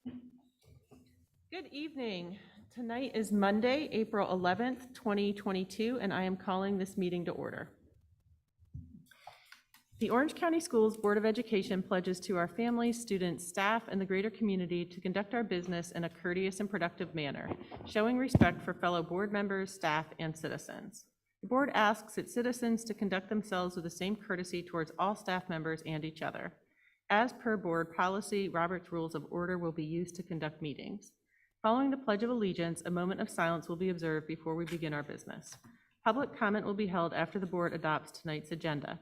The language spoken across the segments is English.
Good evening. Tonight is Monday, April 11th, 2022, and I am calling this meeting to order. The Orange County Schools Board of Education pledges to our families, students, staff, and the greater community to conduct our business in a courteous and productive manner, showing respect for fellow board members, staff, and citizens. The board asks its citizens to conduct themselves with the same courtesy towards all staff members and each other. As per board policy, Robert's Rules of Order will be used to conduct meetings. Following the Pledge of Allegiance, a moment of silence will be observed before we begin our business. Public comment will be held after the board adopts tonight's agenda.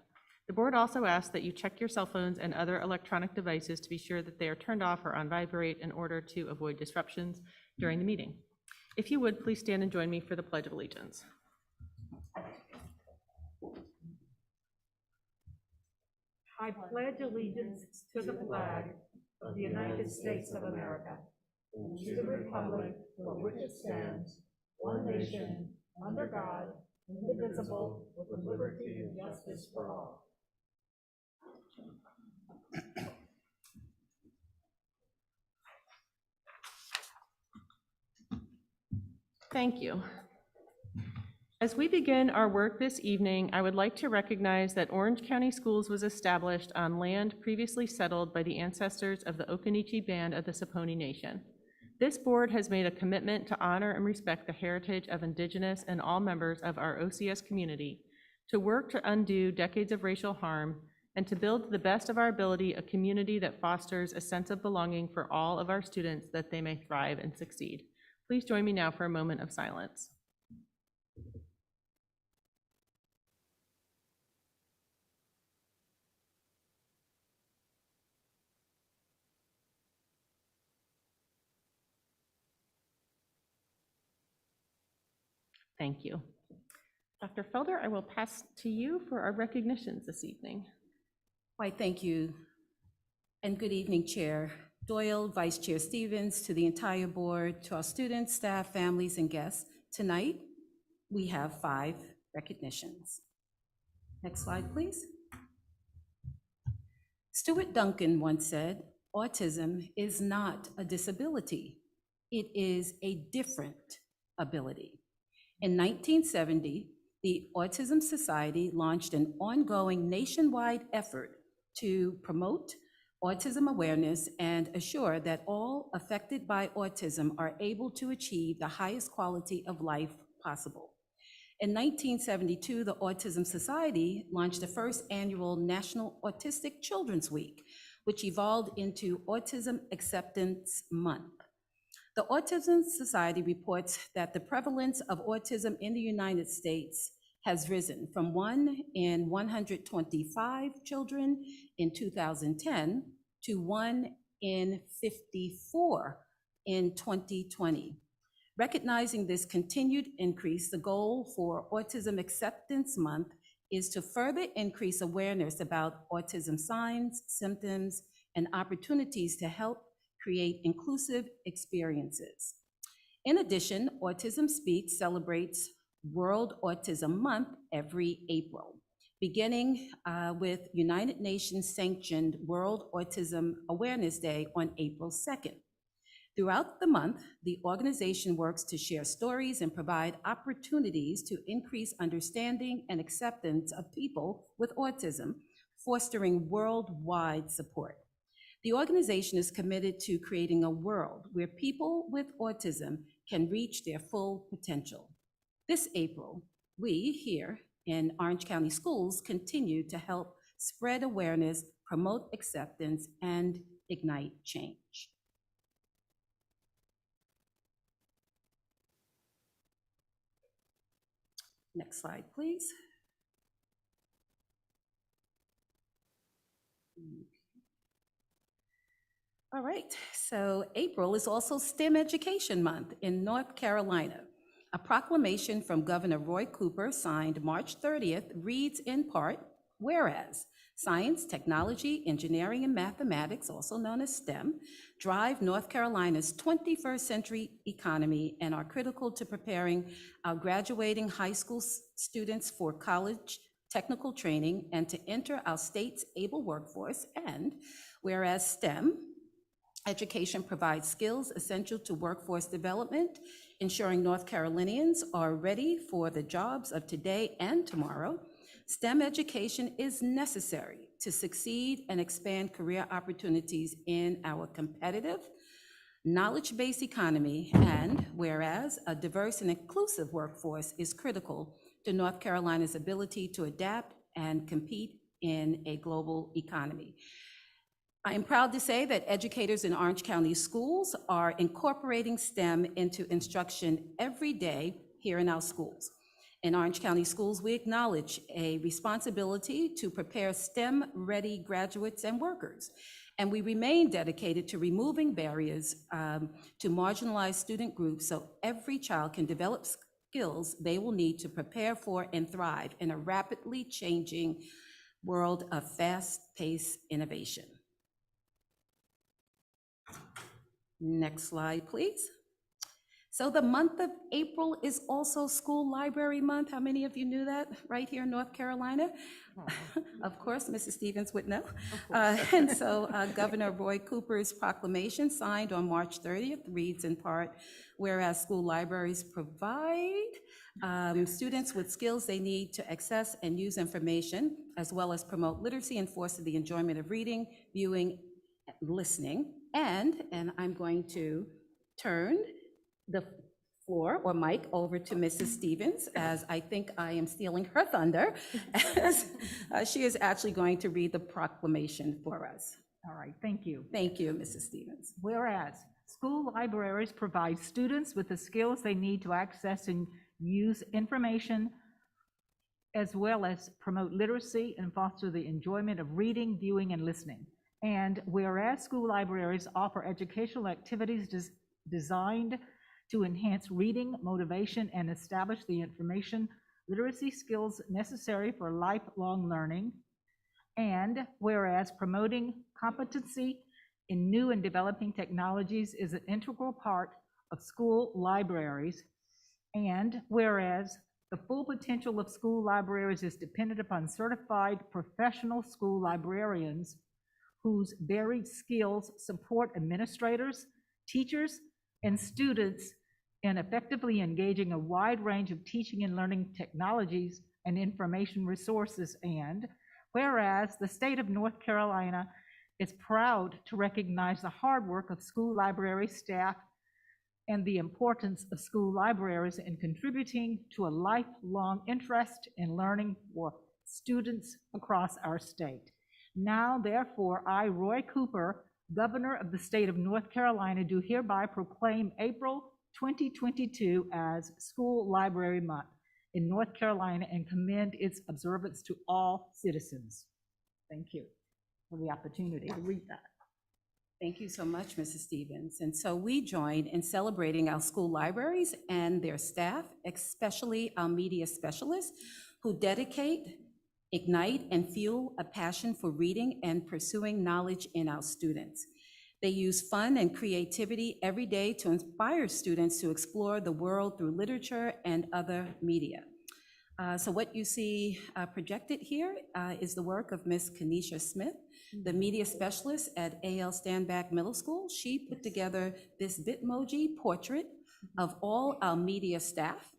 The board also asks that you check your cell phones and other electronic devices to be sure that they are turned off or on vibrate in order to avoid disruptions during the meeting. If you would, please stand and join me for the Pledge of Allegiance. I pledge allegiance to the flag of the United States of America and to the republic for which it stands, one nation, under God, indivisible, with liberty and justice for all. Thank you. As we begin our work this evening, I would like to recognize that Orange County Schools was established on land previously settled by the ancestors of the Occaneechi Band of the Saponi Nation. This board has made a commitment to honor and respect the heritage of Indigenous and all members of our OCS community, to work to undo decades of racial harm, and to build to the best of our ability a community that fosters a sense of belonging for all of our students that they may thrive and succeed. Please join me now for a moment of silence. Thank you. Dr. Felder, I will pass to you for our recognitions this evening. Why, thank you, and good evening, Chair Doyle, Vice Chair Stevens, to the entire board, to our students, staff, families, and guests. Tonight, we have 5 recognitions. Next slide, please. Stuart Duncan once said, "Autism is not a disability. It is a different ability." In 1970, the Autism Society launched an ongoing nationwide effort to promote autism awareness and assure that all affected by autism are able to achieve the highest quality of life possible. In 1972, the Autism Society launched the first annual National Autistic Children's Week, which evolved into Autism Acceptance Month. The Autism Society reports that the prevalence of autism in the United States has risen from 1 in 125 children in 2010 to 1 in 54 in 2020. Recognizing this continued increase, the goal for Autism Acceptance Month is to further increase awareness about autism signs, symptoms, and opportunities to help create inclusive experiences. In addition, Autism Speaks celebrates World Autism Month every April, beginning with United Nations sanctioned World Autism Awareness Day on April 2nd. Throughout the month, the organization works to share stories and provide opportunities to increase understanding and acceptance of people with autism, fostering worldwide support. The organization is committed to creating a world where people with autism can reach their full potential. This April, we here in Orange County Schools continue to help spread awareness, promote acceptance, and ignite change. Next slide, please. All right, so April is also STEM Education Month in North Carolina. A proclamation from Governor Roy Cooper, signed March 30th, reads in part, whereas science, technology, engineering, and mathematics, also known as STEM, drive North Carolina's 21st century economy and are critical to preparing our graduating high school students for college technical training and to enter our state's able workforce. And whereas STEM Education provides skills essential to workforce development, ensuring North Carolinians are ready for the jobs of today and tomorrow. STEM education is necessary to succeed and expand career opportunities in our competitive, knowledge-based economy, and whereas a diverse and inclusive workforce is critical to North Carolina's ability to adapt and compete in a global economy. I am proud to say that educators in Orange County schools are incorporating STEM into instruction every day here in our schools. In Orange County schools, we acknowledge a responsibility to prepare STEM-ready graduates and workers, and we remain dedicated to removing barriers to marginalized student groups so every child can develop skills they will need to prepare for and thrive in a rapidly changing world of fast-paced innovation. Next slide, please. So the month of April is also School Library Month. How many of you knew that right here in North Carolina? Of course, Mrs. Stevens would know. And so Governor Roy Cooper's proclamation signed on March 30th reads in part, whereas school libraries provide students with skills they need to access and use information, as well as promote literacy and foster the enjoyment of reading, viewing, listening. And I'm going to turn the floor or mic over to Mrs. Stevens, as I think I am stealing her thunder, as she is actually going to read the proclamation for us. All right, thank you. Thank you, Mrs. Stevens. Whereas school libraries provide students with the skills they need to access and use information, as well as promote literacy and foster the enjoyment of reading, viewing, and listening. And whereas school libraries offer educational activities designed to enhance reading, motivation, and establish the information literacy skills necessary for lifelong learning. And whereas promoting competency in new and developing technologies is an integral part of school libraries. And whereas the full potential of school libraries is dependent upon certified professional school librarians whose varied skills support administrators, teachers, and students in effectively engaging a wide range of teaching and learning technologies and information resources. And whereas the state of North Carolina is proud to recognize the hard work of school library staff and the importance of school libraries in contributing to a lifelong interest in learning for students across our state. Now, therefore, I, Roy Cooper, Governor of the state of North Carolina, do hereby proclaim April 2022 as School Library Month in North Carolina and commend its observance to all citizens. Thank you for the opportunity to read that. Thank you so much, Mrs. Stevens. And so we join in celebrating our school libraries and their staff, especially our media specialists who dedicate, ignite, and fuel a passion for reading and pursuing knowledge in our students. They use fun and creativity every day to inspire students to explore the world through literature and other media. So what you see projected here is the work of Ms. Kenesha Smith, the media specialist at A.L. Standback Middle School. She put together this Bitmoji portrait of all our media staff.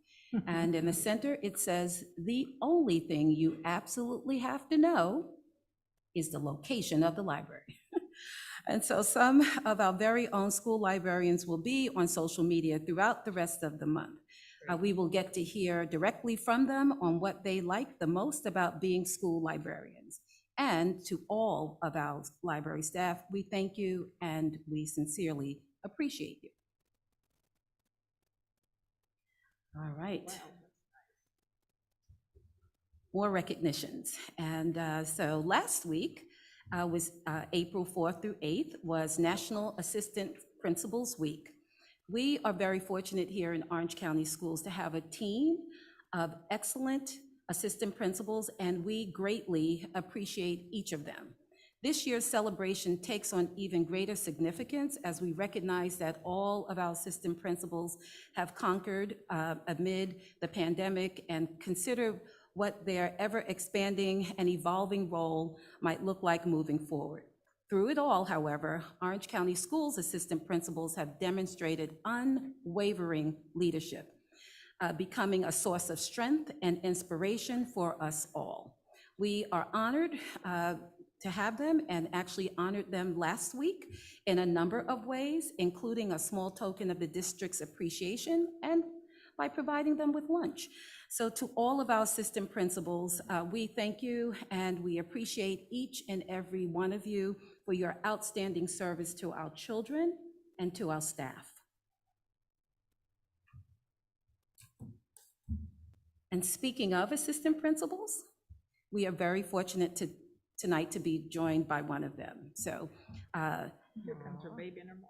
And in the center, it says, the only thing you absolutely have to know is the location of the library. And so some of our very own school librarians will be on social media throughout the rest of the month. We will get to hear directly from them on what they like the most about being school librarians. And to all of our library staff, we thank you and we sincerely appreciate you. All right. More recognitions. And so last week was April 4th through 8th was National Assistant Principals Week. We are very fortunate here in Orange County Schools to have a team of excellent assistant principals, and we greatly appreciate each of them. This year's celebration takes on even greater significance as we recognize that all of our assistant principals have conquered amid the pandemic and consider what their ever expanding and evolving role might look like moving forward. Through it all, however, Orange County Schools assistant principals have demonstrated unwavering leadership, becoming a source of strength and inspiration for us all. We are honored to have them, and actually honored them last week in a number of ways, including a small token of the district's appreciation and by providing them with lunch. So to all of our assistant principals, we thank you and we appreciate each and every one of you for your outstanding service to our children and to our staff. And speaking of assistant principals, we are very fortunate tonight to be joined by one of them. So, Here comes her baby and her mom.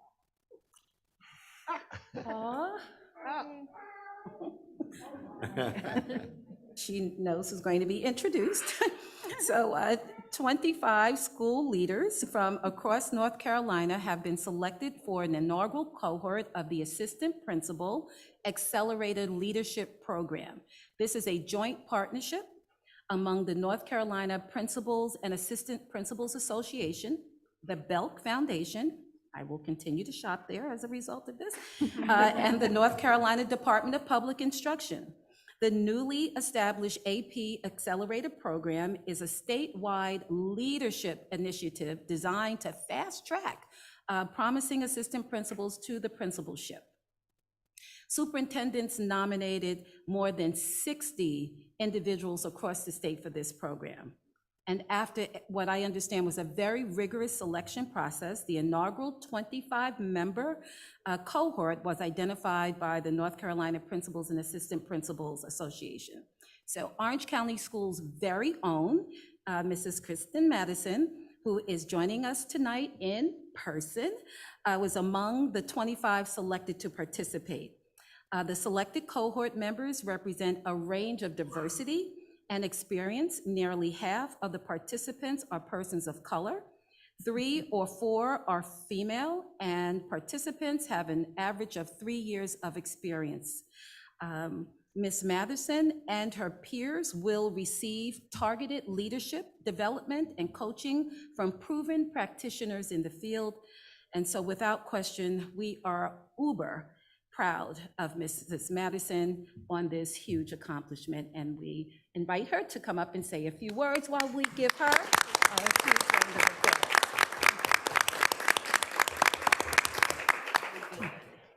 she knows who's going to be introduced. So 25 school leaders from across North Carolina have been selected for an inaugural cohort of the Assistant Principal Accelerated Leadership Program. This is a joint partnership among the North Carolina Principals and Assistant Principals Association, the Belk Foundation, I will continue to shop there as a result of this, and the North Carolina Department of Public Instruction. The newly established AP Accelerator Program is a statewide leadership initiative designed to fast-track promising assistant principals to the principalship. Superintendents nominated more than 60 individuals across the state for this program. And after what I understand was a very rigorous selection process, the inaugural 25-member cohort was identified by the North Carolina Principals and Assistant Principals Association. So Orange County Schools' very own Mrs. Kristen Madison, who is joining us tonight in person, was among the 25 selected to participate. The selected cohort members represent a range of diversity and experience. Nearly half of the participants are persons of color. 3 or 4 are female, and participants have an average of 3 years of experience. Ms. Matherson and her peers will receive targeted leadership, development, and coaching from proven practitioners in the field. And so without question, we are uber proud of Mrs. Madison on this huge accomplishment, and we invite her to come up and say a few words while we give her a huge round of applause.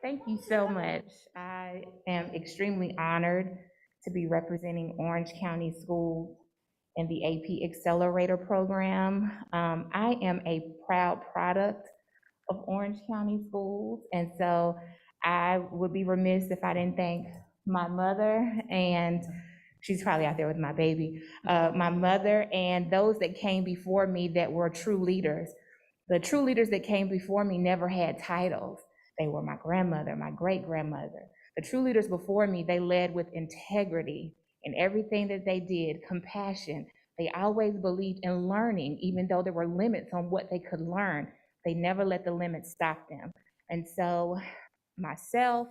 Thank you so much. I am extremely honored to be representing Orange County Schools in the AP Accelerator Program. I am a proud product of Orange County Schools, and so I would be remiss if I didn't thank my mother, and she's probably out there with my baby, my mother and those that came before me that were true leaders. The true leaders that came before me never had titles. They were my grandmother, my great-grandmother. The true leaders before me, they led with integrity in everything that they did, compassion. They always believed in learning, even though there were limits on what they could learn. They never let the limits stop them. And so myself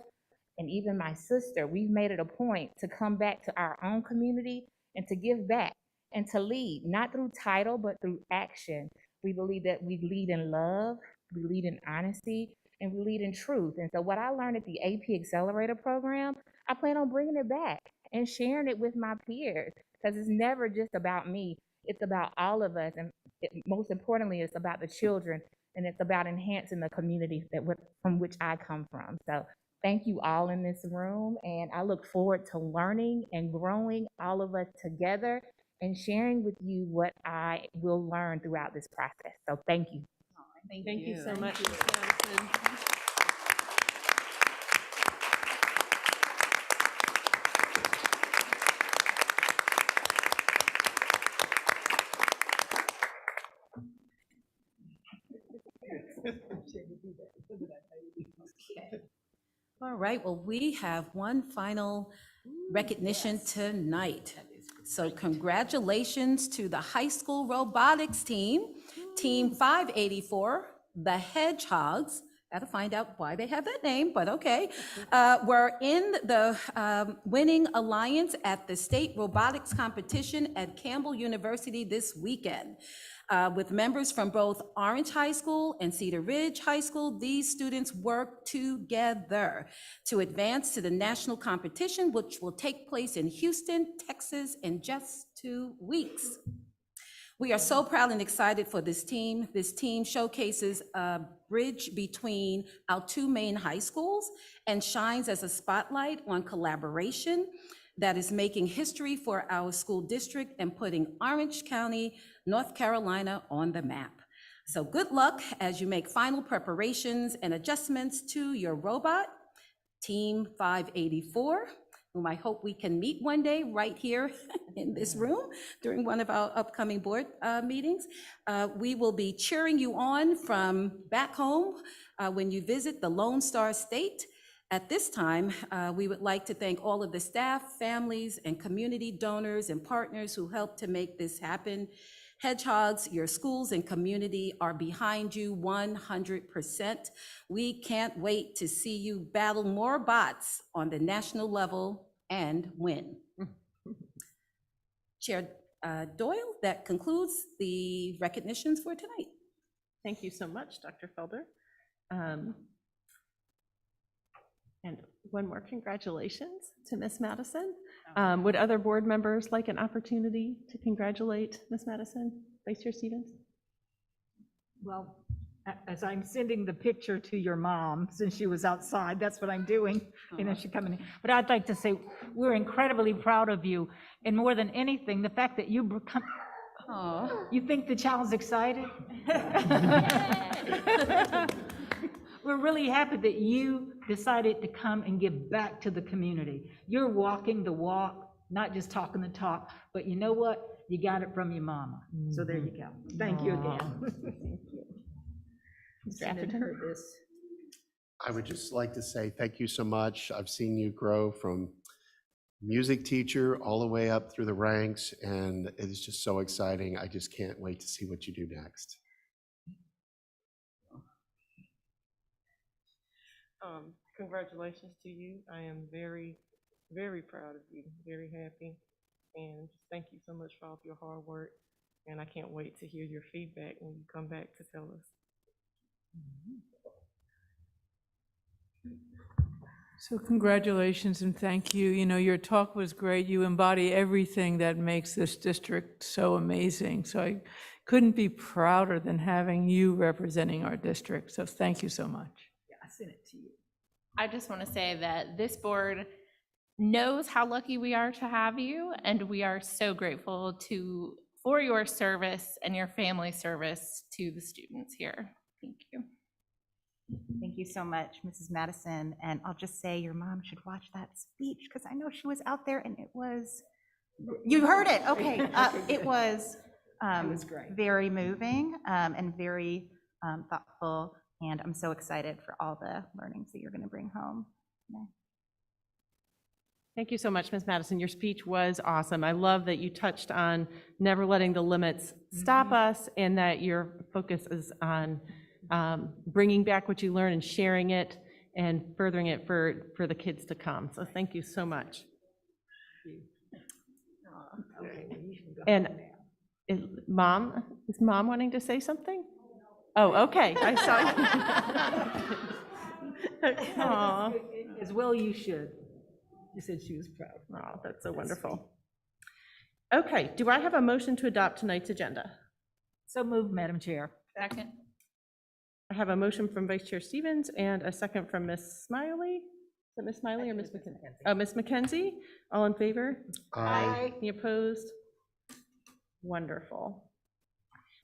and even my sister, we've made it a point to come back to our own community and to give back and to lead, not through title, but through action. We believe that we lead in love, we lead in honesty, and we lead in truth. And so what I learned at the AP Accelerator Program, I plan on bringing it back and sharing it with my peers, because it's never just about me. It's about all of us. And most importantly, it's about the children, and it's about enhancing the community from which I come from. So thank you all in this room, and I look forward to learning and growing all of us together and sharing with you what I will learn throughout this process. So thank you. Thank you so much, Ms. Madison. All right, well, we have one final recognition tonight. So congratulations to the high school robotics team, Team 584, the Hedgehogs. Got to find out why they have that name, but okay. We're in the winning alliance at the state robotics competition at Campbell University this weekend. With members from both Orange High School and Cedar Ridge High School, these students work together to advance to the national competition, which will take place in Houston, Texas, in just 2 weeks. We are so proud and excited for this team. This team showcases a bridge between our 2 main high schools and shines as a spotlight on collaboration that is making history for our school district and putting Orange County, North Carolina on the map. So good luck as you make final preparations and adjustments to your robot, Team 584, whom I hope we can meet one day right here in this room during one of our upcoming board meetings. We will be cheering you on from back home when you visit the Lone Star State. At this time, we would like to thank all of the staff, families, and community donors and partners who helped to make this happen. Hedgehogs, your schools and community are behind you 100%. We can't wait to see you battle more bots on the national level and win. Chair Doyle, that concludes the recognitions for tonight. Thank you so much, Dr. Felder. And one more congratulations to Ms. Madison. Would other board members like an opportunity to congratulate Ms. Madison? Vice Chair Stevens? Well, as I'm sending the picture to your mom, since she was outside, that's what I'm doing. You know, she coming in. But I'd like to say, we're incredibly proud of you. And more than anything, the fact that you become, you think the child's excited? We're really happy that you decided to come and give back to the community. You're walking the walk, not just talking the talk, but you know what? You got it from your mama. So there you go. Thank you again. Thank you. Mr. Send Atherton? her this. I would just like to say thank you so much. I've seen you grow from music teacher all the way up through the ranks, and it is just so exciting. I just can't wait to see what you do next. Congratulations to you. I am very, very proud of you, very happy. And thank you so much for all of your hard work. And I can't wait to hear your feedback when you come back to tell us. So congratulations and thank you. You know, your talk was great. You embody everything that makes this district so amazing. So I couldn't be prouder than having you representing our district. So thank you so much. Yeah, I sent it to you. I just want to say that this board knows how lucky we are to have you, and we are so grateful for your service and your family service to the students here. Thank you. Thank you so much, Mrs. Madison. And I'll just say your mom should watch that speech because I know she was out there and it was, you heard it, okay. It was great. very moving and very thoughtful. And I'm so excited for all the learnings that you're going to bring home. Yeah. Thank you so much, Ms. Madison. Your speech was awesome. I love that you touched on never letting the limits stop us, and that your focus is on bringing back what you learn and sharing it and furthering it for the kids to come. So thank you so much. And is mom wanting to say something? Oh, okay. I saw you. Aw. As well you should. She said she was proud. Oh, that's so wonderful. Okay, do I have a motion to adopt tonight's agenda? So moved, Madam Chair. Second. I have a motion from Vice Chair Stevens and a second from Ms. Smiley. Is it Ms. Smiley or Ms. McKenzie? Oh, Ms. McKenzie. All in favor? Aye. Any opposed? Wonderful.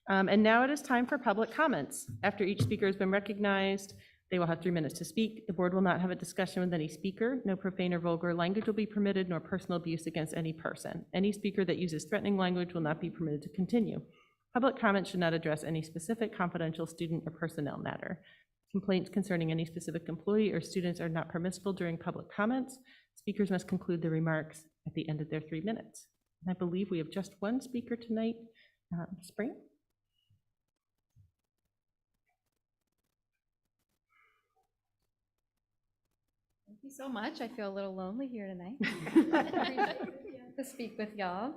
And now it is time for public comments. After each speaker has been recognized, they will have 3 minutes to speak. The board will not have a discussion with any speaker. No profane or vulgar language will be permitted, nor personal abuse against any person. Any speaker that uses threatening language will not be permitted to continue. Public comment should not address any specific confidential student or personnel matter. Complaints concerning any specific employee or students are not permissible during public comments. Speakers must conclude their remarks at the end of their 3 minutes. And I believe we have just one speaker tonight. Spring? Thank you so much. I feel a little lonely here tonight to speak with y'all.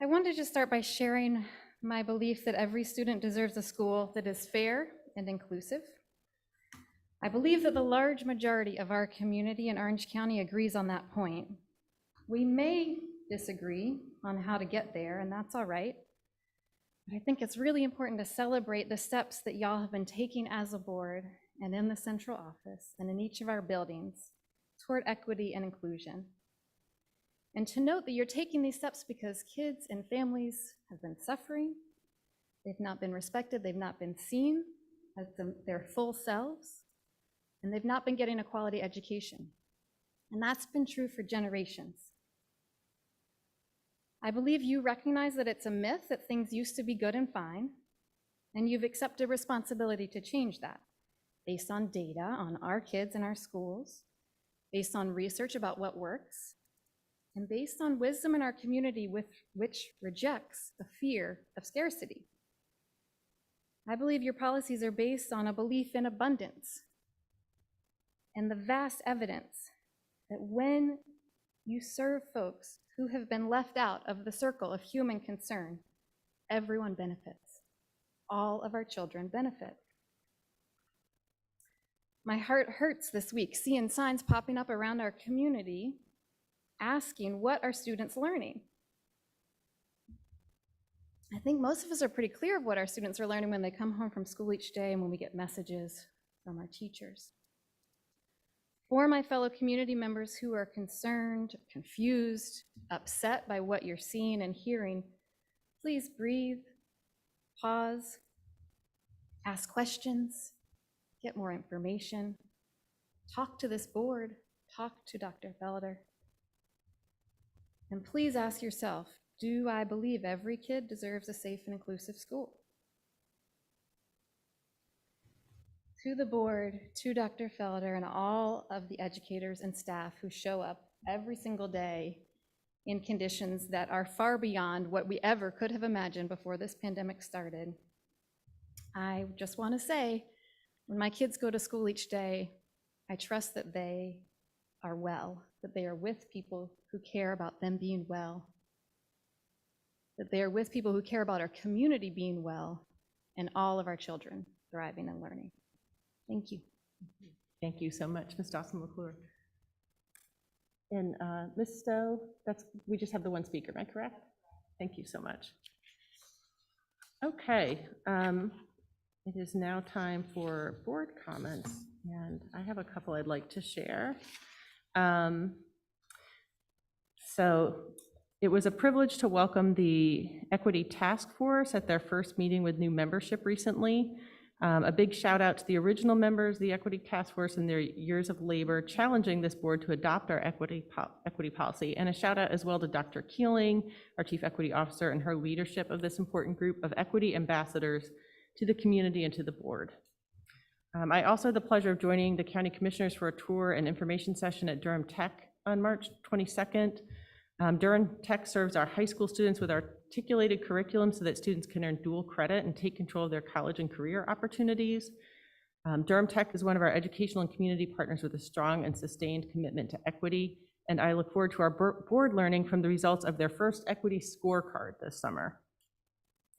I wanted to just start by sharing my belief that every student deserves a school that is fair and inclusive. I believe that the large majority of our community in Orange County agrees on that point. We may disagree on how to get there, and that's all right. But I think it's really important to celebrate the steps that y'all have been taking as a board and in the central office and in each of our buildings toward equity and inclusion. And to note that you're taking these steps because kids and families have been suffering, they've not been respected, they've not been seen as their full selves, and they've not been getting a quality education. And that's been true for generations. I believe you recognize that it's a myth that things used to be good and fine, and you've accepted responsibility to change that based on data on our kids in our schools, based on research about what works, and based on wisdom in our community which rejects the fear of scarcity. I believe your policies are based on a belief in abundance and the vast evidence that when you serve folks who have been left out of the circle of human concern, everyone benefits. All of our children benefit. My heart hurts this week seeing signs popping up around our community asking what are students learning. I think most of us are pretty clear of what our students are learning when they come home from school each day and when we get messages from our teachers. For my fellow community members who are concerned, confused, upset by what you're seeing and hearing, please breathe, pause, ask questions, get more information, talk to this board, talk to Dr. Felder. And please ask yourself, do I believe every kid deserves a safe and inclusive school? To the board, to Dr. Felder, and all of the educators and staff who show up every single day in conditions that are far beyond what we ever could have imagined before this pandemic started. I just want to say, when my kids go to school each day, I trust that they are well, that they are with people who care about them being well, that they are with people who care about our community being well, and all of our children thriving and learning. Thank you. Thank you so much, Ms. Dawson-McClure. And Ms. Stowe, we just have the one speaker, am I correct? Thank you so much. Okay, it is now time for board comments, and I have a couple I'd like to share. So it was a privilege to welcome the Equity Task Force at their first meeting with new membership recently. A big shout out to the original members, the Equity Task Force, and their years of labor challenging this board to adopt our equity policy. And a shout out as well to Dr. Keeling, our Chief Equity Officer, and her leadership of this important group of equity ambassadors to the community and to the board. I also had the pleasure of joining the County Commissioners for a tour and information session at Durham Tech on March 22nd. Durham Tech serves our high school students with articulated curriculum so that students can earn dual credit and take control of their college and career opportunities. Durham Tech is one of our educational and community partners with a strong and sustained commitment to equity, and I look forward to our board learning from the results of their first equity scorecard this summer.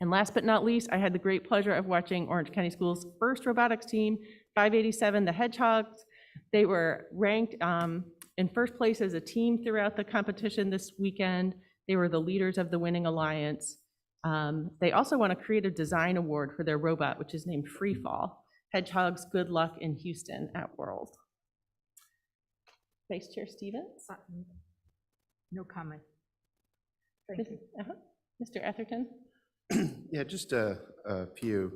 And last but not least, I had the great pleasure of watching Orange County Schools' first robotics team, 587, the Hedgehogs. They were ranked in first place as a team throughout the competition this weekend. They were the leaders of the winning alliance. They also won a creative design award for their robot, which is named Freefall. Hedgehogs, good luck in Houston at World. Vice Chair Stevens? No comment. Thank you. Mr. Etherton? Yeah, just a few.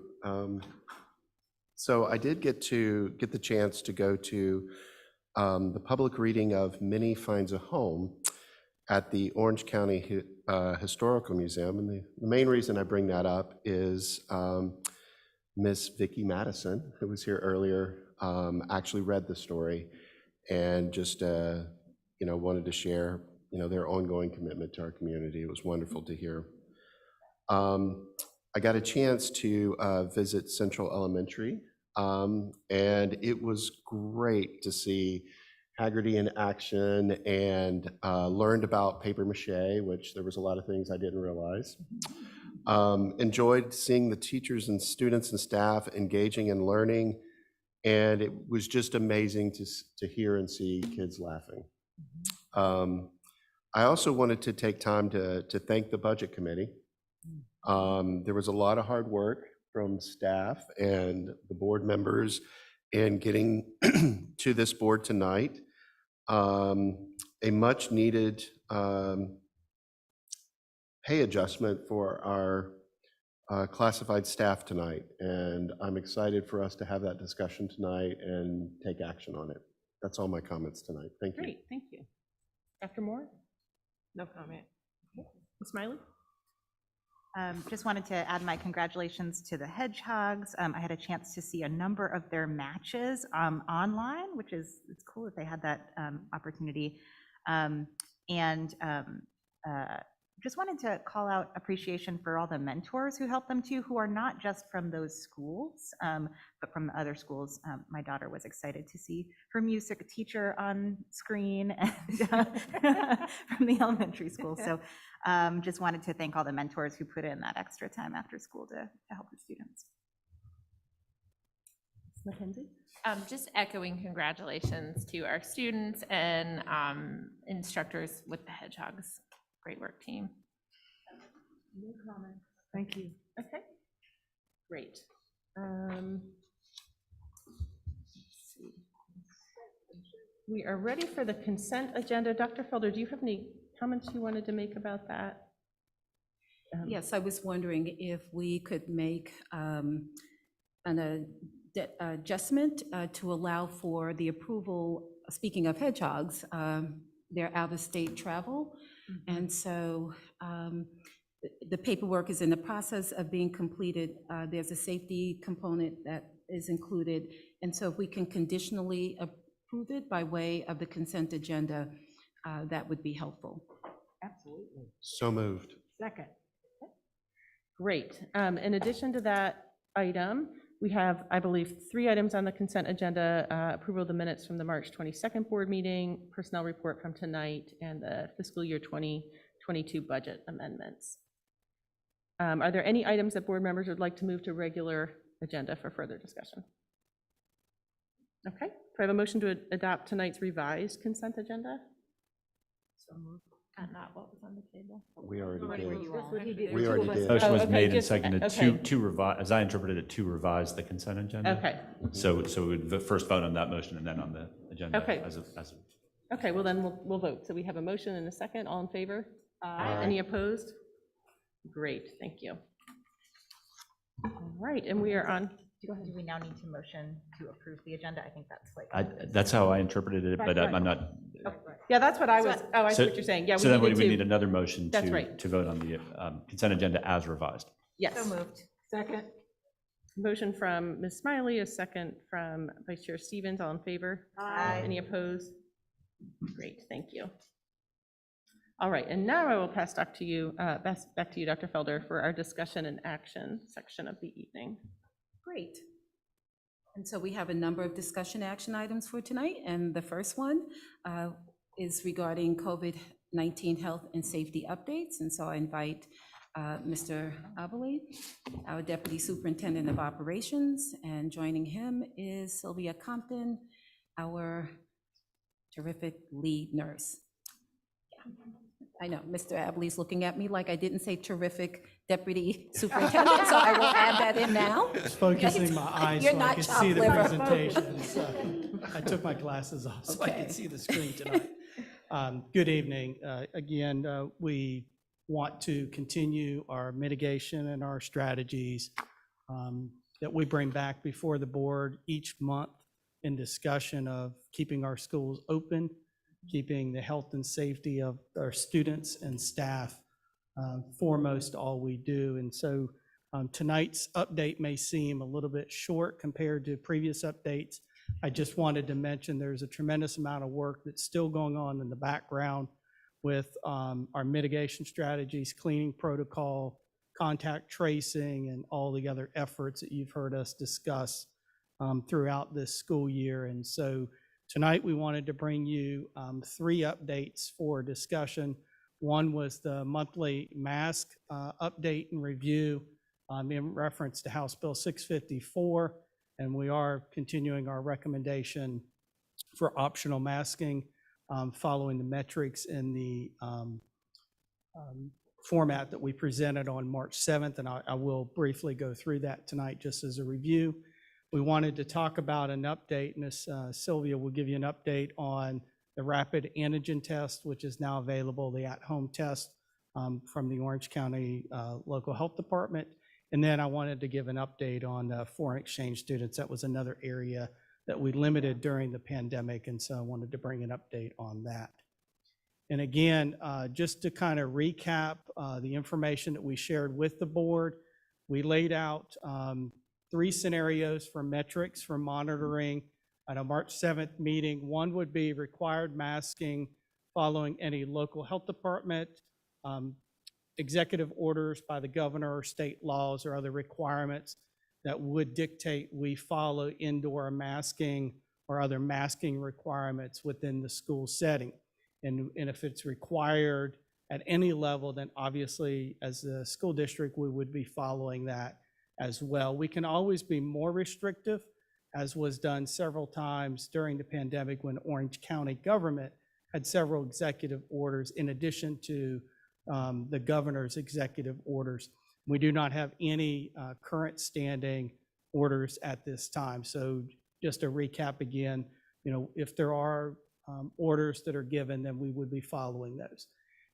So I did get the chance to go to the public reading of Minnie Finds a Home at the Orange County Historical Museum. And the main reason I bring that up is Miss Vicki Madison, who was here earlier, actually read the story and just wanted to share their ongoing commitment to our community. It was wonderful to hear. I got a chance to visit Central Elementary, and it was great to see Haggerty in action and learned about paper mache, which there was a lot of things I didn't realize. Enjoyed seeing the teachers and students and staff engaging and learning, and it was just amazing to hear and see kids laughing. I also wanted to take time to thank the Budget Committee. There was a lot of hard work from staff and the board members in getting to this board tonight. A much needed pay adjustment for our classified staff tonight. And I'm excited for us to have that discussion tonight and take action on it. That's all my comments tonight. Thank you. Great, thank you. Dr. Moore? No comment. Ms. Smiley? Just wanted to add my congratulations to the Hedgehogs. I had a chance to see a number of their matches online, which is, it's cool that they had that opportunity. Just wanted to call out appreciation for all the mentors who helped them too, who are not just from those schools, but from the other schools. My daughter was excited to see her music teacher on screen and, from the elementary school. So just wanted to thank all the mentors who put in that extra time after school to help the students. Ms. Mackenzie? Just echoing congratulations to our students and instructors with the Hedgehogs. Great work, team. No comment. Thank you. Okay, great. Let's see. We are ready for the consent agenda. Dr. Felder, do you have any comments you wanted to make about that? Yes, I was wondering if we could make an adjustment to allow for the approval, speaking of Hedgehogs, their out-of-state travel. And so the paperwork is in the process of being completed. There's a safety component that is included. And so if we can conditionally approve it by way of the consent agenda, that would be helpful. Absolutely. So moved. Second. Great. In addition to that item, we have, I believe, 3 items on the consent agenda: approval of the minutes from the March 22nd board meeting, personnel report from tonight, and the fiscal year 2022 budget amendments. Are there any items that board members would like to move to regular agenda for further discussion? Okay. Do I have a motion to adopt tonight's revised consent agenda? So moved. Not what was on the table. We already did. That's what he did. We already did. Motion was okay, made and just- seconded okay. to revise, as I interpreted it, to revise the consent agenda. Okay. So we would first vote on that motion and then on the agenda. Okay. As a Okay, well then we'll vote. So we have a motion and a second. All in favor? Any opposed? Great, thank you. All right, and we are on. Do we now need to motion to approve the agenda? I think that's like. That's how I interpreted it, but I'm not. Yeah, that's what I was, oh, I see So- what you're saying. Yeah, So then we we needed need to. another motion That's right. to vote on the consent agenda as revised. Yes. So moved. Second. Motion from Ms. Smiley, a second from Vice Chair Stevens. All in favor? Aye. Any opposed? Great, thank you. All right, and now I will pass back to you, Dr. Felder, for our discussion and action section of the evening. Great. And so we have a number of discussion action items for tonight, and the first one is regarding COVID-19 health and safety updates. And so I invite Mr. Abilene, our Deputy Superintendent of Operations, and joining him is Sylvia Compton, our terrific lead nurse. Yeah. I know, Mr. Abilene's looking at me like I didn't say terrific Deputy Superintendent, so I will add that in now. Just focusing my eyes You're so I not could chopped see the liver. presentation. So I took my glasses off so I Okay. could see the screen tonight. Good evening. Again, we want to continue our mitigation and our strategies that we bring back before the board each month in discussion of keeping our schools open, keeping the health and safety of our students and staff foremost all we do. And so tonight's update may seem a little bit short compared to previous updates. I just wanted to mention there's a tremendous amount of work that's still going on in the background with our mitigation strategies, cleaning protocol, contact tracing, and all the other efforts that you've heard us discuss throughout this school year. And so tonight we wanted to bring you 3 updates for discussion. One was the monthly mask update and review in reference to House Bill 654, and we are continuing our recommendation for optional masking following the metrics in the format that we presented on March 7th, and I will briefly go through that tonight just as a review. We wanted to talk about an update. Miss Sylvia will give you an update on the rapid antigen test, which is now available, the at-home test from the Orange County Local Health Department. And then I wanted to give an update on foreign exchange students. That was another area that we limited during the pandemic, and so I wanted to bring an update on that. And again, just to kind of recap the information that we shared with the board, we laid out 3 scenarios for metrics for monitoring at a March 7th meeting. One would be required masking following any local health department, executive orders by the governor or state laws or other requirements that would dictate we follow indoor masking or other masking requirements within the school setting. And if it's required at any level, then obviously as a school district, we would be following that as well. We can always be more restrictive, as was done several times during the pandemic when Orange County government had several executive orders in addition to the governor's executive orders. We do not have any current standing orders at this time. So just to recap again, if there are orders that are given, then we would be following those.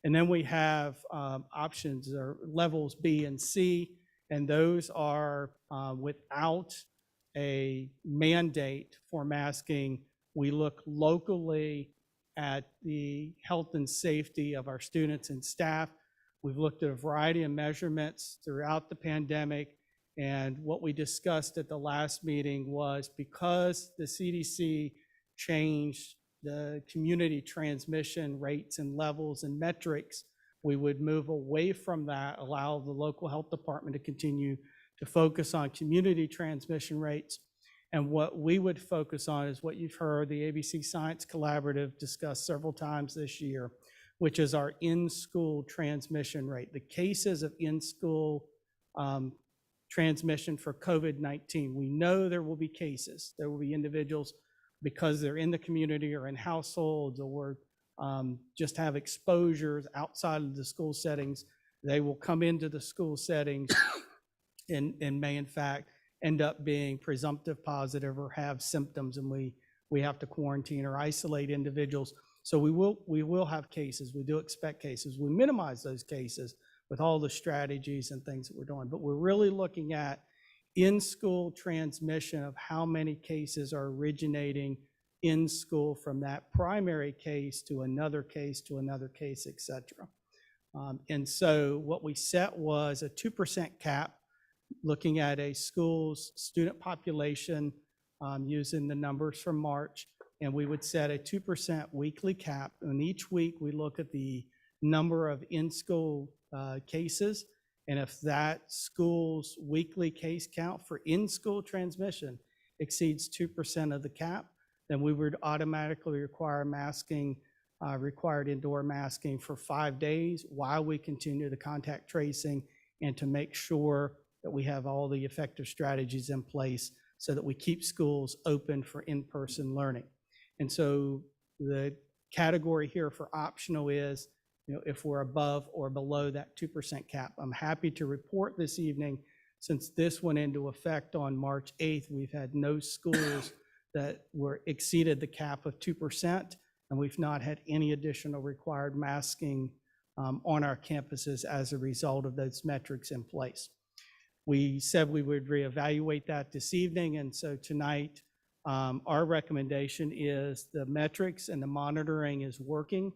And then we have options or levels B and C, and those are without a mandate for masking. We look locally at the health and safety of our students and staff. We've looked at a variety of measurements throughout the pandemic, and what we discussed at the last meeting was because the CDC changed the community transmission rates and levels and metrics, we would move away from that, allow the local health department to continue to focus on community transmission rates. And what we would focus on is what you've heard the ABC Science Collaborative discuss several times this year, which is our in-school transmission rate. The cases of in-school transmission for COVID-19. We know there will be cases. There will be individuals because they're in the community or in households or just have exposures outside of the school settings. They will come into the school settings and may in fact end up being presumptive positive or have symptoms, and we have to quarantine or isolate individuals. So we will have cases. We do expect cases. We minimize those cases with all the strategies and things that we're doing, but we're really looking at in-school transmission of how many cases are originating in school from that primary case to another case to another case, et cetera. And so what we set was a 2% cap, looking at a school's student population using the numbers from March, and we would set a 2% weekly cap. And each week we look at the number of in-school cases, and if that school's weekly case count for in-school transmission exceeds 2% of the cap, then we would automatically require masking, required indoor masking for 5 days while we continue the contact tracing and to make sure that we have all the effective strategies in place so that we keep schools open for in-person learning. And so the category here for optional is, if we're above or below that 2% cap. I'm happy to report this evening, since this went into effect on March 8th, we've had no schools that were exceeded the cap of 2%, and we've not had any additional required masking on our campuses as a result of those metrics in place. We said we would reevaluate that this evening, and so tonight our recommendation is the metrics and the monitoring is working.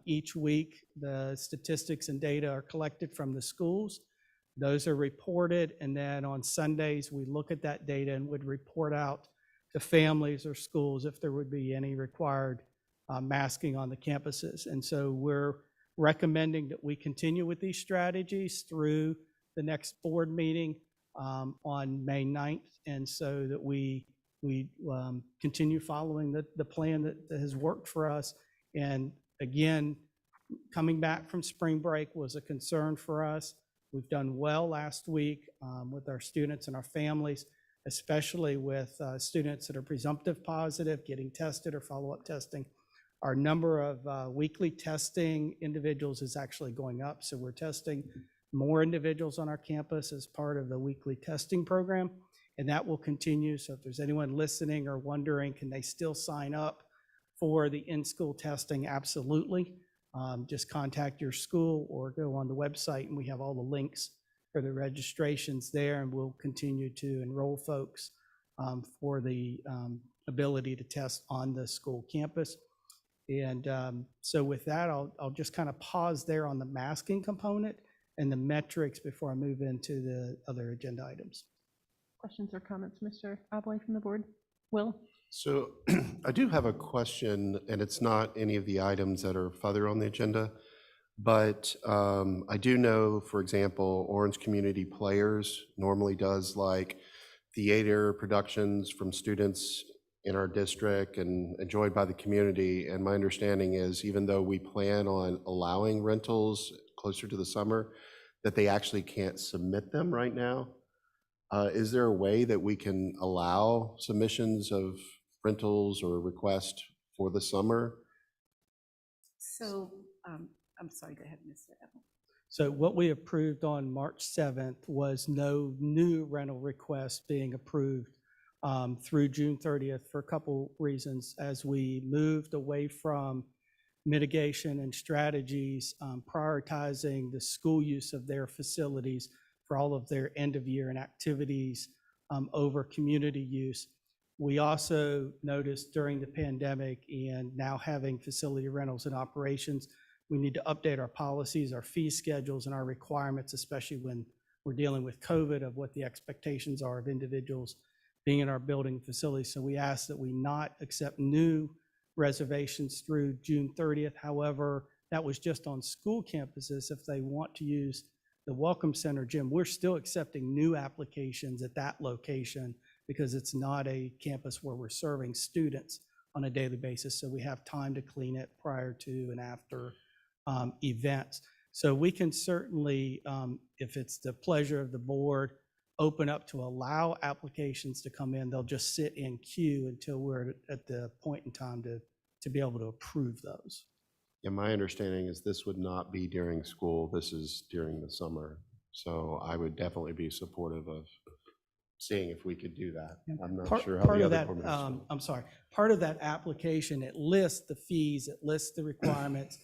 Each week, the statistics and data are collected from the schools. Those are reported, and then on Sundays, we look at that data and would report out to families or schools if there would be any required masking on the campuses. And so we're recommending that we continue with these strategies through the next board meeting on May 9th, and so that we continue following the plan that has worked for us. And again, Coming back from spring break was a concern for us. We've done well last week with our students and our families, especially with students that are presumptive positive, getting tested or follow-up testing. Our number of weekly testing individuals is actually going up, so we're testing more individuals on our campus as part of the weekly testing program, and that will continue. So if there's anyone listening or wondering, can they still sign up for the in-school testing? Absolutely. Just contact your school or go on the website, and we have all the links for the registrations there, and we'll continue to enroll folks for the ability to test on the school campus. And so with that, I'll just kind of pause there on the masking component and the metrics before I move into the other agenda items. Questions or comments, Mr. Obley from the board? Will? So I do have a question, and it's not any of the items that are further on the agenda, but I do know, for example, Orange Community Players normally does like theater productions from students in our district and enjoyed by the community. And my understanding is, even though we plan on allowing rentals closer to the summer, that they actually can't submit them right now. Is there a way that we can allow submissions of rentals or requests for the summer? So, I'm sorry, go ahead, Mr. Evans. So what we approved on March 7th was no new rental requests being approved through June 30th for a couple reasons. As we moved away from mitigation and strategies, prioritizing the school use of their facilities for all of their end of year and activities over community use. We also noticed during the pandemic and now having facility rentals and operations, we need to update our policies, our fee schedules, and our requirements, especially when we're dealing with COVID, of what the expectations are of individuals being in our building facilities. So we asked that we not accept new reservations through June 30th. However, that was just on school campuses. If they want to use the Welcome Center gym, we're still accepting new applications at that location because it's not a campus where we're serving students on a daily basis. So we have time to clean it prior to and after events. So we can certainly, if it's the pleasure of the board, open up to allow applications to come in. They'll just sit in queue until we're at the point in time to be able to approve those. Yeah, my understanding is this would not be during school. This is during the summer. So I would definitely be supportive of seeing if we could do that. I'm not sure how Part the of other that, board members I'm sorry, part of that application, it lists the fees, it lists the requirements.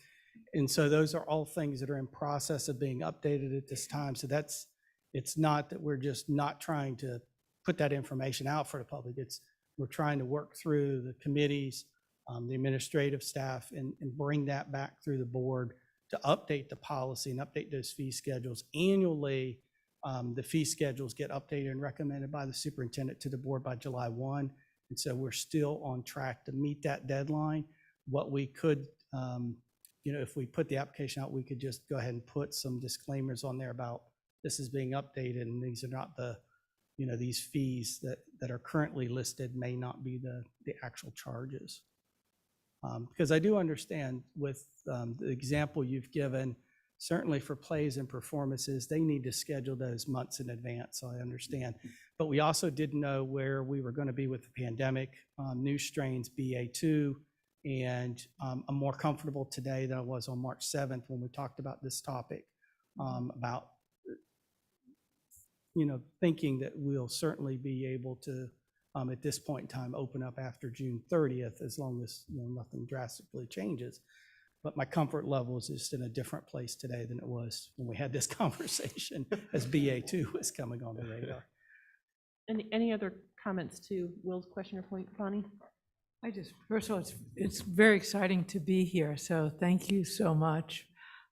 And so those are all things that are in process of being updated at this time. So it's not that we're just not trying to put that information out for the public. We're trying to work through the committees, the administrative staff, and bring that back through the board to update the policy and update those fee schedules. Annually, the fee schedules get updated and recommended by the superintendent to the board by July 1. And so we're still on track to meet that deadline. What we could, if we put the application out, we could just go ahead and put some disclaimers on there about this is being updated and these are not the, these fees that are currently listed may not be the actual charges. Because I do understand with the example you've given, certainly for plays and performances, they need to schedule those months in advance, so I understand. But we also didn't know where we were going to be with the pandemic, new strains, BA2, and I'm more comfortable today than I was on March 7th when we talked about this topic, about, thinking that we'll certainly be able to, at this point in time, open up after June 30th, as long as nothing drastically changes. But my comfort level is just in a different place today than it was when we had this conversation as BA2 was coming on the radar. Any other comments to Will's question or point, Bonnie? First of all, it's very exciting to be here, so thank you so much.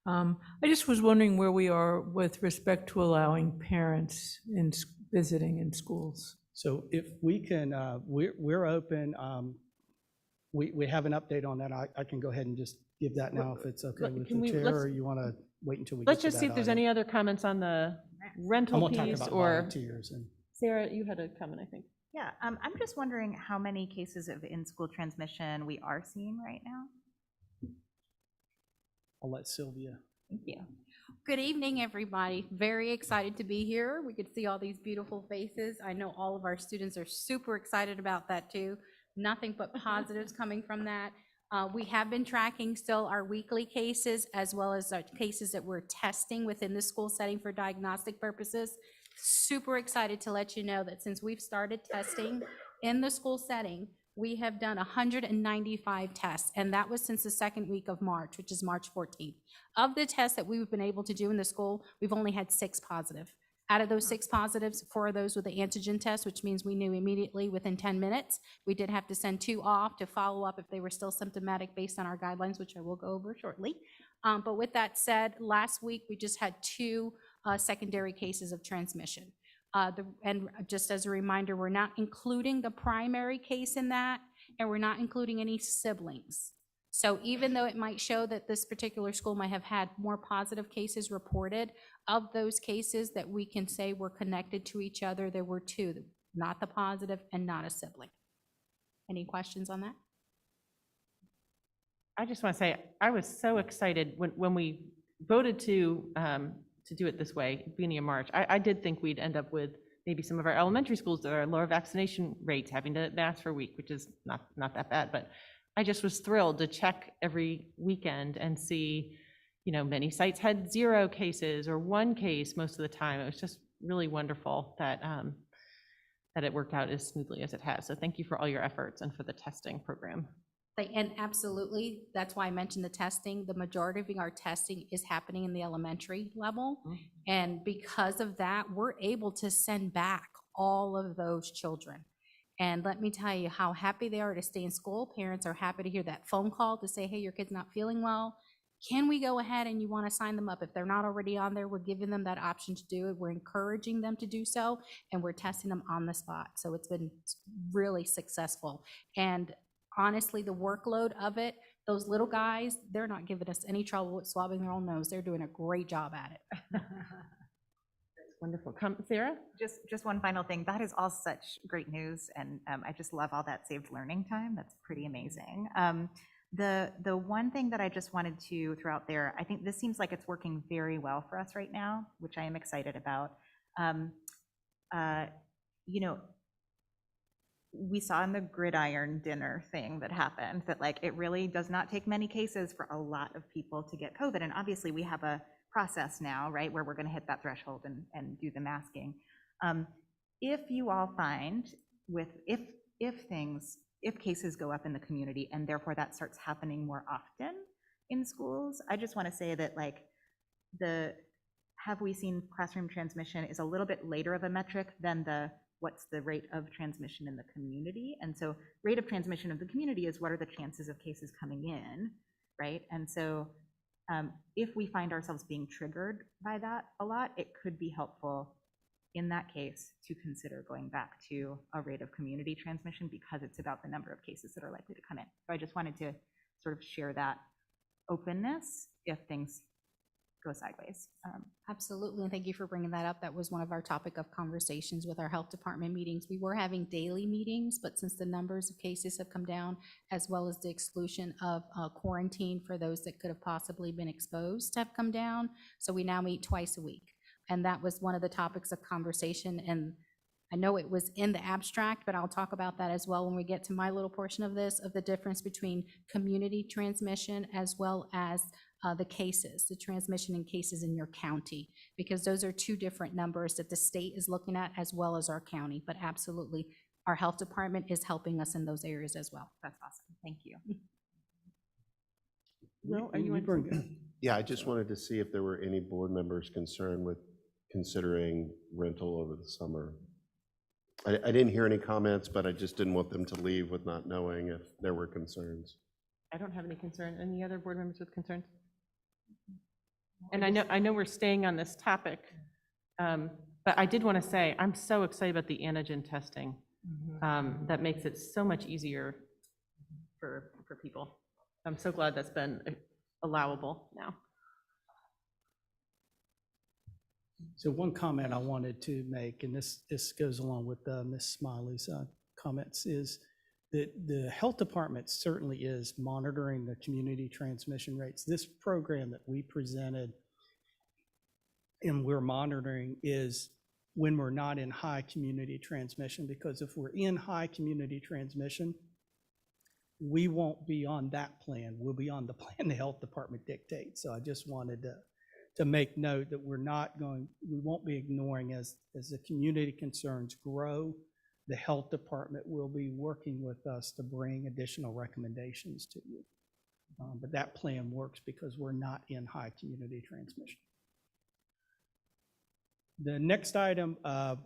I just was wondering where we are with respect to allowing parents visiting in schools. So if we can, we're open. We have an update on that. I can go ahead and just give that now if it's okay with the chair, or you want to wait until we get to that. Let's just see if there's any other comments on the rental piece, or volunteers. And Sarah, you had a comment, I think. Yeah, I'm just wondering how many cases of in-school transmission we are seeing right now? I'll let Sylvia. Thank you. Good evening, everybody. Very excited to be here. We could see all these beautiful faces. I know all of our students are super excited about that too. Nothing but positives coming from that. We have been tracking still our weekly cases as well as our cases that we're testing within the school setting for diagnostic purposes. Super excited to let you know that since we've started testing in the school setting, we have done 195 tests, and that was since the second week of March, which is March 14th. Of the tests that we've been able to do in the school, we've only had 6 positive. Out of those 6 positives, 4 of those were the antigen test, which means we knew immediately within 10 minutes. We did have to send 2 off to follow up if they were still symptomatic based on our guidelines, which I will go over shortly. But with that said, last week we just had 2 secondary cases of transmission. And just as a reminder, we're not including the primary case in that, and we're not including any siblings. So even though it might show that this particular school might have had more positive cases reported, of those cases that we can say were connected to each other, there were 2, not the positive and not a sibling. Any questions on that? I just want to say, I was so excited when we voted to do it this way, beginning of March. I did think we'd end up with maybe some of our elementary schools that are lower vaccination rates having to mask for a week, which is not that bad, but I just was thrilled to check every weekend and see, many sites had 0 cases or 1 case most of the time. It was just really wonderful that that it worked out as smoothly as it has. So thank you for all your efforts and for the testing program. And absolutely, that's why I mentioned the testing. The majority of our testing is happening in the elementary level. And because of that, we're able to send back all of those children. And let me tell you how happy they are to stay in school. Parents are happy to hear that phone call to say, hey, your kid's not feeling well. Can we go ahead and you want to sign them up? If they're not already on there, we're giving them that option to do it. We're encouraging them to do so, and we're testing them on the spot. So it's been really successful. And honestly, the workload of it, those little guys, they're not giving us any trouble with swabbing their own nose. They're doing a great job at it. That's wonderful. Sarah? Just one final thing. That is all such great news, and I just love all that saved learning time. That's pretty amazing. The one thing that I just wanted to throw out there, I think this seems like it's working very well for us right now, which I am excited about. We saw in the gridiron dinner thing that happened that it really does not take many cases for a lot of people to get COVID. And obviously we have a process now, right, where we're going to hit that threshold and do the masking. If you all find if cases go up in the community and therefore that starts happening more often in schools, I just want to say that have we seen classroom transmission is a little bit later of a metric than what's the rate of transmission in the community. And so rate of transmission of the community is what are the chances of cases coming in, right? And so if we find ourselves being triggered by that a lot, it could be helpful in that case to consider going back to a rate of community transmission because it's about the number of cases that are likely to come in. So I just wanted to sort of share that openness if things go sideways. Absolutely, and thank you for bringing that up. That was one of our topic of conversations with our health department meetings. We were having daily meetings, but since the numbers of cases have come down, as well as the exclusion of quarantine for those that could have possibly been exposed have come down, so we now meet twice a week. And that was one of the topics of conversation, and I know it was in the abstract, but I'll talk about that as well when we get to my little portion of this, of the difference between community transmission as well as the cases, the transmission and cases in your county, because those are 2 different numbers that the state is looking at as well as our county. But absolutely, our health department is helping us in those areas as well. That's awesome. Thank you. Will, are you in? Yeah, I just wanted to see if there were any board members concerned with considering rental over the summer. I didn't hear any comments, but I just didn't want them to leave with not knowing if there were concerns. I don't have any concern. Any other board members with concerns? And I know we're staying on this topic, but I did want to say, I'm so excited about the antigen testing. That makes it so much easier for people. I'm so glad that's been allowable now. So one comment I wanted to make, and this goes along with Ms. Smiley's comments, is the health department certainly is monitoring the community transmission rates. This program that we presented and we're monitoring is when we're not in high community transmission, because if we're in high community transmission, we won't be on that plan. We'll be on the plan the health department dictates. So I just wanted to make note that we won't be ignoring as the community concerns grow. The health department will be working with us to bring additional recommendations to you. But that plan works because we're not in high community transmission. The next item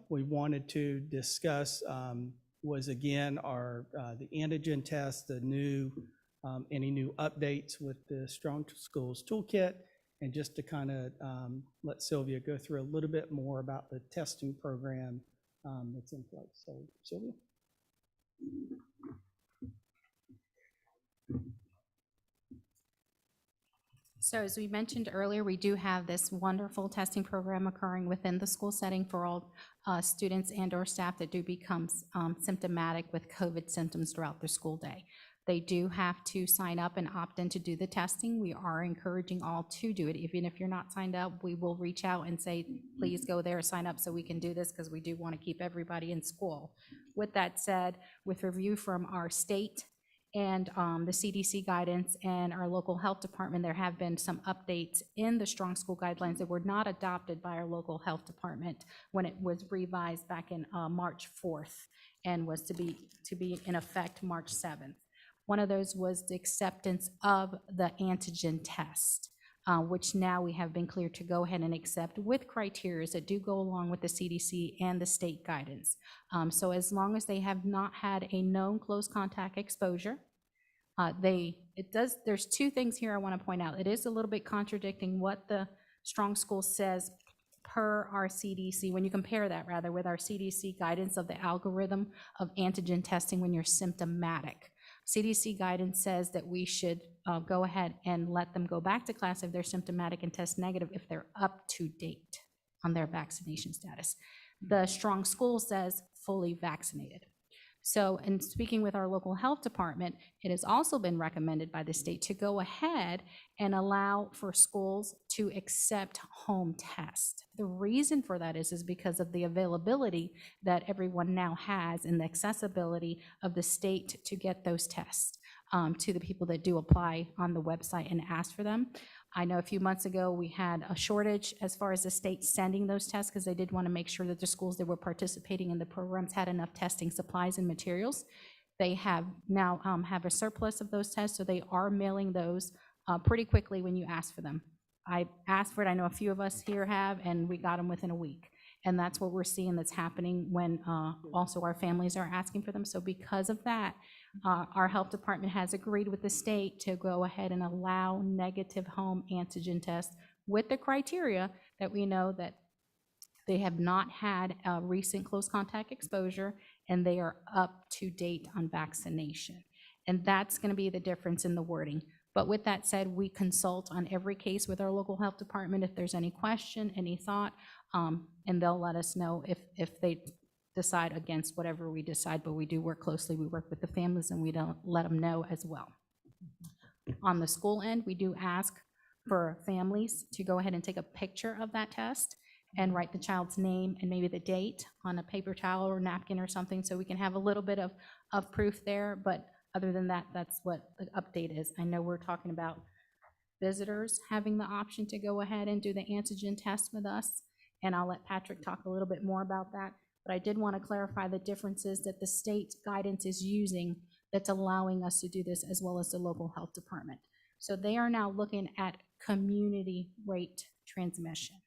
we wanted to discuss was again the antigen test, any new updates with the Strong Schools Toolkit, and just to kind of let Sylvia go through a little bit more about the testing program that's in place. So Sylvia. So as we mentioned earlier, we do have this wonderful testing program occurring within the school setting for all students and or staff that do become symptomatic with COVID symptoms throughout their school day. They do have to sign up and opt in to do the testing. We are encouraging all to do it. Even if you're not signed up, we will reach out and say, please go there, sign up so we can do this, because we do want to keep everybody in school. With that said, with review from our state and the CDC guidance and our local health department, there have been some updates in the Strong School Guidelines that were not adopted by our local health department when it was revised back in March 4th and was to be in effect March 7th. One of those was the acceptance of the antigen test, which now we have been cleared to go ahead and accept with criteria that do go along with the CDC and the state guidance. So as long as they have not had a known close contact exposure, there's two things here I want to point out. It is a little bit contradicting what the Strong School says per our CDC, when you compare that rather with our CDC guidance of the algorithm of antigen testing when you're symptomatic. CDC guidance says that we should go ahead and let them go back to class if they're symptomatic and test negative if they're up to date on their vaccination status. The Strong School says fully vaccinated. So in speaking with our local health department, it has also been recommended by the state to go ahead and allow for schools to accept home tests. The reason for that is because of the availability that everyone now has and the accessibility of the state to get those tests to the people that do apply on the website and ask for them. I know a few months ago we had a shortage as far as the state sending those tests because they did want to make sure that the schools that were participating in the programs had enough testing supplies and materials. They have now have a surplus of those tests, so they are mailing those pretty quickly when you ask for them. I asked for it, I know a few of us here have, and we got them within a week. And that's what we're seeing that's happening when also our families are asking for them. So because of that, our health department has agreed with the state to go ahead and allow negative home antigen tests with the criteria that we know that they have not had a recent close contact exposure and they are up to date on vaccination. And that's going to be the difference in the wording. But with that said, we consult on every case with our local health department if there's any question, any thought, and they'll let us know if they decide against whatever we decide, but we do work closely. We work with the families and we don't let them know as well. On the school end, we do ask for families to go ahead and take a picture of that test and write the child's name and maybe the date on a paper towel or napkin or something so we can have a little bit of proof there. But other than that, that's what the update is. I know we're talking about visitors having the option to go ahead and do the antigen test with us, and I'll let Patrick talk a little bit more about that. But I did want to clarify the differences that the state guidance is using that's allowing us to do this, as well as the local health department. So they are now looking at community rate transmission.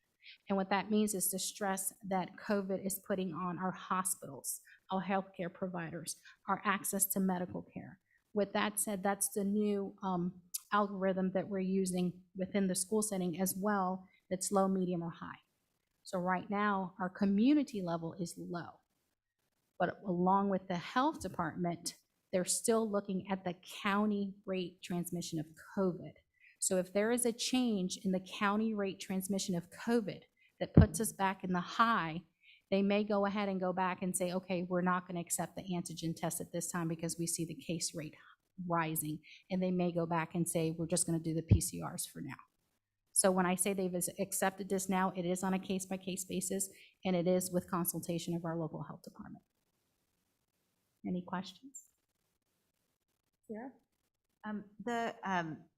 And what that means is the stress that COVID is putting on our hospitals, our healthcare providers, our access to medical care. With that said, that's the new algorithm that we're using within the school setting as well, that's low, medium, or high. So right now, our community level is low. But along with the health department, they're still looking at the county rate transmission of COVID. So if there is a change in the county rate transmission of COVID that puts us back in the high, They may go ahead and go back and say, okay, we're not going to accept the antigen test at this time because we see the case rate rising. And they may go back and say, we're just going to do the PCRs for now. So when I say they've accepted this now, it is on a case-by-case basis, and it is with consultation of our local health department. Any questions? Sarah?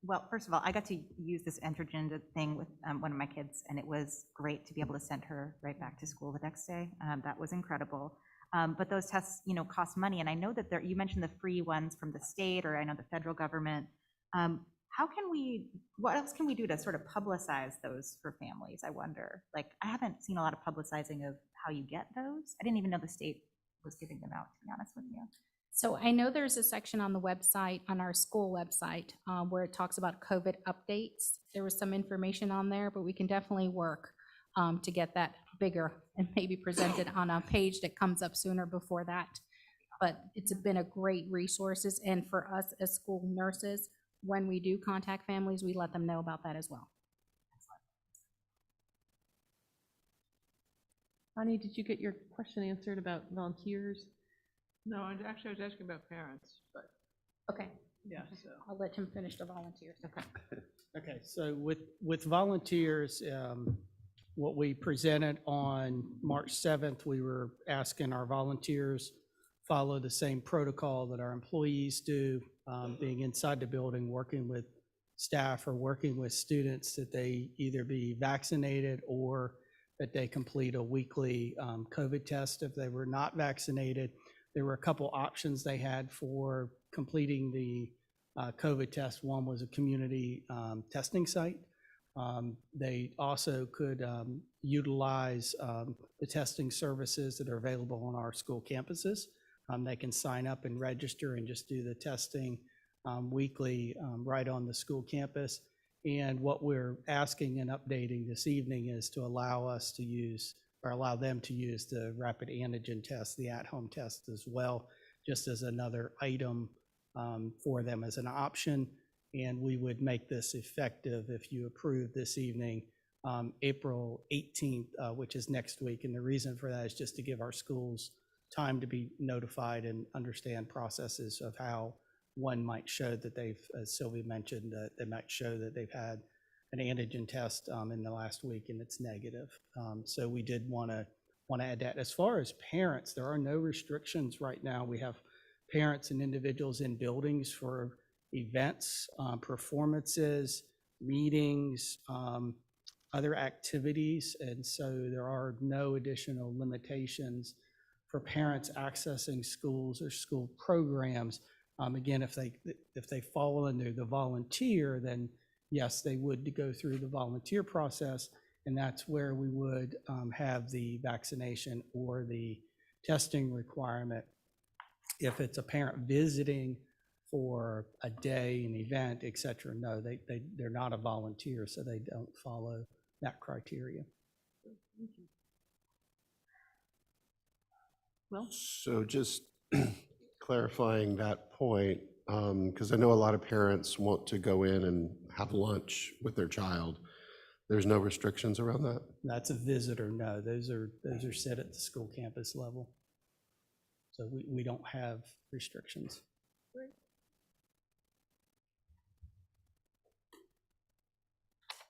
Well, first of all, I got to use this Adjournment thing with one of my kids, and it was great to be able to send her right back to school the next day. That was incredible. But those tests, cost money, and I know that you mentioned the free ones from the state, or I know the federal government. What else can we do to sort of publicize those for families, I wonder? Like, I haven't seen a lot of publicizing of how you get those. I didn't even know the state was giving them out, to be honest with you. So I know there's a section on the website, on our school website, where it talks about COVID updates. There was some information on there, but we can definitely work to get that bigger and maybe presented on a page that comes up sooner before that. But it's been a great resources, and for us as school nurses, when we do contact families, we let them know about that as well. Bonnie, did you get your question answered about volunteers? No, I was asking about parents, but Okay, yeah, so. I'll let him finish the volunteers. Okay. Okay, so with volunteers, what we presented on March 7th, we were asking our volunteers follow the same protocol that our employees do, being inside the building, working with staff or working with students, that they either be vaccinated or that they complete a weekly COVID test. If they were not vaccinated, there were a couple options they had for completing the COVID test. One was a community testing site. They also could utilize the testing services that are available on our school campuses. They can sign up and register and just do the testing weekly right on the school campus. And what we're asking and updating this evening is to allow us to use, or allow them to use, the rapid antigen test, the at-home test as well, just as another item for them as an option. And we would make this effective, if you approve this evening, April 18th, which is next week. And the reason for that is just to give our schools time to be notified and understand processes of how one might show that they've, as Sylvia mentioned, that they might show that they've had an antigen test in the last week and it's negative. So we did want to add that. As far as parents, there are no restrictions right now. We have parents and individuals in buildings for events, performances, meetings, other activities, and so there are no additional limitations for parents accessing schools or school programs. Again, if they fall under the volunteer, then yes, they would go through the volunteer process, and that's where we would have the vaccination or the testing requirement. If it's a parent visiting for a day, an event, et cetera, no, they're not a volunteer, so they don't follow that criteria. Well, So just clarifying that point, because I know a lot of parents want to go in and have lunch with their child. There's no restrictions around that? That's a visitor, no. Those are set at the school campus level. So we don't have restrictions.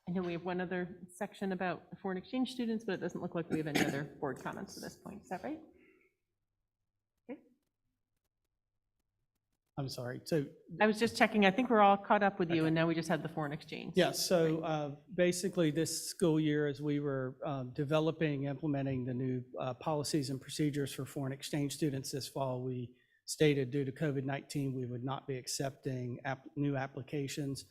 I know we have one other section about foreign exchange students, but it doesn't look like we have any other board comments at this point. Is that right? Okay. I'm sorry. So I was just checking. I think we're all caught up with you, and now we just have the foreign exchange. yeah, so basically this school year, as we were developing, implementing the new policies and procedures for foreign exchange students this fall, we stated due to COVID-19, we would not be accepting new applications,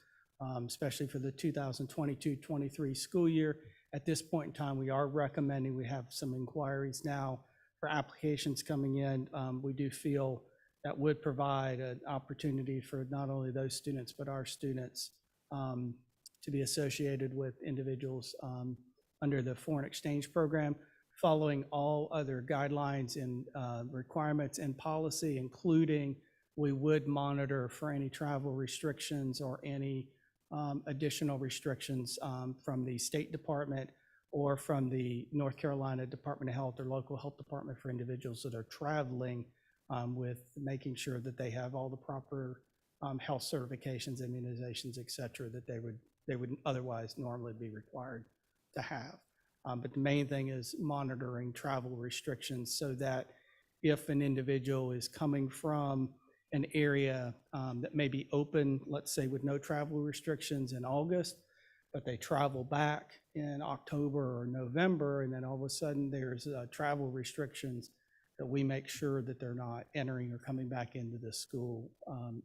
especially for the 2022-23 school year. At this point in time, we are recommending, we have some inquiries now for applications coming in. We do feel that would provide an opportunity for not only those students, but our students to be associated with individuals under the foreign exchange program, following all other guidelines and requirements and policy, including we would monitor for any travel restrictions or any additional restrictions from the State Department or from the North Carolina Department of Health or local health department for individuals that are traveling, with making sure that they have all the proper health certifications, immunizations, et cetera, that they would otherwise normally be required to have. But the main thing is monitoring travel restrictions so that if an individual is coming from an area that may be open, let's say with no travel restrictions in August, but they travel back in October or November, and then all of a sudden there's travel restrictions, that we make sure that they're not entering or coming back into the school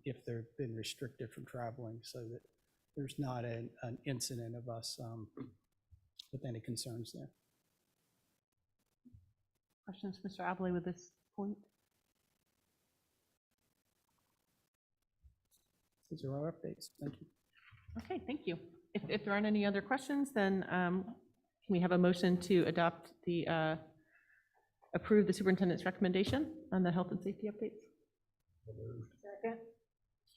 if they've been restricted from traveling, so that there's not an incident of us with any concerns there. Questions, Mr. Abley, with this point? These are our updates. Thank you. Okay, thank you. If there aren't any other questions, then can we have a motion to adopt the, approve the superintendent's recommendation on the health and safety updates? Second.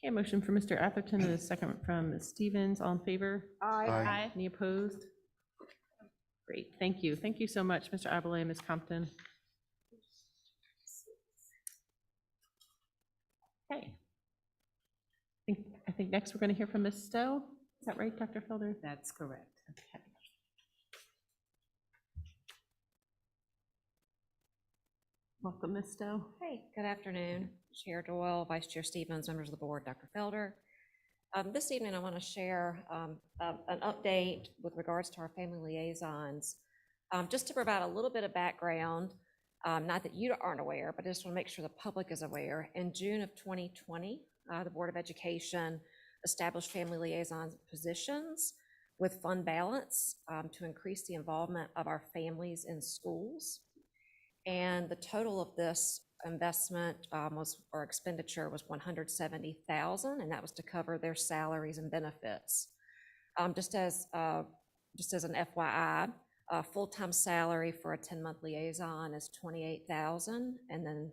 Okay, motion from Mr. Atherton and a second from Ms. Stevens. All in favor? Aye. Any opposed? Great, thank you. Thank you so much, Mr. Abilene, Ms. Compton. Okay. I think next we're going to hear from Ms. Stowe. Is that right, Dr. Felder? That's correct. Okay. Welcome, Ms. Stowe. Hey, good afternoon, Chair Doyle, Vice Chair Stevens, members of the board, Dr. Felder. This evening, I want to share an update with regards to our family liaisons. Just to provide a little bit of background, not that you aren't aware, but I just want to make sure the public is aware. In June of 2020, the Board of Education established family liaison positions with fund balance to increase the involvement of our families in schools. And the total of this investment or expenditure was $170,000, and that was to cover their salaries and benefits. Just as an FYI, full-time salary for a 10-month liaison is $28,000, and then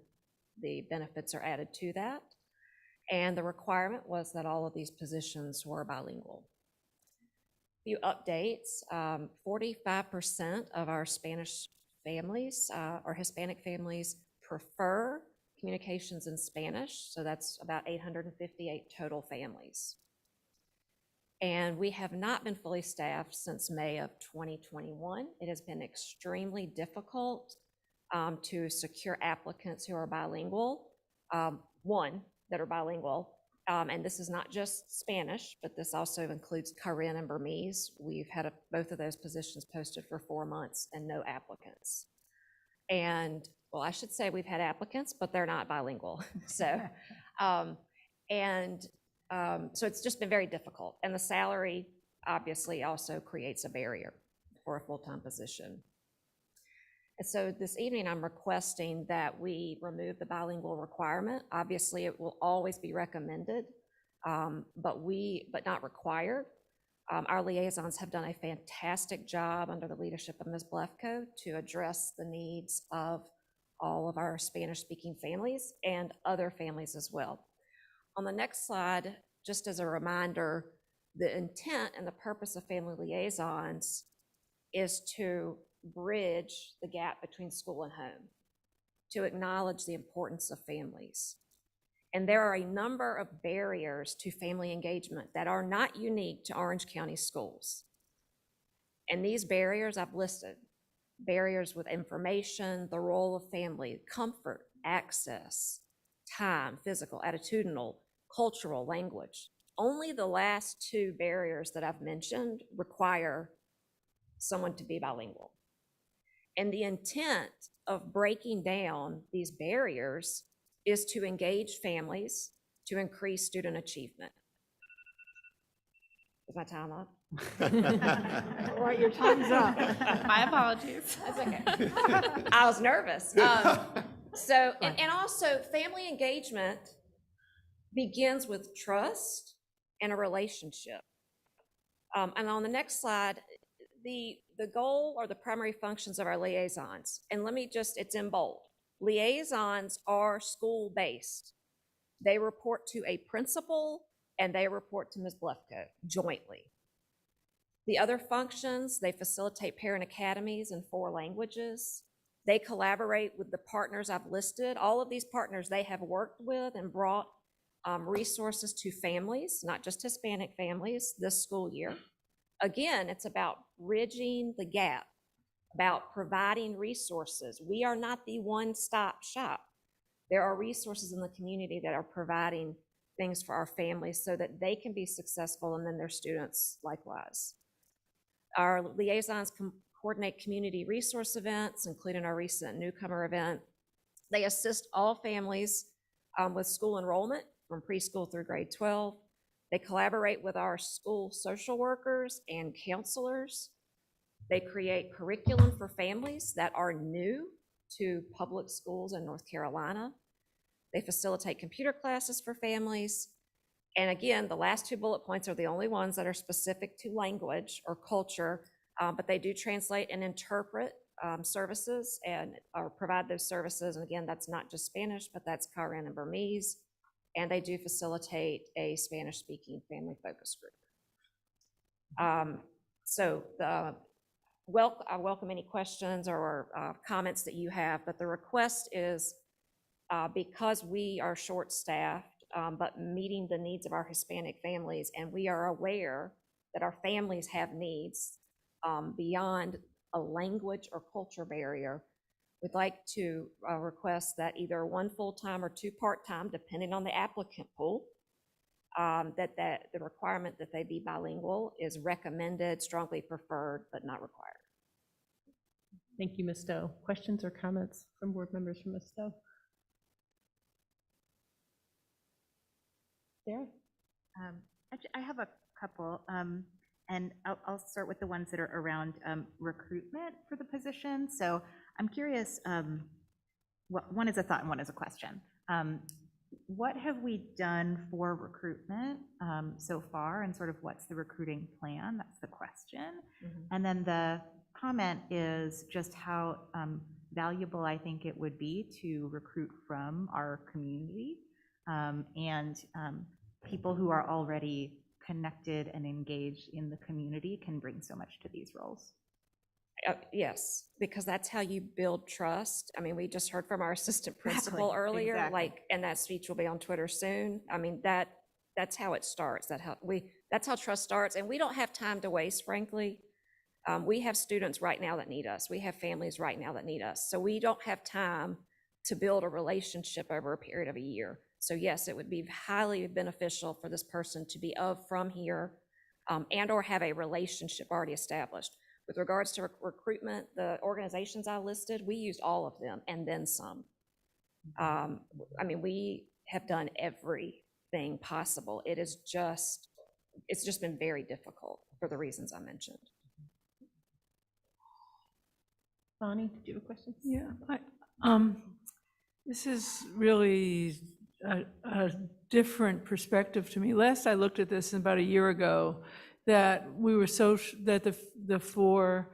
the benefits are added to that. And the requirement was that all of these positions were bilingual. A few updates: 45% of our Spanish families or Hispanic families prefer communications in Spanish, so that's about 858 total families. And we have not been fully staffed since May of 2021. It has been extremely difficult to secure applicants who are bilingual, that are bilingual, and this is not just Spanish, but this also includes Karen and Burmese. We've had both of those positions posted for 4 months and no applicants. And, well, I should say we've had applicants, but they're not bilingual. So it's just been very difficult. And the salary obviously also creates a barrier for a full-time position. And so this evening, I'm requesting that we remove the bilingual requirement. Obviously, it will always be recommended, but not required. Our liaisons have done a fantastic job under the leadership of Ms. Blefko to address the needs of all of our Spanish-speaking families and other families as well. On the next slide, just as a reminder, the intent and the purpose of family liaisons is to bridge the gap between school and home, to acknowledge the importance of families. And there are a number of barriers to family engagement that are not unique to Orange County schools. And these barriers I've listed: barriers with information, the role of family, comfort, access, time, physical, attitudinal, cultural, language. Only the last 2 barriers that I've mentioned require someone to be bilingual. And the intent of breaking down these barriers is to engage families to increase student achievement. Is my time up? All right, your time's up. My apologies. That's okay. I was nervous. And also family engagement begins with trust and a relationship. And on the next slide, the goal or the primary functions of our liaisons, and it's in bold. Liaisons are school-based. They report to a principal and they report to Ms. Blefko jointly. The other functions, they facilitate parent academies in 4 languages. They collaborate with the partners I've listed. All of these partners they have worked with and brought resources to families, not just Hispanic families, this school year. Again, it's about bridging the gap, about providing resources. We are not the one-stop shop. There are resources in the community that are providing things for our families so that they can be successful, and then their students likewise. Our liaisons coordinate community resource events, including our recent newcomer event. They assist all families with school enrollment from preschool through grade 12. They collaborate with our school social workers and counselors. They create curriculum for families that are new to public schools in North Carolina. They facilitate computer classes for families. And again, the last 2 bullet points are the only ones that are specific to language or culture, but they do translate and interpret services and or provide those services. And again, that's not just Spanish, but that's Karen and Burmese. And they do facilitate a Spanish-speaking family focus group. I welcome any questions or comments that you have, but the request is because we are short-staffed, but meeting the needs of our Hispanic families, and we are aware that our families have needs beyond a language or culture barrier. We'd like to request that either 1 full-time or 2 part-time, depending on the applicant pool, that the requirement that they be bilingual is recommended, strongly preferred, but not required. Thank you, Ms. Stowe. Questions or comments from board members from Ms. Stowe? Sarah? I have a couple, and I'll start with the ones that are around recruitment for the position. So I'm curious, one is a thought and one is a question. What have we done for recruitment so far, and sort of what's the recruiting plan? That's the question. And then the comment is just how valuable I think it would be to recruit from our community and people who are already connected and engaged in the community can bring so much to these roles. Yes, because that's how you build trust. I mean, we just heard from our assistant principal earlier, exactly. and that speech will be on Twitter soon. I mean, that's how it starts. That's how trust starts, and we don't have time to waste, frankly. We have students right now that need us. We have families right now that need us. So we don't have time to build a relationship over a period of a year. So yes, it would be highly beneficial for this person to be from here and or have a relationship already established. With regards to recruitment, the organizations I listed, we used all of them and then some. I mean, we have done everything possible. It's just been very difficult for the reasons I mentioned. Bonnie, did you have a question? Yeah, this is really a different perspective to me. Last I looked at this about a year ago, that we were that the 4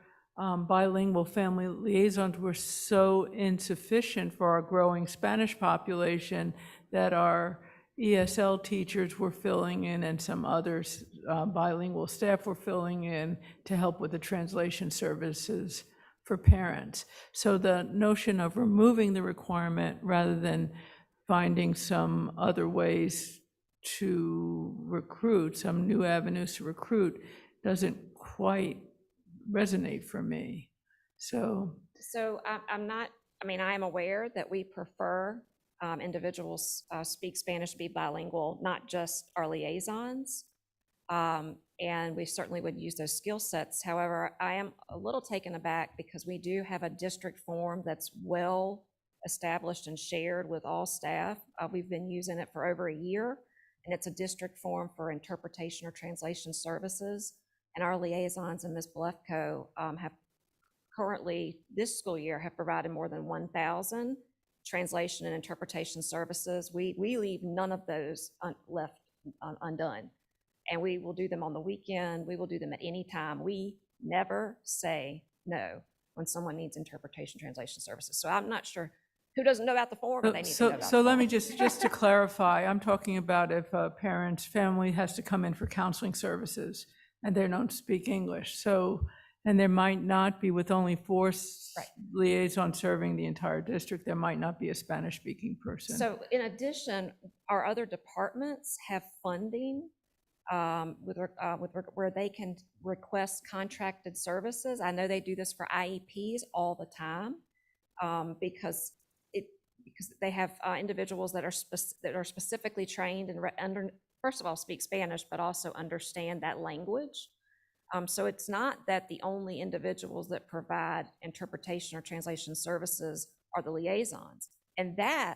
bilingual family liaisons were so insufficient for our growing Spanish population that our ESL teachers were filling in and some others bilingual staff were filling in to help with the translation services for parents. So the notion of removing the requirement rather than finding some other ways to recruit, some new avenues to recruit, doesn't quite resonate for me. So I'm not, I mean, I am aware that we prefer individuals speak Spanish, be bilingual, not just our liaisons. And we certainly would use those skill sets. However, I am a little taken aback because we do have a district form that's well established and shared with all staff. We've been using it for over a year, and it's a district form for interpretation or translation services. And our liaisons and Ms. Blefko have currently, this school year, have provided more than 1,000 translation and interpretation services. We leave none of those left undone. And we will do them on the weekend. We will do them at any time. We never say no when someone needs interpretation translation services. So I'm not sure who doesn't know about the form, but they need to know about the So let form. me just to clarify, I'm talking about if a parent's family has to come in for counseling services, and they don't speak English. So, and there might not be, with only four liaisons serving the entire district, there might not be a Spanish-speaking person. So in addition, our other departments have funding where they can request contracted services. I know they do this for IEPs all the time because they have individuals that are specifically trained and first of all, speak Spanish, but also understand that language. So it's not that the only individuals that provide interpretation or translation services are the liaisons. And that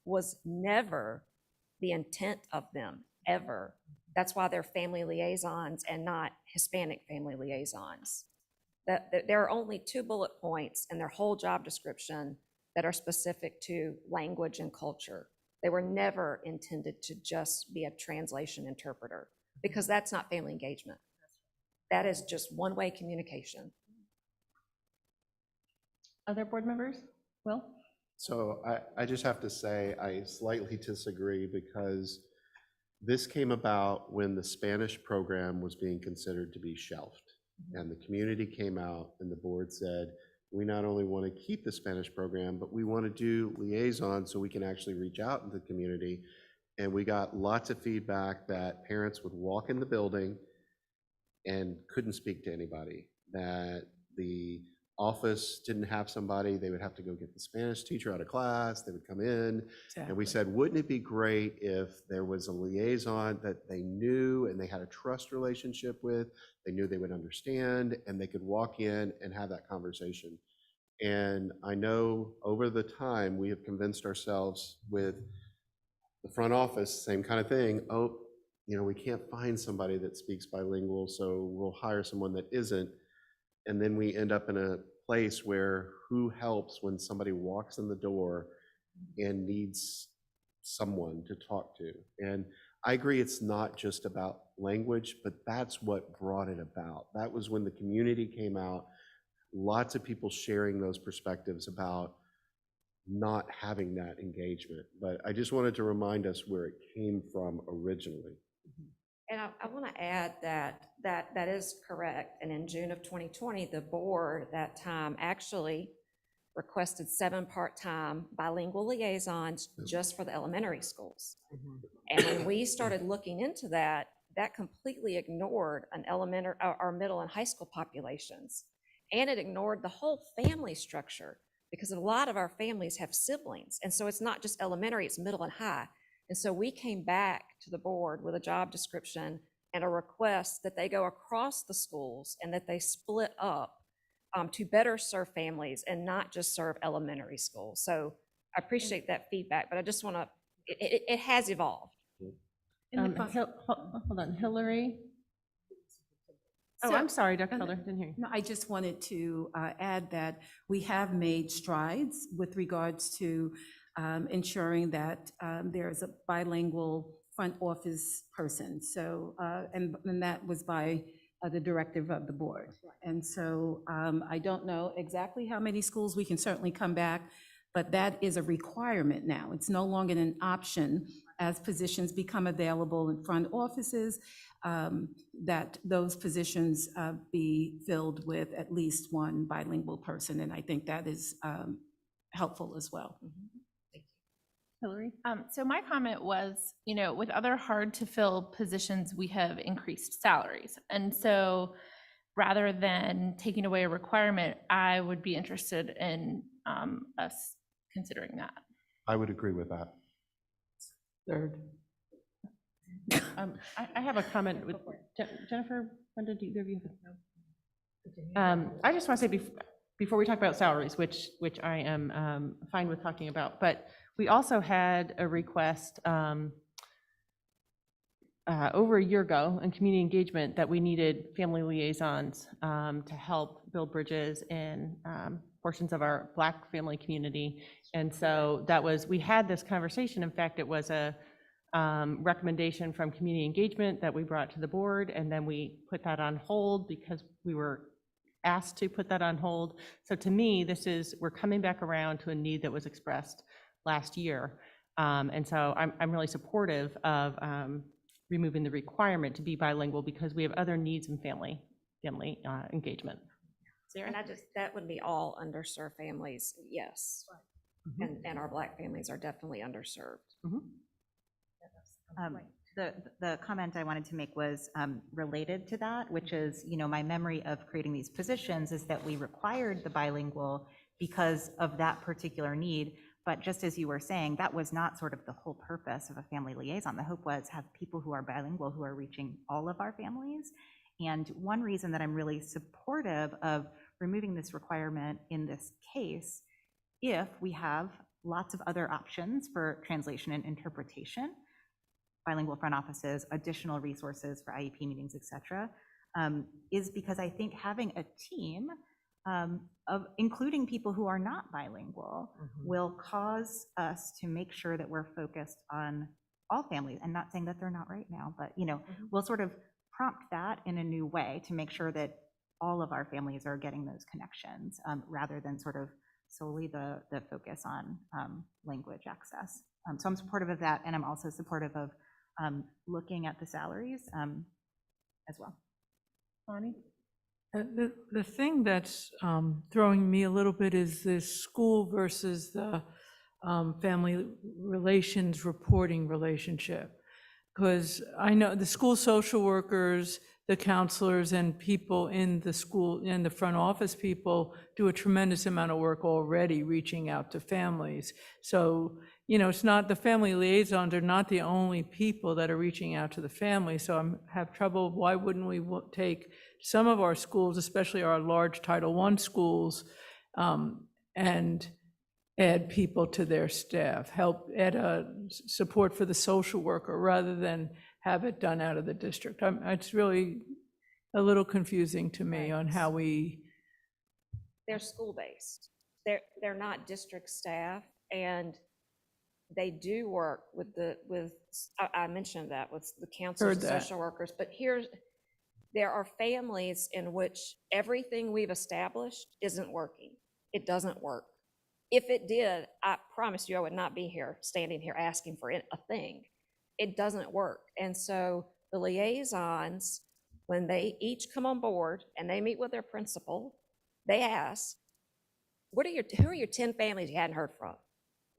was never the intent of them, ever. That's why they're family liaisons and not Hispanic family liaisons. There are only 2 bullet points in their whole job description that are specific to language and culture. They were never intended to just be a translation interpreter, because that's not family engagement. That is just one-way communication. Other board members? Will? So I just have to say, I slightly disagree, because this came about when the Spanish program was being considered to be shelved. And the community came out and the board said, we not only want to keep the Spanish program, but we want to do liaison so we can actually reach out into the community. And we got lots of feedback that parents would walk in the building and couldn't speak to anybody, that the office didn't have somebody, they would have to go get the Spanish teacher out of class, they would come in. And we said, wouldn't it be great if there was a liaison that they knew and they had a trust relationship with, they knew they would understand, and they could walk in and have that conversation. And I know over the time, we have convinced ourselves with the front office, same kind of thing, oh, you know, we can't find somebody that speaks bilingual, so we'll hire someone that isn't. And then we end up in a place where who helps when somebody walks in the door and needs someone to talk to. And I agree, it's not just about language, but that's what brought it about. That was when the community came out, lots of people sharing those perspectives about not having that engagement. But I just wanted to remind us where it came from originally. And I want to add that is correct. And in June of 2020, the board at that time actually requested 7 part-time bilingual liaisons just for the elementary schools. And when we started looking into that, that completely ignored our middle and high school populations. And it ignored the whole family structure, because a lot of our families have siblings. And so it's not just elementary, it's middle and high. And so we came back to the board with a job description and a request that they go across the schools and that they split up to better serve families and not just serve elementary schools. So I appreciate that feedback, but I just want to, it has evolved. Hold on, Hillary? Oh, So- I'm sorry, Dr. Felder, didn't hear you. No, I just wanted to add that we have made strides with regards to ensuring that there is a bilingual front office person. So, and that was by the directive of the board. And so I don't know exactly how many schools, we can certainly come back, but that is a requirement now. It's no longer an option as positions become available in front offices, that those positions be filled with at least one bilingual person. And I think that is helpful as well. Hillary? So my comment was, you know, with other hard-to-fill positions, we have increased salaries. And so rather than taking away a requirement, I would be interested in us considering that. I would agree with that. Third. I have a comment with Jennifer. Brenda, do either of you have I just want to say before we talk about salaries, which I am fine with talking about, but we also had a request over a year ago in community engagement that we needed family liaisons to help build bridges in portions of our Black family community. And so that was, we had this conversation. In fact, it was a recommendation from community engagement that we brought to the board, and then we put that on hold because we were asked to put that on hold. So to me, we're coming back around to a need that was expressed last year. And so I'm really supportive of removing the requirement to be bilingual because we have other needs in family engagement. And that would be all underserved families, yes. And our Black families are definitely underserved. The comment I wanted to make was related to that, which is, my memory of creating these positions is that we required the bilingual because of that particular need. But just as you were saying, that was not sort of the whole purpose of a family liaison. The hope was have people who are bilingual who are reaching all of our families. And one reason that I'm really supportive of removing this requirement in this case, if we have lots of other options for translation and interpretation, bilingual front offices, additional resources for IEP meetings, et cetera, is because I think having a team of including people who are not bilingual will cause us to make sure that we're focused on all families, and not saying that they're not right now, but we'll sort of prompt that in a new way to make sure that all of our families are getting those connections, rather than sort of solely the focus on language access. So I'm supportive of that, and I'm also supportive of looking at the salaries as well. Bonnie? The thing that's throwing me a little bit is this school versus the family relations reporting relationship. Because I know the school social workers, the counselors, and people in the school, and the front office people do a tremendous amount of work already reaching out to families. So, it's not, the family liaisons are not the only people that are reaching out to the family. So I have trouble, why wouldn't we take some of our schools, especially our large Title I schools, and add people to their staff, help add a support for the social worker rather than have it done out of the district. It's really a little confusing to me on how we. They're school-based. They're not district staff, and they do work with I mentioned that, with the counselors and social workers, but there are families in which everything we've established isn't working. It doesn't work. If it did, I promise you I would not be here, standing here asking for a thing. It doesn't work. And so the liaisons, when they each come on board and they meet with their principal, they ask, who are your 10 families you hadn't heard from?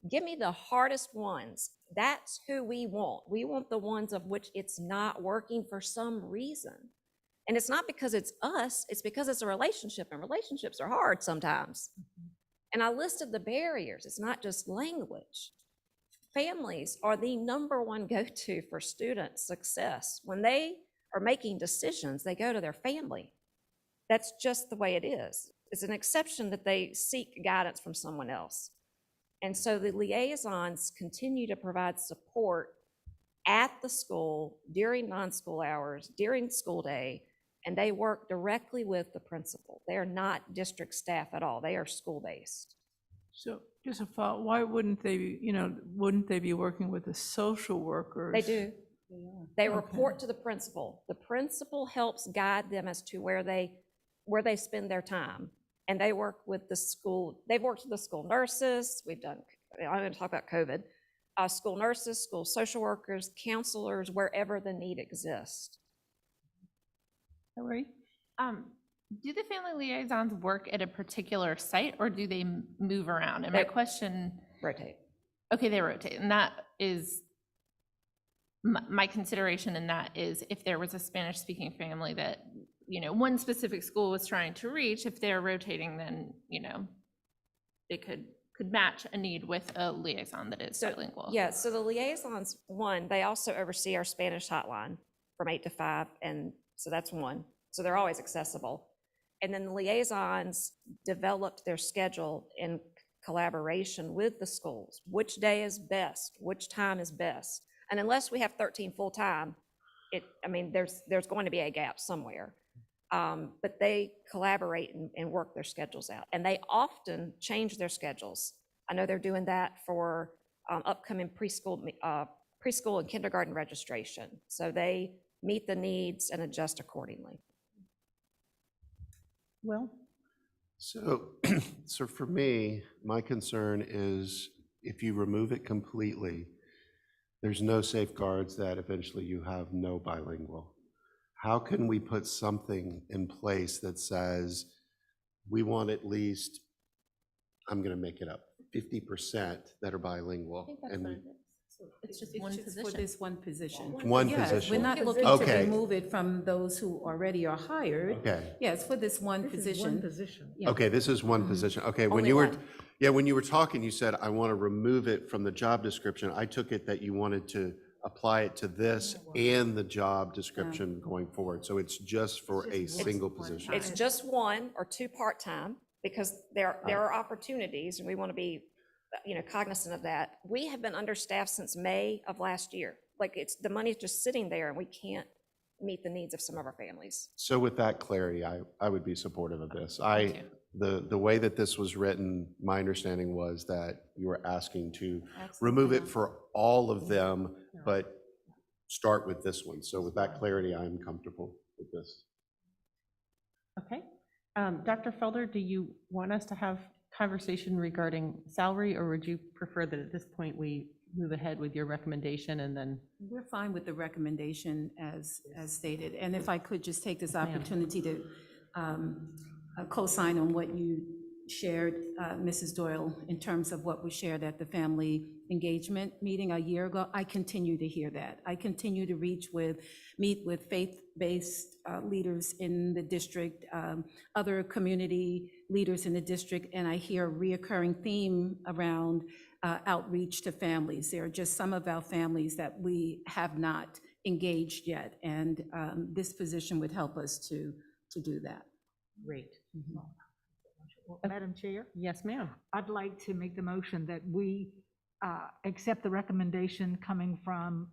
Give me the hardest ones. That's who we want. We want the ones of which it's not working for some reason. And it's not because it's us, it's because it's a relationship, and relationships are hard sometimes. And I listed the barriers. It's not just language. Families are the #1 go-to for student success. When they are making decisions, they go to their family. That's just the way it is. It's an exception that they seek guidance from someone else. And so the liaisons continue to provide support at the school during non-school hours, during school day, and they work directly with the principal. They are not district staff at all. They are school-based. So just a thought, why wouldn't they be working with the social workers? They do. They report to the principal. The principal helps guide them as to where they spend their time. And they work with the school. They've worked with the school nurses. I'm going to talk about COVID. School nurses, school social workers, counselors, wherever the need exists. Hillary? Do the family liaisons work at a particular site, or do they move around? And my question. Rotate. Okay, they rotate. And that is, my consideration in that is, if there was a Spanish-speaking family that, one specific school was trying to reach, if they're rotating, then, they could match a need with a liaison that is bilingual. Yeah, so the liaisons, they also oversee our Spanish hotline from 8 to 5, and so that's one. So they're always accessible. And then the liaisons developed their schedule in collaboration with the schools. Which day is best? Which time is best? And unless we have 13 full-time, there's going to be a gap somewhere. But they collaborate and work their schedules out. And they often change their schedules. I know they're doing that for upcoming preschool and kindergarten registration. So they meet the needs and adjust accordingly. Will? So for me, my concern is if you remove it completely, there's no safeguards that eventually you have no bilingual. How can we put something in place that says, we want at least, I'm going to make it up, 50% that are bilingual? And we, It's just It's one just for position. this one position. One Yeah, position. we're not looking to Okay. remove it from those who already are hired. okay. Yeah, it's for this one This is position. one position. Yeah. Okay, this is one Mhm. position. Okay, when Only you were, one. yeah, when you were talking, you said, I want to remove it from the job description. I took it that you wanted to apply it to this and the job description going forward. So it's just for a single position. It's just one or two part-time, because there are opportunities, and we want to be, cognizant of that. We have been understaffed since May of last year. Like, the money's just sitting there, and we can't meet the needs of some of our families. So with that clarity, I would be supportive of this. The way that this was written, my understanding was that you were asking to remove it for all of them, but start with this one. So with that clarity, I'm comfortable with this. Okay. Dr. Felder, do you want us to have conversation regarding salary, or would you prefer that at this point we move ahead with your recommendation and then? We're fine with the recommendation as stated. And if I could just take this opportunity to co-sign on what you shared, Mrs. Doyle, in terms of what was shared at the family engagement meeting a year ago. I continue to hear that. I continue to meet with faith-based leaders in the district, other community leaders in the district, and I hear a reoccurring theme around outreach to families. There are just some of our families that we have not engaged yet, and this position would help us to do that. Great. Madam Chair, Yes, ma'am. I'd like to make the motion that we accept the recommendation coming from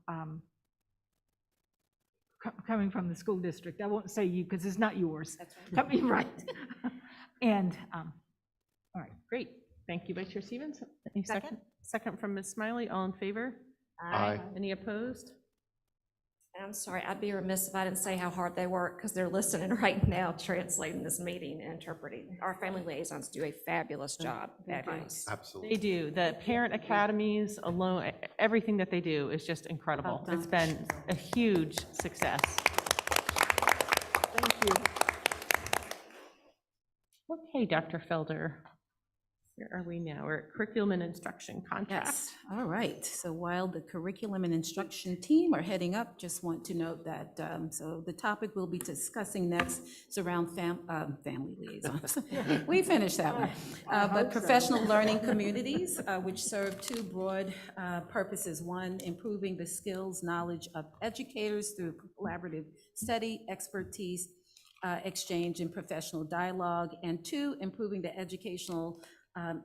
the school district. I won't say you because it's not yours. That's right. Coming right. And, all right. Great. Thank you, Vice Chair Stevens. Any second? Second from Ms. Smiley. All in favor? Aye. Any opposed? I'm sorry, I'd be remiss if I didn't say how hard they work, because they're listening right now, translating this meeting and interpreting. Our family liaisons do a fabulous job. Fabulous. Absolutely. They do. The parent academies alone, everything that they do is just incredible. Well It's done. been a huge success. Thank you. Okay, Dr. Felder, where are we now? We're at curriculum and instruction contract. Yes, all right. So while the curriculum and instruction team are heading up, just want to note that, so the topic we'll be discussing next is around family liaisons. We finished that one. But professional learning communities, which serve two broad purposes. One, improving the skills, knowledge of educators through collaborative study, expertise, exchange, and professional dialogue. And two, improving the educational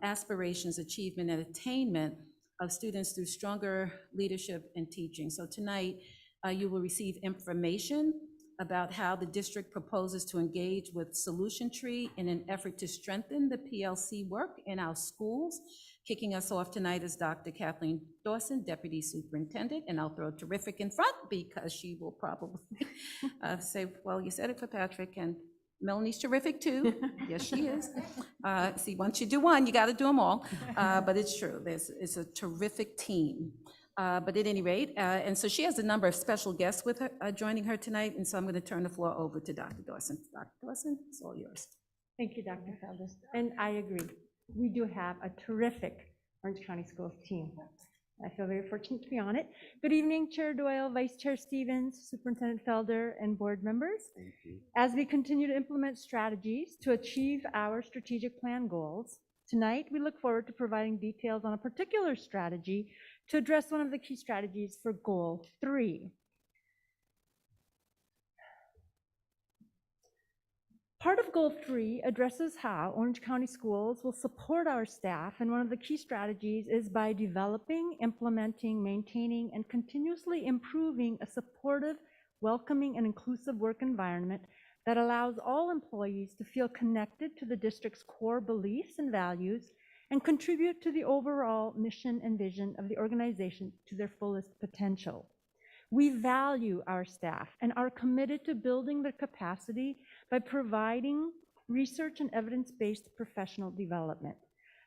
aspirations, achievement, and attainment of students through stronger leadership and teaching. So tonight, you will receive information about how the district proposes to engage with Solution Tree in an effort to strengthen the PLC work in our schools. Kicking us off tonight is Dr. Kathleen Dawson, Deputy Superintendent, and I'll throw terrific in front because she will probably say, well, you said it for Patrick, and Melanie's terrific too. Yes, she is. See, once you do one, you got to do them all. But it's true. It's a terrific team. But at any rate, and so she has a number of special guests with her joining her tonight, and so I'm going to turn the floor over to Dr. Dawson. Dr. Dawson, it's all yours. Thank you, Dr. Felder. And I agree. We do have a terrific Orange County Schools team. I feel very fortunate to be on it. Good evening, Chair Doyle, Vice Chair Stevens, Superintendent Felder, and board members. Thank you. As we continue to implement strategies to achieve our strategic plan goals, tonight we look forward to providing details on a particular strategy to address one of the key strategies for Goal 3. Part of Goal 3 addresses how Orange County Schools will support our staff, and one of the key strategies is by developing, implementing, maintaining, and continuously improving a supportive, welcoming, and inclusive work environment that allows all employees to feel connected to the district's core beliefs and values and contribute to the overall mission and vision of the organization to their fullest potential. We value our staff and are committed to building their capacity by providing research and evidence-based professional development.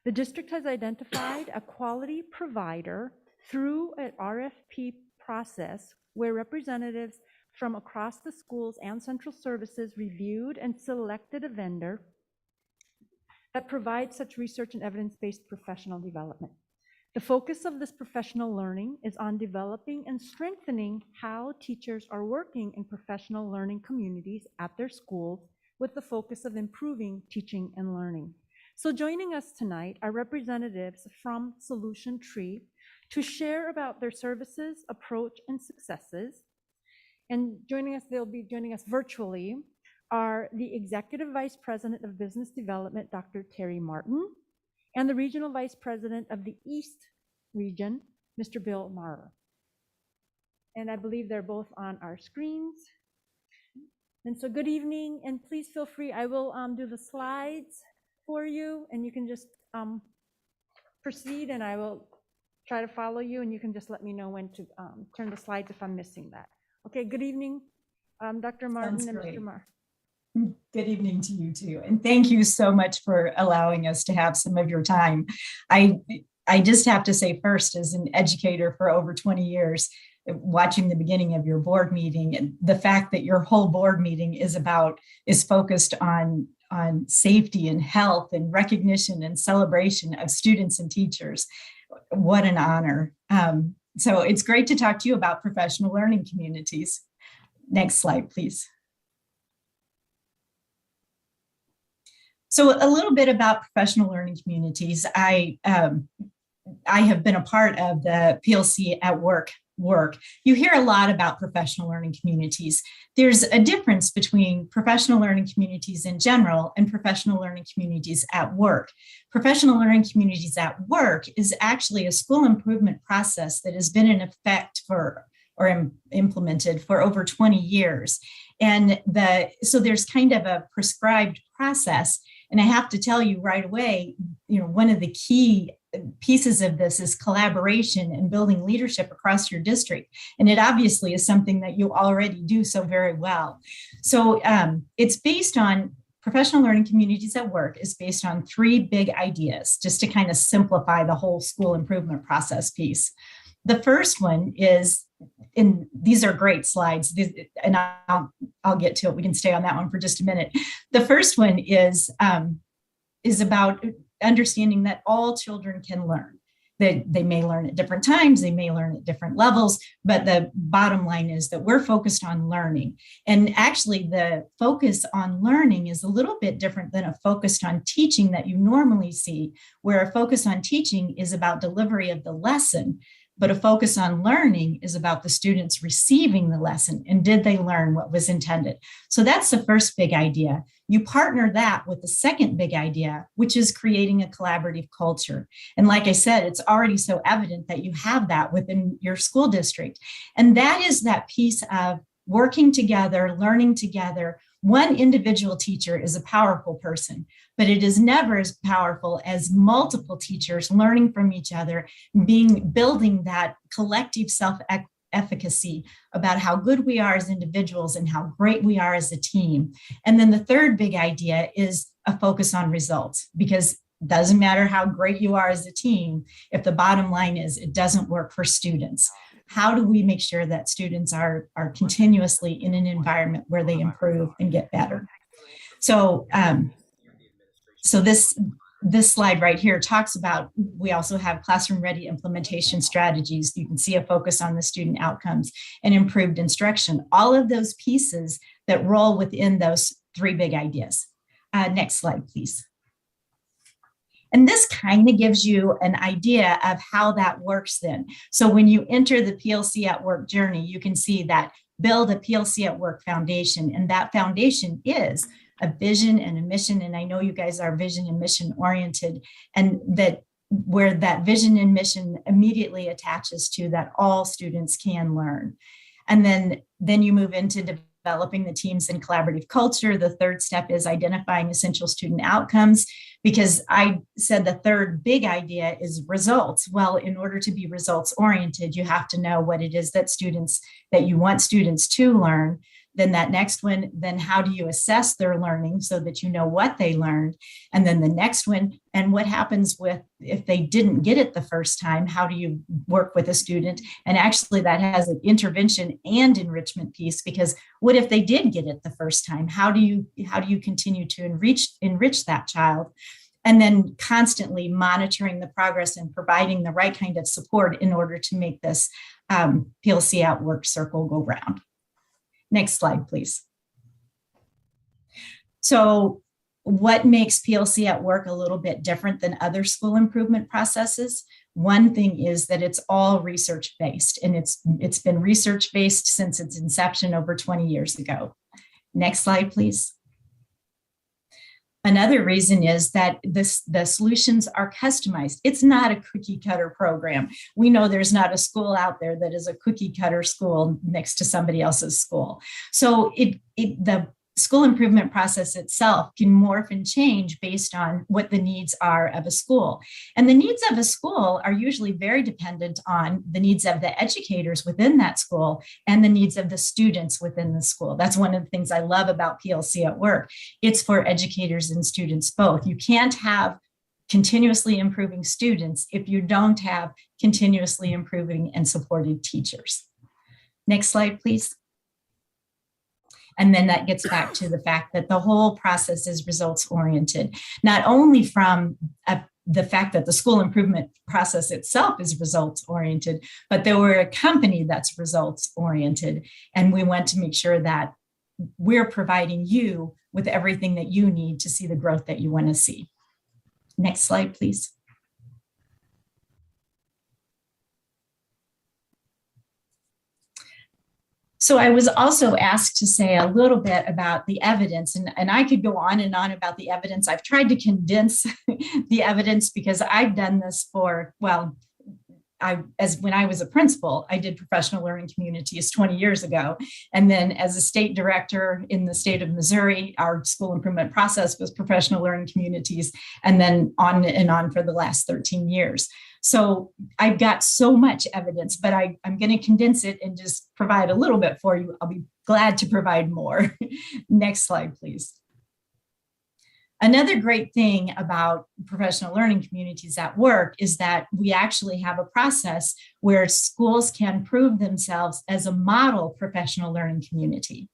The district has identified a quality provider through an RFP process where representatives from across the schools and central services reviewed and selected a vendor that provides such research and evidence-based professional development. The focus of this professional learning is on developing and strengthening how teachers are working in professional learning communities at their schools with the focus of improving teaching and learning. So joining us tonight are representatives from Solution Tree to share about their services, approach, and successes. And they'll be joining us virtually, are the Executive Vice President of Business Development, Dr. Terry Martin, and the Regional Vice President of the East Region, Mr. Bill Maurer. And I believe they're both on our screens. And so good evening, and please feel free, I will do the slides for you, and you can just proceed, and I will try to follow you, and you can just let me know when to turn the slides if I'm missing that. Okay, good evening, Dr. Martin and Mr. Maurer. Good evening to you too. And thank you so much for allowing us to have some of your time. I just have to say first, as an educator for over 20 years, watching the beginning of your board meeting and the fact that your whole board meeting is focused on safety and health and recognition and celebration of students and teachers. What an honor. So it's great to talk to you about professional learning communities. Next slide, please. So a little bit about professional learning communities. I have been a part of the PLC at Work. You hear a lot about professional learning communities. There's a difference between professional learning communities in general and professional learning communities at work. Professional learning communities at work is actually a school improvement process that has been in effect implemented for over 20 years. And so there's kind of a prescribed process. And I have to tell you right away, one of the key pieces of this is collaboration and building leadership across your district. And it obviously is something that you already do so very well. So it's based on professional learning communities at work is based on 3 big ideas, just to kind of simplify the whole school improvement process piece. The first one is, and these are great slides, and I'll get to it. We can stay on that one for just a minute. The first one is about understanding that all children can learn. They may learn at different times, they may learn at different levels, but the bottom line is that we're focused on learning. And actually the focus on learning is a little bit different than a focus on teaching that you normally see, where a focus on teaching is about delivery of the lesson. But a focus on learning is about the students receiving the lesson and did they learn what was intended. So that's the first big idea. You partner that with the second big idea, which is creating a collaborative culture. And like I said, it's already so evident that you have that within your school district. And that is that piece of working together, learning together. One individual teacher is a powerful person, but it is never as powerful as multiple teachers learning from each other, building that collective self-efficacy about how good we are as individuals and how great we are as a team. And then the third big idea is a focus on results, because it doesn't matter how great you are as a team if the bottom line is it doesn't work for students. How do we make sure that students are continuously in an environment where they improve and get better? So, this slide right here talks about, we also have classroom ready implementation strategies. You can see a focus on the student outcomes and improved instruction. All of those pieces that roll within those 3 big ideas. Next slide, please. And this kind of gives you an idea of how that works then. So when you enter the PLC at Work journey, you can see that build a PLC at Work foundation. And that foundation is a vision and a mission. And I know you guys are vision and mission oriented, and that where that vision and mission immediately attaches to that all students can learn. And then you move into developing the teams and collaborative culture. The third step is identifying essential student outcomes, because I said the third big idea is results. Well, in order to be results oriented, you have to know what it is that you want students to learn. Then that next one, then how do you assess their learning so that you know what they learned? And then the next one, and what happens with if they didn't get it the first time, how do you work with a student? And actually that has an intervention and enrichment piece, because what if they did get it the first time? How do you continue to enrich that child? And then constantly monitoring the progress and providing the right kind of support in order to make this PLC at Work circle go round. Next slide, please. So what makes PLC at Work a little bit different than other school improvement processes? One thing is that it's all research-based, and it's been research-based since its inception over 20 years ago. Next slide, please. Another reason is that the solutions are customized. It's not a cookie cutter program. We know there's not a school out there that is a cookie cutter school next to somebody else's school. So the school improvement process itself can morph and change based on what the needs are of a school. And the needs of a school are usually very dependent on the needs of the educators within that school and the needs of the students within the school. That's one of the things I love about PLC at Work. It's for educators and students both. You can't have continuously improving students if you don't have continuously improving and supported teachers. Next slide, please. And then that gets back to the fact that the whole process is results oriented, not only from the fact that the school improvement process itself is results oriented, but that we're a company that's results oriented. And we want to make sure that we're providing you with everything that you need to see the growth that you want to see. Next slide, please. So I was also asked to say a little bit about the evidence, and I could go on and on about the evidence. I've tried to condense the evidence because I've done this for, well, when I was a principal, I did professional learning communities 20 years ago. And then as a state director in the state of Missouri, our school improvement process was professional learning communities, and then on and on for the last 13 years. So I've got so much evidence, but I'm going to condense it and just provide a little bit for you. I'll be glad to provide more. Next slide, please. Another great thing about professional learning communities at Work is that we actually have a process where schools can prove themselves as a model professional learning community.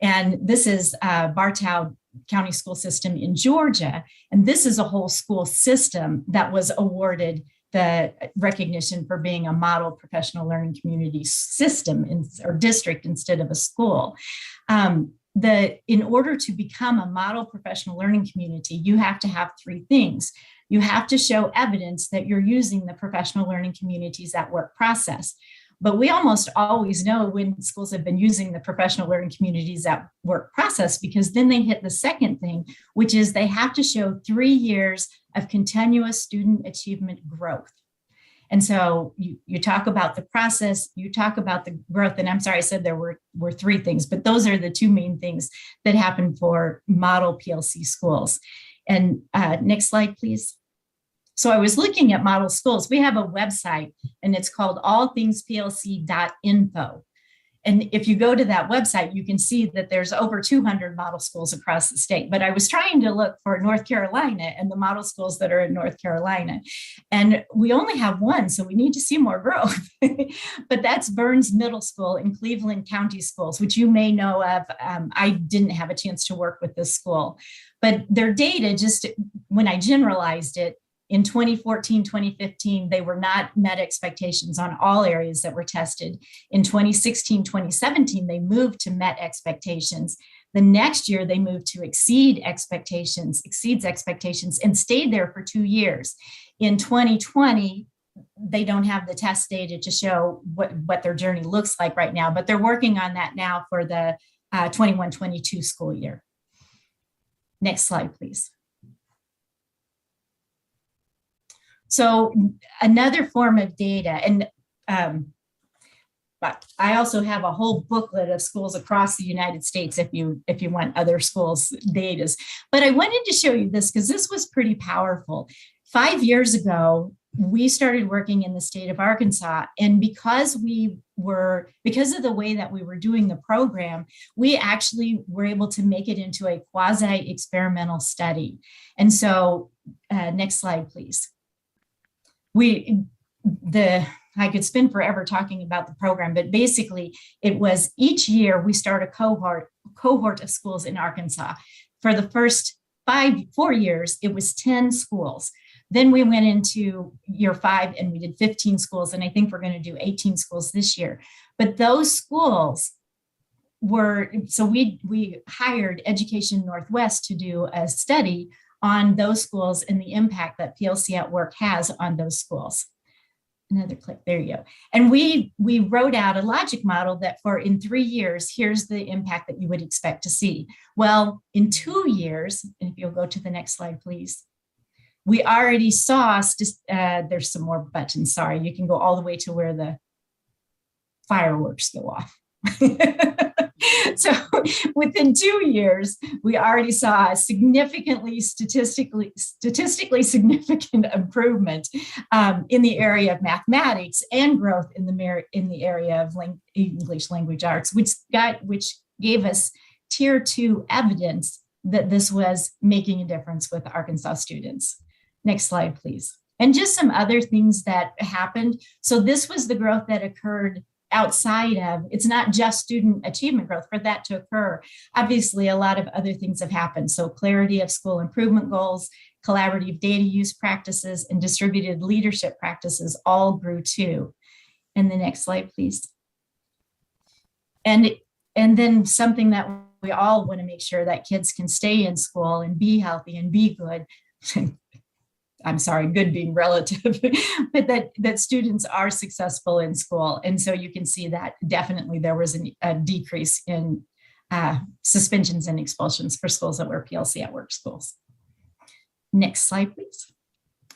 And this is Bartow County School System in Georgia. And this is a whole school system that was awarded the recognition for being a model professional learning community system or district instead of a school. In order to become a model professional learning community, you have to have three things. You have to show evidence that you're using the professional learning communities at Work process. But we almost always know when schools have been using the professional learning communities at Work process, because then they hit the second thing, which is they have to show 3 years of continuous student achievement growth. And so you talk about the process, you talk about the growth, and I'm sorry, I said there were three things, but those are the two main things that happen for model PLC schools. And next slide, please. So I was looking at model schools. We have a website and it's called allthingsplc.info. And if you go to that website, you can see that there's over 200 model schools across the state. But I was trying to look for North Carolina and the model schools that are in North Carolina. And we only have one, so we need to see more growth. But that's Burns Middle School in Cleveland County Schools, which you may know of. I didn't have a chance to work with this school. But their data, just when I generalized it, in 2014, 2015, they were not met expectations on all areas that were tested. In 2016, 2017, they moved to met expectations. The next year, they moved to exceeds expectations, and stayed there for 2 years. In 2020, they don't have the test data to show what their journey looks like right now, but they're working on that now for the 21-22 school year. Next slide, please. So another form of data, and but I also have a whole booklet of schools across the United States if you want other schools' data. But I wanted to show you this because this was pretty powerful. 5 years ago, we started working in the state of Arkansas, and because we were, because of the way that we were doing the program, we actually were able to make it into a quasi-experimental study. And so, next slide, please. I could spend forever talking about the program, but basically it was each year we start a cohort of schools in Arkansas. For the first 4 years, it was 10 schools. Then we went into year 5 and we did 15 schools. And I think we're going to do 18 schools this year. But those schools so we hired Education Northwest to do a study on those schools and the impact that PLC at Work has on those schools. Another click, there you go. And we wrote out a logic model that in 3 years, here's the impact that you would expect to see. Well, in 2 years, and if you'll go to the next slide, please, we already saw, there's some more buttons, sorry, you can go all the way to where the fireworks go off. So within 2 years, we already saw a statistically significant improvement in the area of mathematics and growth in the area of English language arts, which gave us tier 2 evidence that this was making a difference with Arkansas students. Next slide, please. And just some other things that happened. So this was the growth that occurred outside of, it's not just student achievement growth. For that to occur, obviously a lot of other things have happened. So clarity of school improvement goals, collaborative data use practices, and distributed leadership practices all grew too. And the next slide, please. And then something that we all want to make sure that kids can stay in school and be healthy and be good. I'm sorry, good being relative, but that students are successful in school. And so you can see that definitely there was a decrease in suspensions and expulsions for schools that were PLC at Work schools. Next slide, please.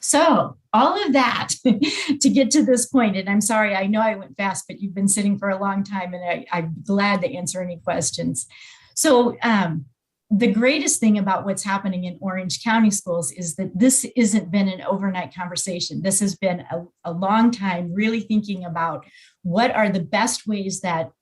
So all of that to get to this point, and I'm sorry, I know I went fast, but you've been sitting for a long time and I'm glad to answer any questions. So the greatest thing about what's happening in Orange County schools is that this isn't been an overnight conversation. This has been a long time really thinking about what are the best ways that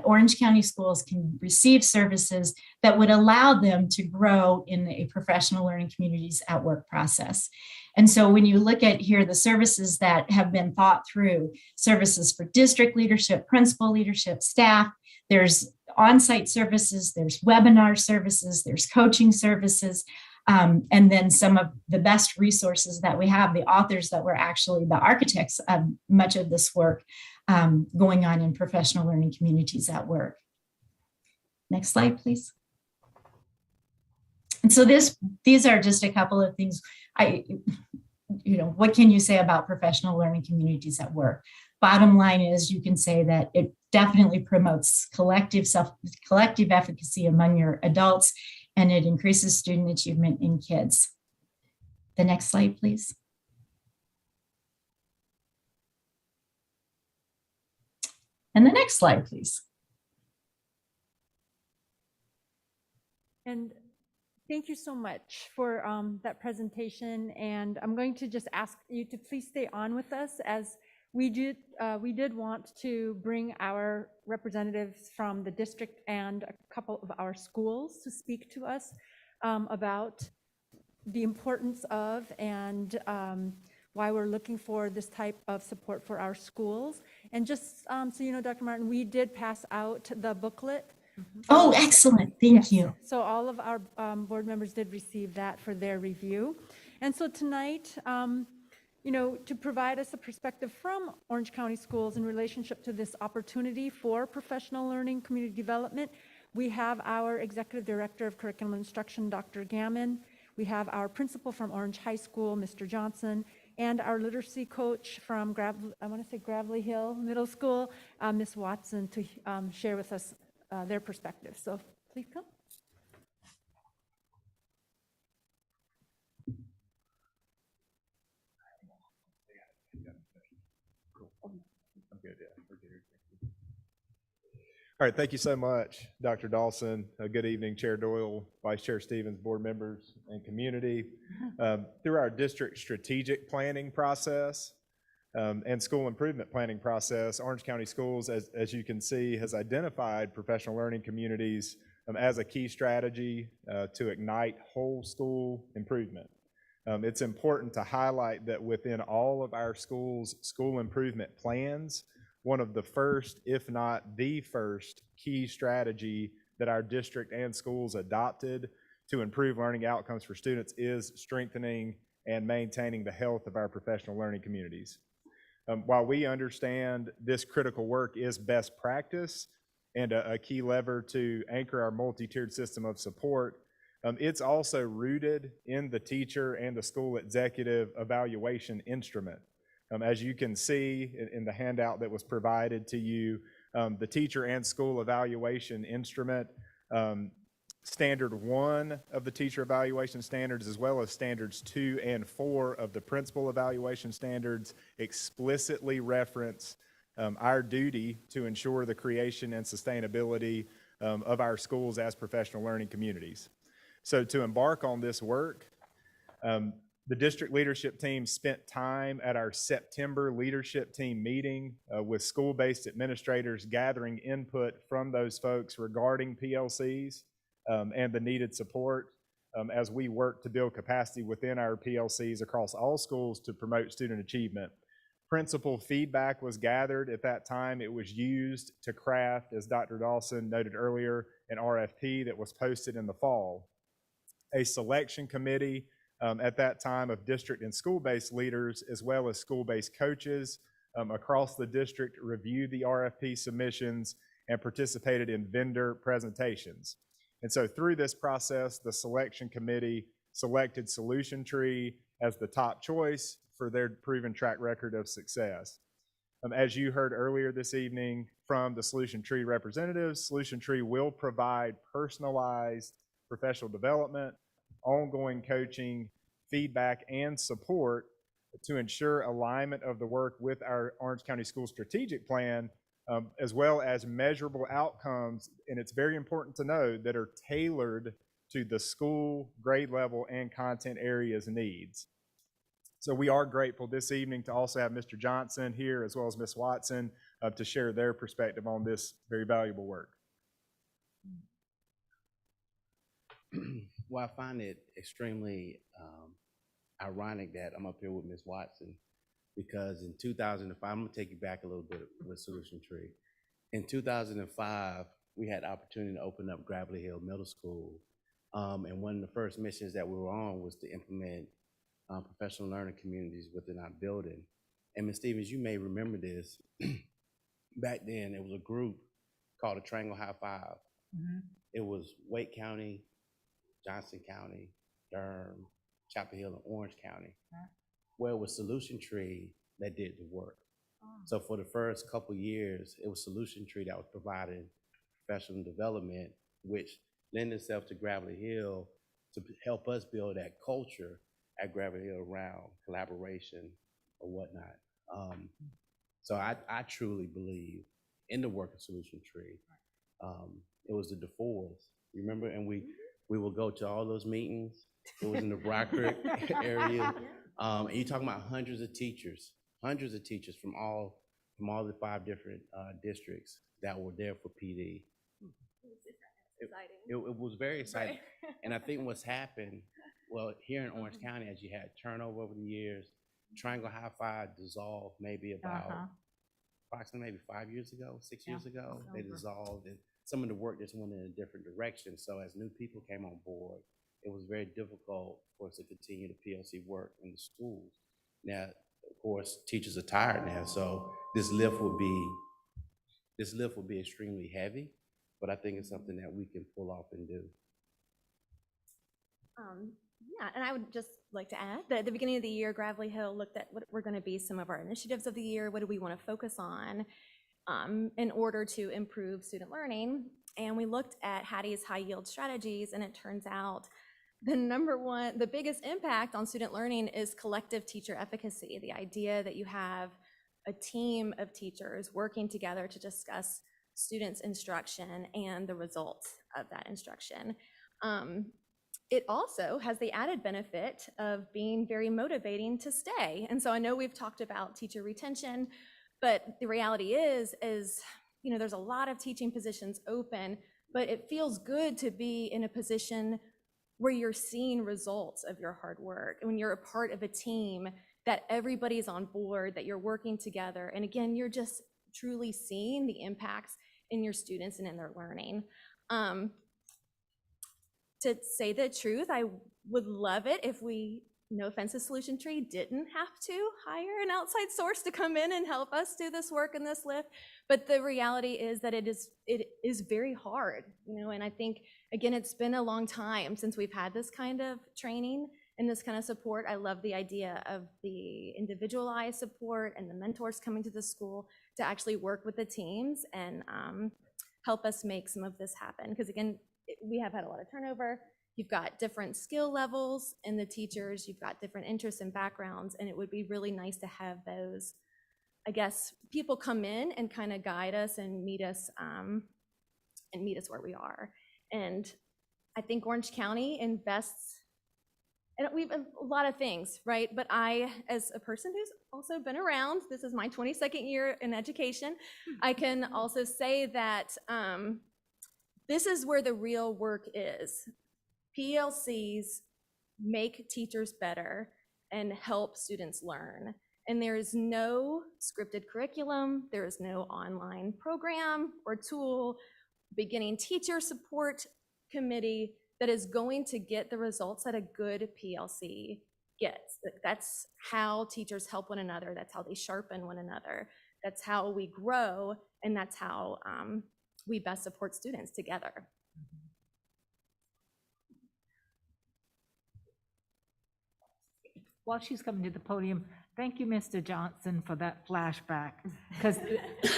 Orange County schools can receive services that would allow them to grow in a professional learning communities at work process. And so when you look at here, the services that have been thought through, services for district leadership, principal leadership, staff, there's on-site services, there's webinar services, there's coaching services, and then some of the best resources that we have, the authors that were actually the architects of much of this work going on in professional learning communities at work. Next slide, please. And so these are just a couple of things. What can you say about professional learning communities at work? Bottom line is you can say that it definitely promotes collective efficacy among your adults, and it increases student achievement in kids. The next slide, please. And the next slide, please. And thank you so much for that presentation. And I'm going to just ask you to please stay on with us, as we did want to bring our representatives from the district and a couple of our schools to speak to us about the importance of and why we're looking for this type of support for our schools. And just so you know, Dr. Martin, we did pass out the booklet. Oh, excellent. Thank you. So all of our board members did receive that for their review. And so tonight, to provide us a perspective from Orange County Schools in relationship to this opportunity for professional learning community development, we have our Executive Director of Curriculum Instruction, Dr. Gammon. We have our principal from Orange High School, Mr. Johnson, and our literacy coach from Gravely Hill Middle School, Ms. Watson, to share with us their perspective. So please come. All right, thank you so much, Dr. Dawson. Good evening, Chair Doyle, Vice Chair Stevens, board members, and community. Through our district strategic planning process, and school improvement planning process, Orange County Schools, as you can see, has identified professional learning communities as a key strategy to ignite whole school improvement. It's important to highlight that within all of our schools' school improvement plans, one of the first, if not the first, key strategy that our district and schools adopted to improve learning outcomes for students is strengthening and maintaining the health of our professional learning communities. While we understand this critical work is best practice and a key lever to anchor our multi-tiered system of support, it's also rooted in the teacher and the school executive evaluation instrument. As you can see in the handout that was provided to you, the teacher and school evaluation instrument, standard 1 of the teacher evaluation standards, as well as standards 2 and 4 of the principal evaluation standards, explicitly reference our duty to ensure the creation and sustainability of our schools as professional learning communities. So to embark on this work, the district leadership team spent time at our September leadership team meeting with school-based administrators, gathering input from those folks regarding PLCs and the needed support as we work to build capacity within our PLCs across all schools to promote student achievement. Principal feedback was gathered at that time. It was used to craft, as Dr. Dawson noted earlier, an RFP that was posted in the fall. A selection committee at that time of district and school-based leaders, as well as school-based coaches across the district, reviewed the RFP submissions and participated in vendor presentations. And so through this process, the selection committee selected Solution Tree as the top choice for their proven track record of success. As you heard earlier this evening from the Solution Tree representatives, Solution Tree will provide personalized professional development, ongoing coaching, feedback, and support to ensure alignment of the work with our Orange County School Strategic Plan, as well as measurable outcomes. And it's very important to know that are tailored to the school, grade level, and content areas needs. So we are grateful this evening to also have Mr. Johnson here, as well as Ms. Watson, to share their perspective on this very valuable work. Well, I find it extremely ironic that I'm up here with Ms. Watson, because in 2005, I'm gonna take you back a little bit with Solution Tree. In 2005, we had the opportunity to open up Gravelly Hill Middle School. And one of the first missions that we were on was to implement professional learning communities within our building. And Ms. Stevens, you may remember this. Back then, it was a group called the Triangle High Five. It was Wake County, Johnson County, Durham, Chapel Hill, and Orange County, where it was Solution Tree that did the work. So for the first couple years, it was Solution Tree that was providing professional development, which lent itself to Gravelly Hill to help us build that culture at Gravelly Hill around collaboration or whatnot. So I truly believe in the work of Solution Tree. It was the DeFores, you remember? And we would go to all those meetings. It was in the Brockrick area. And you're talking about hundreds of teachers from all the 5 different districts that were there for PD. It was very exciting. And I think what's happened, well, here in Orange County, as you had turnover over the years, Triangle High Five dissolved maybe about approximately maybe 5 years ago, 6 years ago. They dissolved, and some of the work just went in a different direction. So as new people came on board, it was very difficult for us to continue the PLC work in the schools. Now, of course, teachers are tired now, so this lift will be extremely heavy, but I think it's something that we can pull off and do. Yeah, and I would just like to add that at the beginning of the year, Gravelly Hill looked at what were going to be some of our initiatives of the year. What do we want to focus on in order to improve student learning? And we looked at Hattie's high yield strategies, and it turns out the biggest impact on student learning is collective teacher efficacy. The idea that you have a team of teachers working together to discuss students' instruction and the results of that instruction. it also has the added benefit of being very motivating to stay. And so I know we've talked about teacher retention, but the reality is, you know, there's a lot of teaching positions open, but it feels good to be in a position where you're seeing results of your hard work, and when you're a part of a team, that everybody's on board, that you're working together. And again, you're just truly seeing the impacts in your students and in their learning. To say the truth, I would love it if we, no offense to Solution Tree, didn't have to hire an outside source to come in and help us do this work and this lift. But the reality is that it is very hard, you know, and I think, again, it's been a long time since we've had this kind of training and this kind of support. I love the idea of the individualized support and the mentors coming to the school to actually work with the teams and help us make some of this happen. Because again, we have had a lot of turnover. You've got different skill levels in the teachers, you've got different interests and backgrounds, and it would be really nice to have those, I guess, people come in and kind of guide us and meet us where we are. And I think Orange County invests, and we've a lot of things, right? But I, as a person who's also been around, this is my 22nd year in education, I can also say that this is where the real work is. PLCs make teachers better and help students learn. And there is no scripted curriculum, there is no online program or tool, beginning teacher support committee that is going to get the results that a good PLC gets. That's how teachers help one another, that's how they sharpen one another, that's how we grow, and that's how we best support students together. While she's coming to the podium, thank you, Mr. Johnson, for that flashback. Because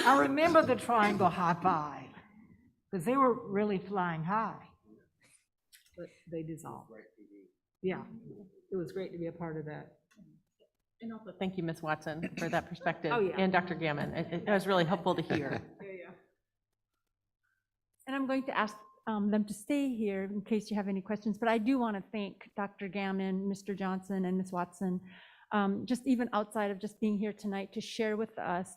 I remember the triangle high five, because they were really flying high. But they dissolved. Yeah, it was great to be a part of that. And also, thank you, Ms. Watson, for that perspective. Oh, yeah. And Dr. Gammon. It was really helpful to hear. And I'm going to ask them to stay here in case you have any questions, but I do want to thank Dr. Gammon, Mr. Johnson, and Ms. Watson, just even outside of just being here tonight to share with us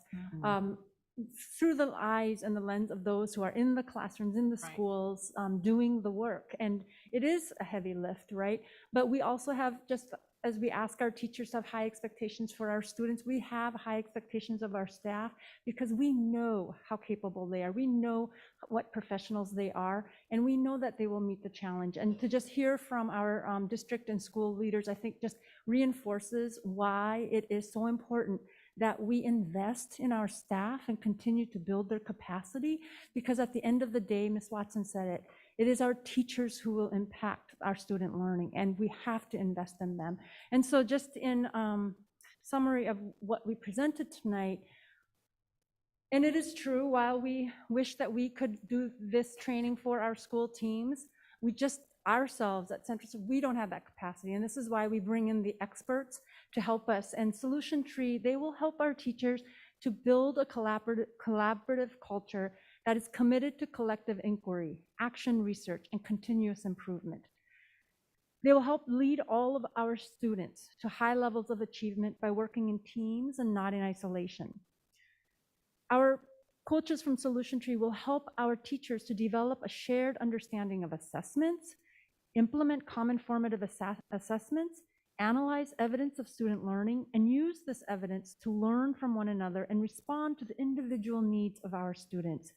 through the eyes and the lens of those who are in the classrooms, in the schools, doing the work. And it is a heavy lift, right? But we also have, just as we ask our teachers to have high expectations for our students, we have high expectations of our staff because we know how capable they are. We know what professionals they are, and we know that they will meet the challenge. And to just hear from our district and school leaders, I think just reinforces why it is so important that we invest in our staff and continue to build their capacity, because at the end of the day, Ms. Watson said it, it is our teachers who will impact our student learning, and we have to invest in them. And so just in summary of what we presented tonight, and it is true, while we wish that we could do this training for our school teams, we just ourselves at Central, we don't have that capacity. And this is why we bring in the experts to help us. And Solution Tree, they will help our teachers to build a collaborative culture that is committed to collective inquiry, action research, and continuous improvement. They will help lead all of our students to high levels of achievement by working in teams and not in isolation. Our coaches from Solution Tree will help our teachers to develop a shared understanding of assessments, implement common formative assessments, analyze evidence of student learning, and use this evidence to learn from one another and respond to the individual needs of our students.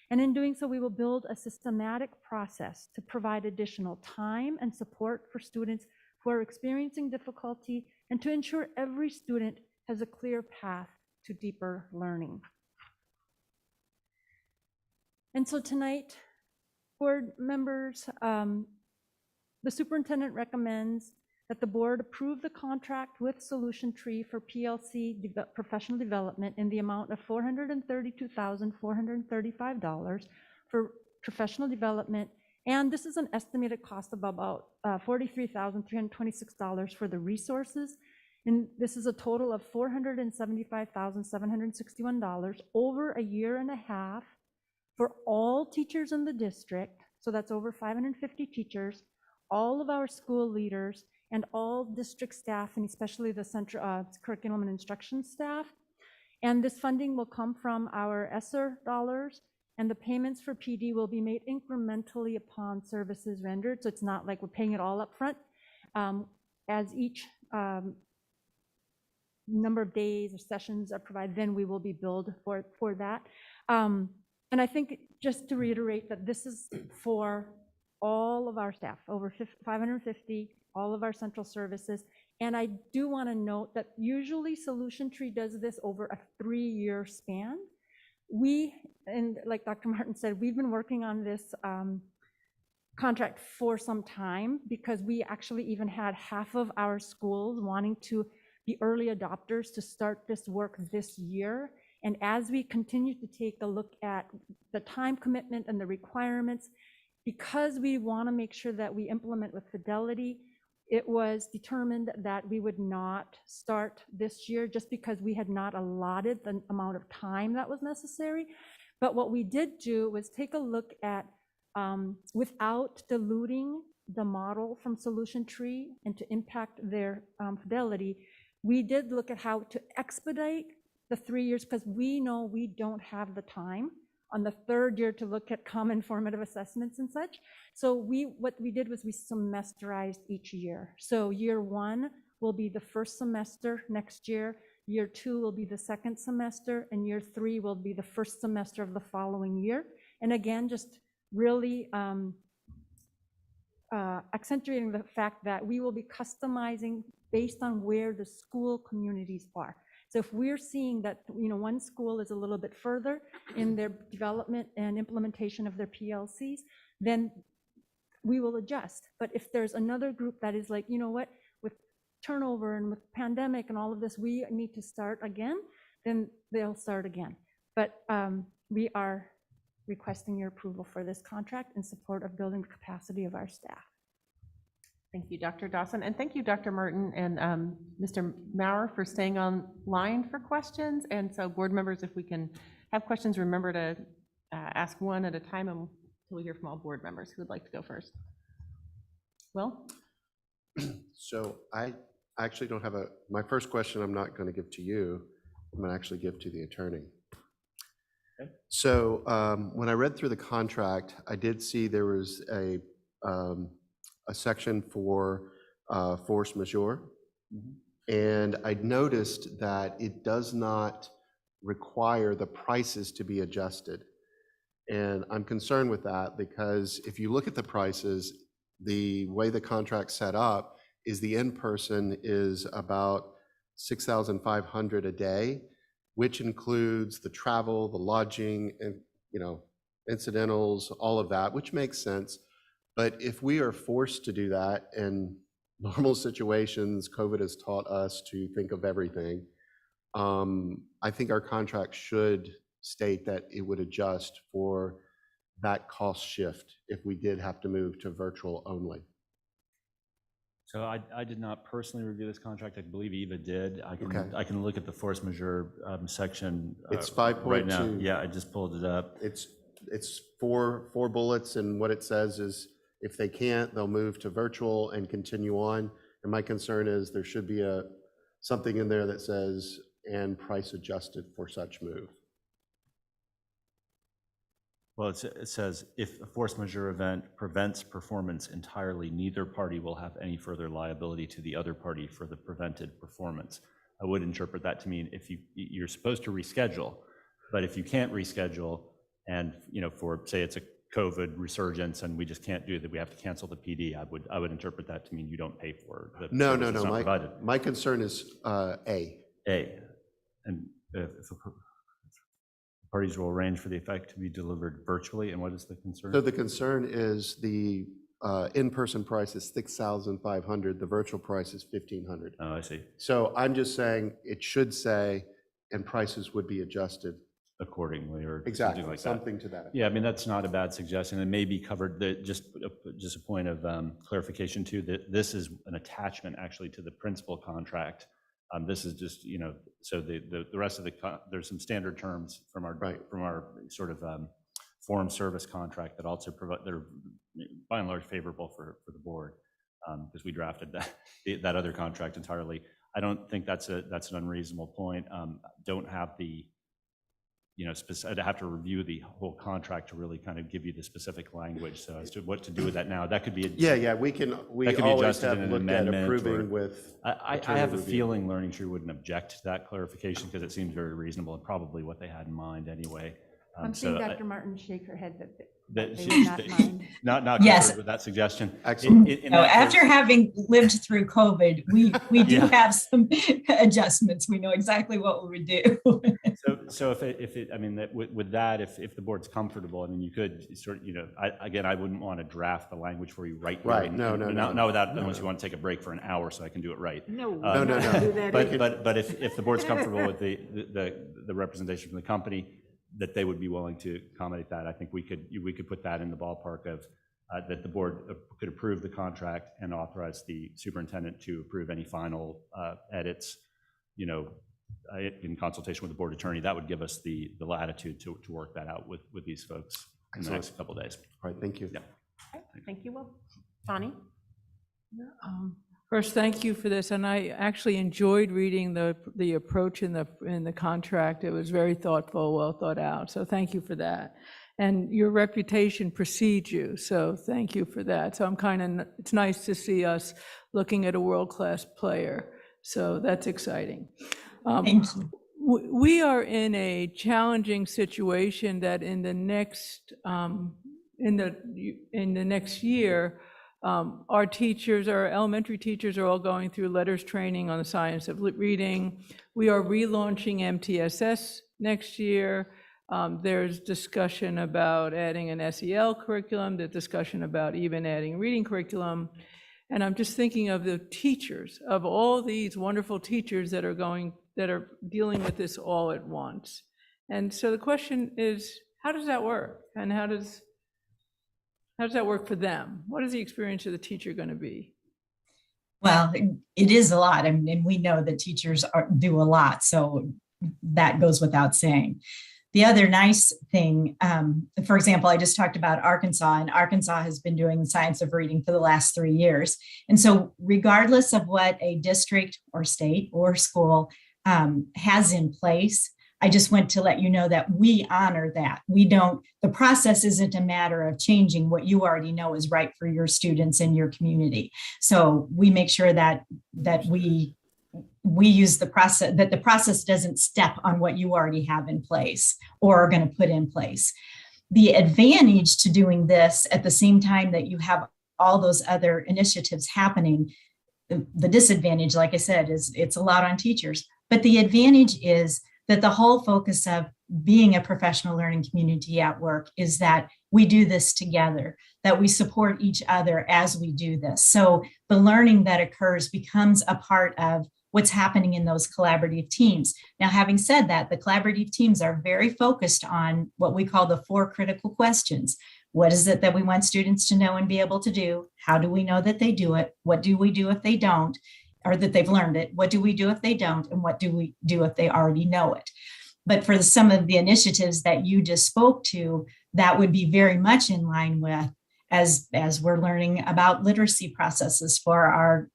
And in doing so, we will build a systematic process to provide additional time and support for students who are experiencing difficulty and to ensure every student has a clear path to deeper learning. And so tonight, board members, the superintendent recommends that the board approve the contract with Solution Tree for PLC professional development in the amount of $432,435 for professional development. And this is an estimated cost of about $43,326 for the resources. And this is a total of $475,761 over a year and a half for all teachers in the district. So that's over 550 teachers, all of our school leaders and all district staff, and especially the central curriculum and instruction staff. And this funding will come from our ESSER dollars, and the payments for PD will be made incrementally upon services rendered. So it's not like we're paying it all up front. As each number of days or sessions are provided, then we will be billed for that. And I think just to reiterate that this is for all of our staff, over 550, all of our central services. And I do want to note that usually Solution Tree does this over a 3-year span. And like Dr. Martin said, we've been working on this contract for some time because we actually even had half of our schools wanting to be early adopters to start this work this year. And as we continue to take a look at the time commitment and the requirements, because we want to make sure that we implement with fidelity, it was determined that we would not start this year just because we had not allotted the amount of time that was necessary. But what we did do was take a look at, without diluting the model from Solution Tree and to impact their fidelity, we did look at how to expedite the 3 years because we know we don't have the time on the 3rd year to look at common formative assessments and such. So what we did was we semesterized each year. So year 1 will be the first semester next year, year 2 will be the second semester, and year 3 will be the first semester of the following year. And again, just really accentuating the fact that we will be customizing based on where the school communities are. So if we're seeing that, one school is a little bit further in their development and implementation of their PLCs, then we will adjust. But if there's another group that is like, you know what, with turnover and with pandemic and all of this, we need to start again, then they'll start again. But we are requesting your approval for this contract in support of building the capacity of our staff. Thank you, Dr. Dawson, and thank you, Dr. Martin and Mr. Maurer for staying online for questions. And so board members, if we can have questions, remember to ask one at a time until we hear from all board members. Who would like to go first? Will? So I actually don't have my first question I'm not going to give to you. I'm going to actually give to the attorney. Okay. So when I read through the contract, I did see there was a section for force majeure. Mm-hmm. And I noticed that it does not require the prices to be adjusted. And I'm concerned with that because if you look at the prices, the way the contract's set up is the in-person is about $6,500 a day, which includes the travel, the lodging, and incidentals, all of that, which makes sense. But if we are forced to do that in normal situations, COVID has taught us to think of everything. I think our contract should state that it would adjust for that cost shift if we did have to move to virtual only. So I did not personally review this contract. I believe Eva did. I can look at the force majeure section. It's 5.2. Right now. Yeah, I just pulled it up. It's four bullets, and what it says is if they can't, they'll move to virtual and continue on. And my concern is there should be something in there that says, and price adjusted for such move. Well, it says if a force majeure event prevents performance entirely, neither party will have any further liability to the other party for the prevented performance. I would interpret that to mean if you're supposed to reschedule, but if you can't reschedule and, for say it's a COVID resurgence and we just can't do that, we have to cancel the PD, I would interpret that to mean you don't pay for the service that's not provided. My concern is A. And if parties will arrange for the effect to be delivered virtually, and what is the concern? So the concern is the in-person price is $6,500, the virtual price is $1,500. Oh, I see. So I'm just saying it should say, and prices would be adjusted accordingly, or exactly, something like something to that. Yeah, I mean, that's not a bad suggestion. It may be covered, just a point of clarification too, that this is an attachment actually to the principal contract. This is just, so the rest of there's some standard terms from our sort of form service contract that also by and large favorable for the board, because we drafted that other contract entirely. I don't think that's an unreasonable point. Don't have the, I'd have to review the whole contract to really kind of give you the specific language. So as to what to do with that now, that could be. Yeah, we always have looked at approving with. I have a feeling Learning Tree wouldn't object to that clarification because it seems very reasonable and probably what they had in mind anyway. I'm seeing Dr. Martin shake her head that That they would not mind. not Yes. concerned with that suggestion. Excellent. No, after having lived through COVID, we do Yeah. have some adjustments. We know exactly what we would do. So with that, if the board's comfortable, I mean, you could sort of, I wouldn't want to draft the language for you right. Right. here. No. Not without, unless you want to take a break for an hour so I can do it right. No. No. But if the board's comfortable with the representation from the company, that they would be willing to accommodate that, I think we could put that in the ballpark of that the board could approve the contract and authorize the superintendent to approve any final edits, in consultation with the board attorney. That would give us the latitude to work that out with these folks in the next couple of days. All right, thank you. Yeah. Thank you, Will. Bonnie? First, thank you for this, and I actually enjoyed reading the approach in the contract. It was very thoughtful, well thought out, so thank you for that. And your reputation precedes you, so thank you for that. So it's nice to see us looking at a world-class player, so that's exciting. Thank you. We are in a challenging situation that in the next year, our teachers, our elementary teachers are all going through letters training on the science of reading. We are relaunching MTSS next year. There's discussion about adding an SEL curriculum, there's discussion about even adding reading curriculum. And I'm just thinking of the teachers, of all these wonderful teachers that are dealing with this all at once. And so the question is, how does that work? And how does that work for them? What is the experience of the teacher going to be? Well, it is a lot. I mean, we know that teachers do a lot, so that goes without saying. The other nice thing, for example, I just talked about Arkansas, and Arkansas has been doing the science of reading for the last 3 years. And so regardless of what a district or state or school has in place, I just want to let you know that we honor that. The process isn't a matter of changing what you already know is right for your students and your community. So we make sure that we use the process, that the process doesn't step on what you already have in place or are going to put in place. The advantage to doing this at the same time that you have all those other initiatives happening, the disadvantage, like I said, is it's a lot on teachers. But the advantage is that the whole focus of being a professional learning community at work is that we do this together, that we support each other as we do this. So the learning that occurs becomes a part of what's happening in those collaborative teams. Now, having said that, the collaborative teams are very focused on what we call the 4 critical questions. What is it that we want students to know and be able to do? How do we know that they do it? What do we do if they don't? Or that they've learned it? What do we do if they don't? And what do we do if they already know it? But for some of the initiatives that you just spoke to, that would be very much in line with as we're learning about literacy processes for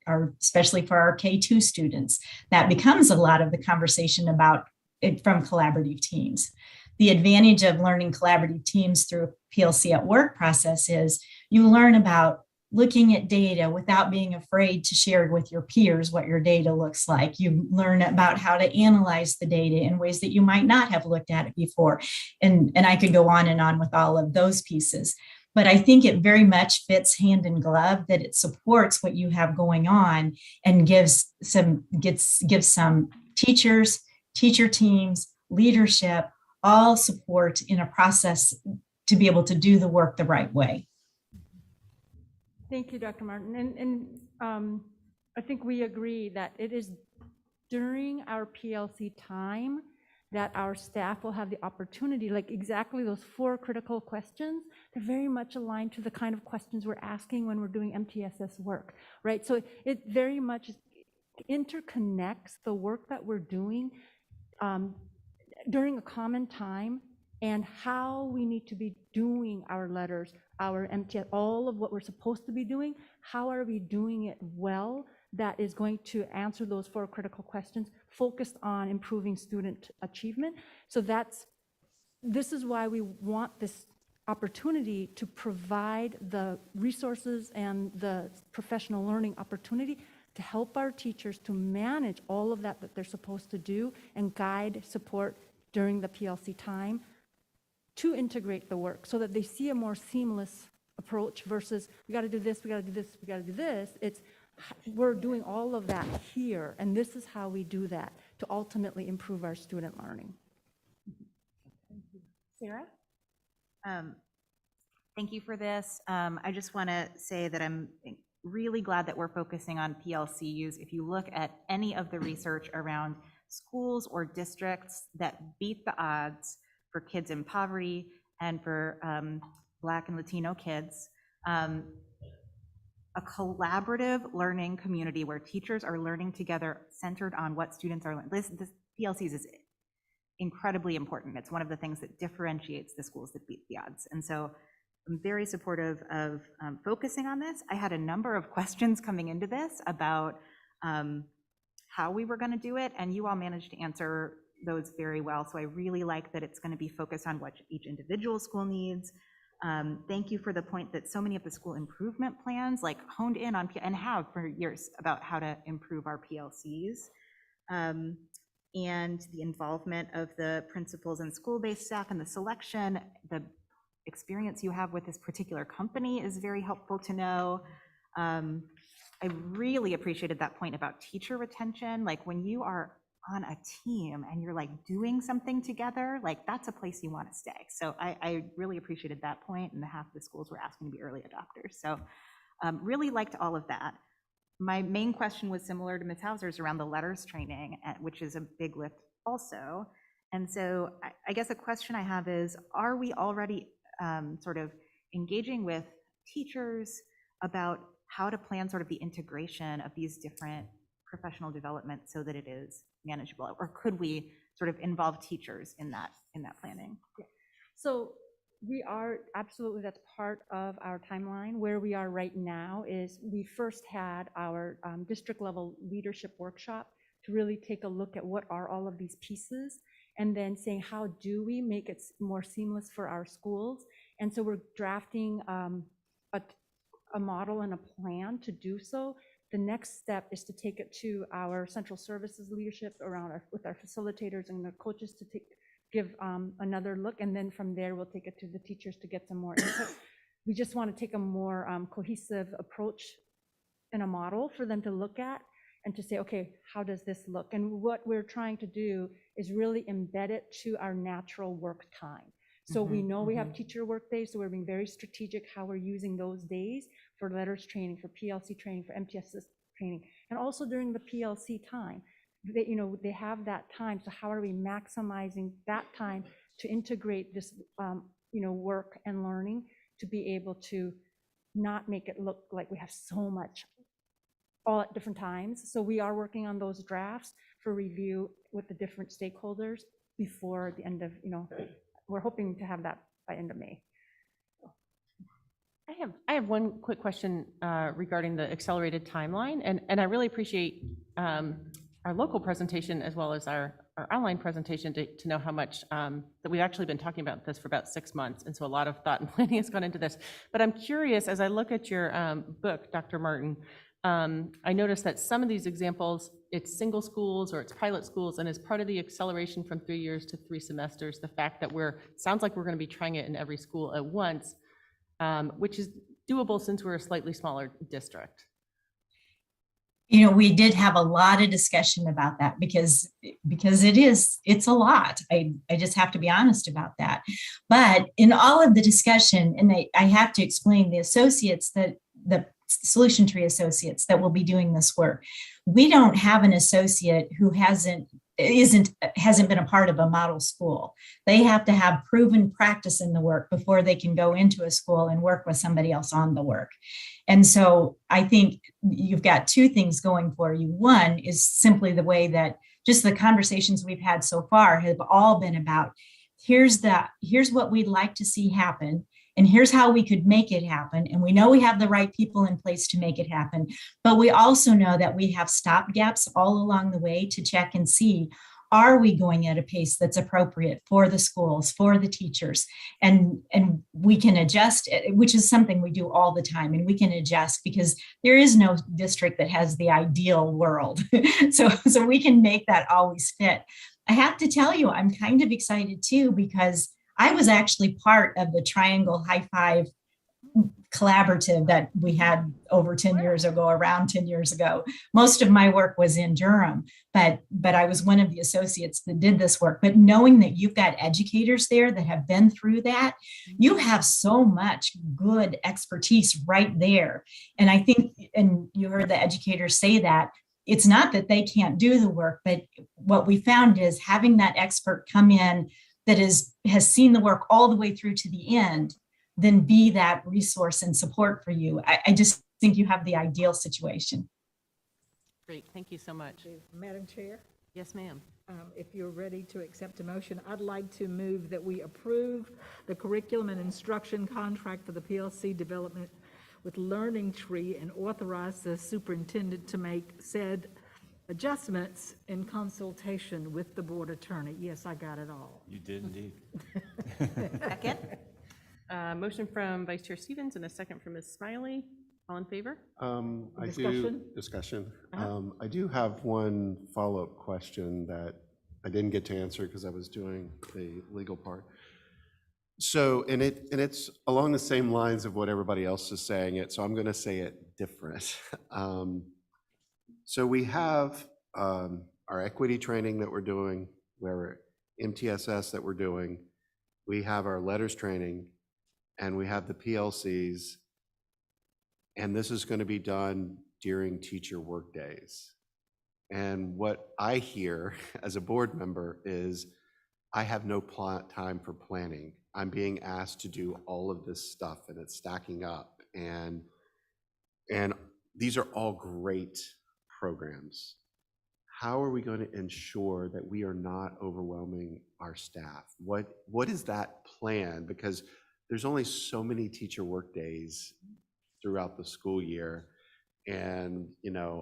our especially for our K-2 students. That becomes a lot of the conversation about it from collaborative teams. The advantage of learning collaborative teams through a PLC at Work process is you learn about looking at data without being afraid to share with your peers what your data looks like. You learn about how to analyze the data in ways that you might not have looked at it before. And I could go on and on with all of those pieces. But I think it very much fits hand in glove, that it supports what you have going on and gives some teachers, teacher teams, leadership, all support in a process to be able to do the work the right way. Thank you, Dr. Martin. And I think we agree that it is during our PLC time that our staff will have the opportunity, like exactly those 4 critical questions, they're very much aligned to the kind of questions we're asking when we're doing MTSS work, right? So it very much interconnects the work that we're doing during a common time and how we need to be doing our letters, our MTS, all of what we're supposed to be doing, how are we doing it well that is going to answer those 4 critical questions focused on improving student achievement. So this is why we want this opportunity to provide the resources and the professional learning opportunity to help our teachers to manage all of that they're supposed to do and guide support during the PLC time to integrate the work so that they see a more seamless approach versus we got to do this, we got to do this, we got to do this. It's we're doing all of that here, and this is how we do that to ultimately improve our student learning. Sarah? Thank you for this. I just want to say that I'm really glad that we're focusing on PLCUs. If you look at any of the research around schools or districts that beat the odds for kids in poverty and for Black and Latino kids, a collaborative learning community where teachers are learning together centered on what students are learning. This PLCs is incredibly important. It's one of the things that differentiates the schools that beat the odds. And so I'm very supportive of focusing on this. I had a number of questions coming into this about how we were going to do it, and you all managed to answer those very well. So I really like that it's going to be focused on what each individual school needs. Thank you for the point that so many of the school improvement plans like honed in on and have for years about how to improve our PLCs. And the involvement of the principals and school-based staff in the selection, the experience you have with this particular company is very helpful to know. I really appreciated that point about teacher retention. Like when you are on a team and you're like doing something together, like that's a place you want to stay. So I really appreciated that point, and half of the schools were asking to be early adopters. So really liked all of that. My main question was similar to Ms. Hauser's around the letters training, which is a big lift also. And so I guess a question I have is, are we already sort of engaging with teachers about how to plan sort of the integration of these different professional development so that it is manageable? Or could we sort of involve teachers in that planning? Yeah. So we are absolutely, that's part of our timeline. Where we are right now is we first had our district level leadership workshop to really take a look at what are all of these pieces, and then saying how do we make it more seamless for our schools. And so we're drafting a model and a plan to do so. The next step is to take it to our central services leadership with our facilitators and the coaches to give another look, and then from there we'll take it to the teachers to get some more input. We just want to take a more cohesive approach and a model for them to look at and to say, okay, how does this look? And what we're trying to do is really embed it to our natural work time. So we know we have teacher work days, so we're being very strategic how we're using those days for letters training, for PLC training, for MTSS training, and also during the PLC time. They have that time, so how are we maximizing that time to integrate this work and learning to be able to not make it look like we have so much all at different times. So we are working on those drafts for review with the different stakeholders before the end of, we're hoping to have that by end of May. I have one quick question regarding the accelerated timeline, and I really appreciate our local presentation as well as our online presentation to know how much that we've actually been talking about this for about 6 months, and so a lot of thought and planning has gone into this. But I'm curious, as I look at your book, Dr. Martin, I noticed that some of these examples, it's single schools or it's pilot schools, and as part of the acceleration from 3 years to 3 semesters, the fact that sounds like we're going to be trying it in every school at once, which is doable since we're a slightly smaller district. We did have a lot of discussion about that because it's a lot. I just have to be honest about that. But in all of the discussion, and I have to explain the associates the Solution Tree associates that will be doing this work. We don't have an associate who hasn't been a part of a model school. They have to have proven practice in the work before they can go into a school and work with somebody else on the work. And so I think you've got 2 things going for you. One is simply the way that just the conversations we've had so far have all been about here's what we'd like to see happen, and here's how we could make it happen. And we know we have the right people in place to make it happen, but we also know that we have stopgaps all along the way to check and see, are we going at a pace that's appropriate for the schools, for the teachers? And we can adjust, which is something we do all the time, and we can adjust because there is no district that has the ideal world. So we can make that always fit. I have to tell you, I'm kind of excited too, because I was actually part of the Triangle High Five collaborative that we had over 10 years ago, around 10 years ago. Most of my work was in Durham, but I was one of the associates that did this work. But knowing that you've got educators there that have been through that, you have so much good expertise right there. And I think, and you heard the educators say that, it's not that they can't do the work, but what we found is having that expert come in that has seen the work all the way through to the end, then be that resource and support for you. I just think you have the ideal situation. Great, thank you so much. Madam Chair, Yes, ma'am. if you're ready to accept a motion, I'd like to move that we approve the curriculum and instruction contract for the PLC development with Learning Tree and authorize the superintendent to make said adjustments in consultation with the board attorney. Yes, I got it all. You did indeed. Second. Motion from Vice Chair Stevens and a second from Ms. Smiley. All in favor? Discussion. I do have one follow-up question that I didn't get to answer because I was doing the legal part. So, and it's along the same lines of what everybody else is saying it, so I'm going to say it different. So we have our equity training that we're doing, where MTSS that we're doing, we have our letters training, and we have the PLCs, and this is going to be done during teacher work days. And what I hear as a board member is I have no time for planning. I'm being asked to do all of this stuff, and it's stacking up. And these are all great programs. How are we going to ensure that we are not overwhelming our staff? What is that plan? Because there's only so many teacher work days throughout the school year. And,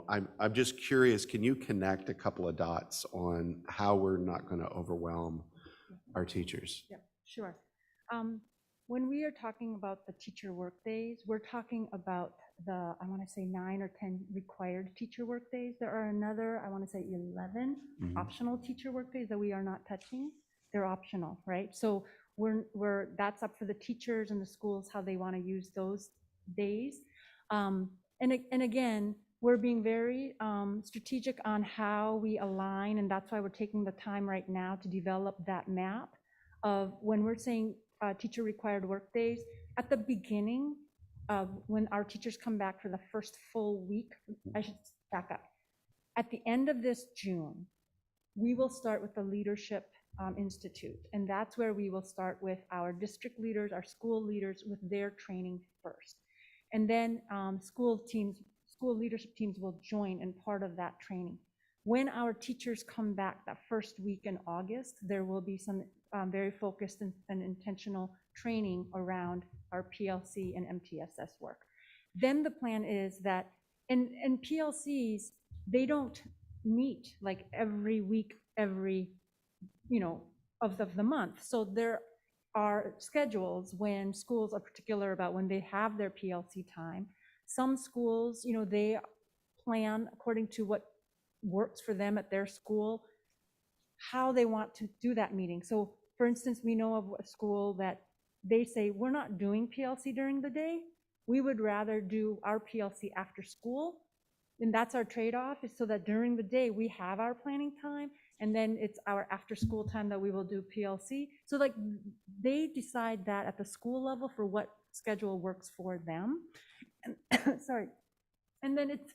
I'm just curious, can you connect a couple of dots on how we're not going to overwhelm our teachers? Yeah, sure. When we are talking about the teacher work days, we're talking about I want to say 9 or 10 required teacher work days. There are another, I want to say 11 optional teacher work days that we are not touching. They're optional, right? So that's up for the teachers and the schools, how they want to use those days. And again, we're being very strategic on how we align, and that's why we're taking the time right now to develop that map of when we're saying teacher required work days. At the beginning of when our teachers come back for the first full week, I should back up. At the end of this June, we will start with the Leadership Institute, and that's where we will start with our district leaders, our school leaders, with their training first. And then school leadership teams will join in part of that training. When our teachers come back that first week in August, there will be some very focused and intentional training around our PLC and MTSS work. Then the plan is that, and PLCs, they don't meet like every week, of the month. So there are schedules when schools are particular about when they have their PLC time. Some schools, they plan according to what works for them at their school, how they want to do that meeting. So for instance, we know of a school that they say, we're not doing PLC during the day. We would rather do our PLC after school. And that's our trade-off, is so that during the day we have our planning time, and then it's our after school time that we will do PLC. So like they decide that at the school level for what schedule works for them. And sorry. And then it's,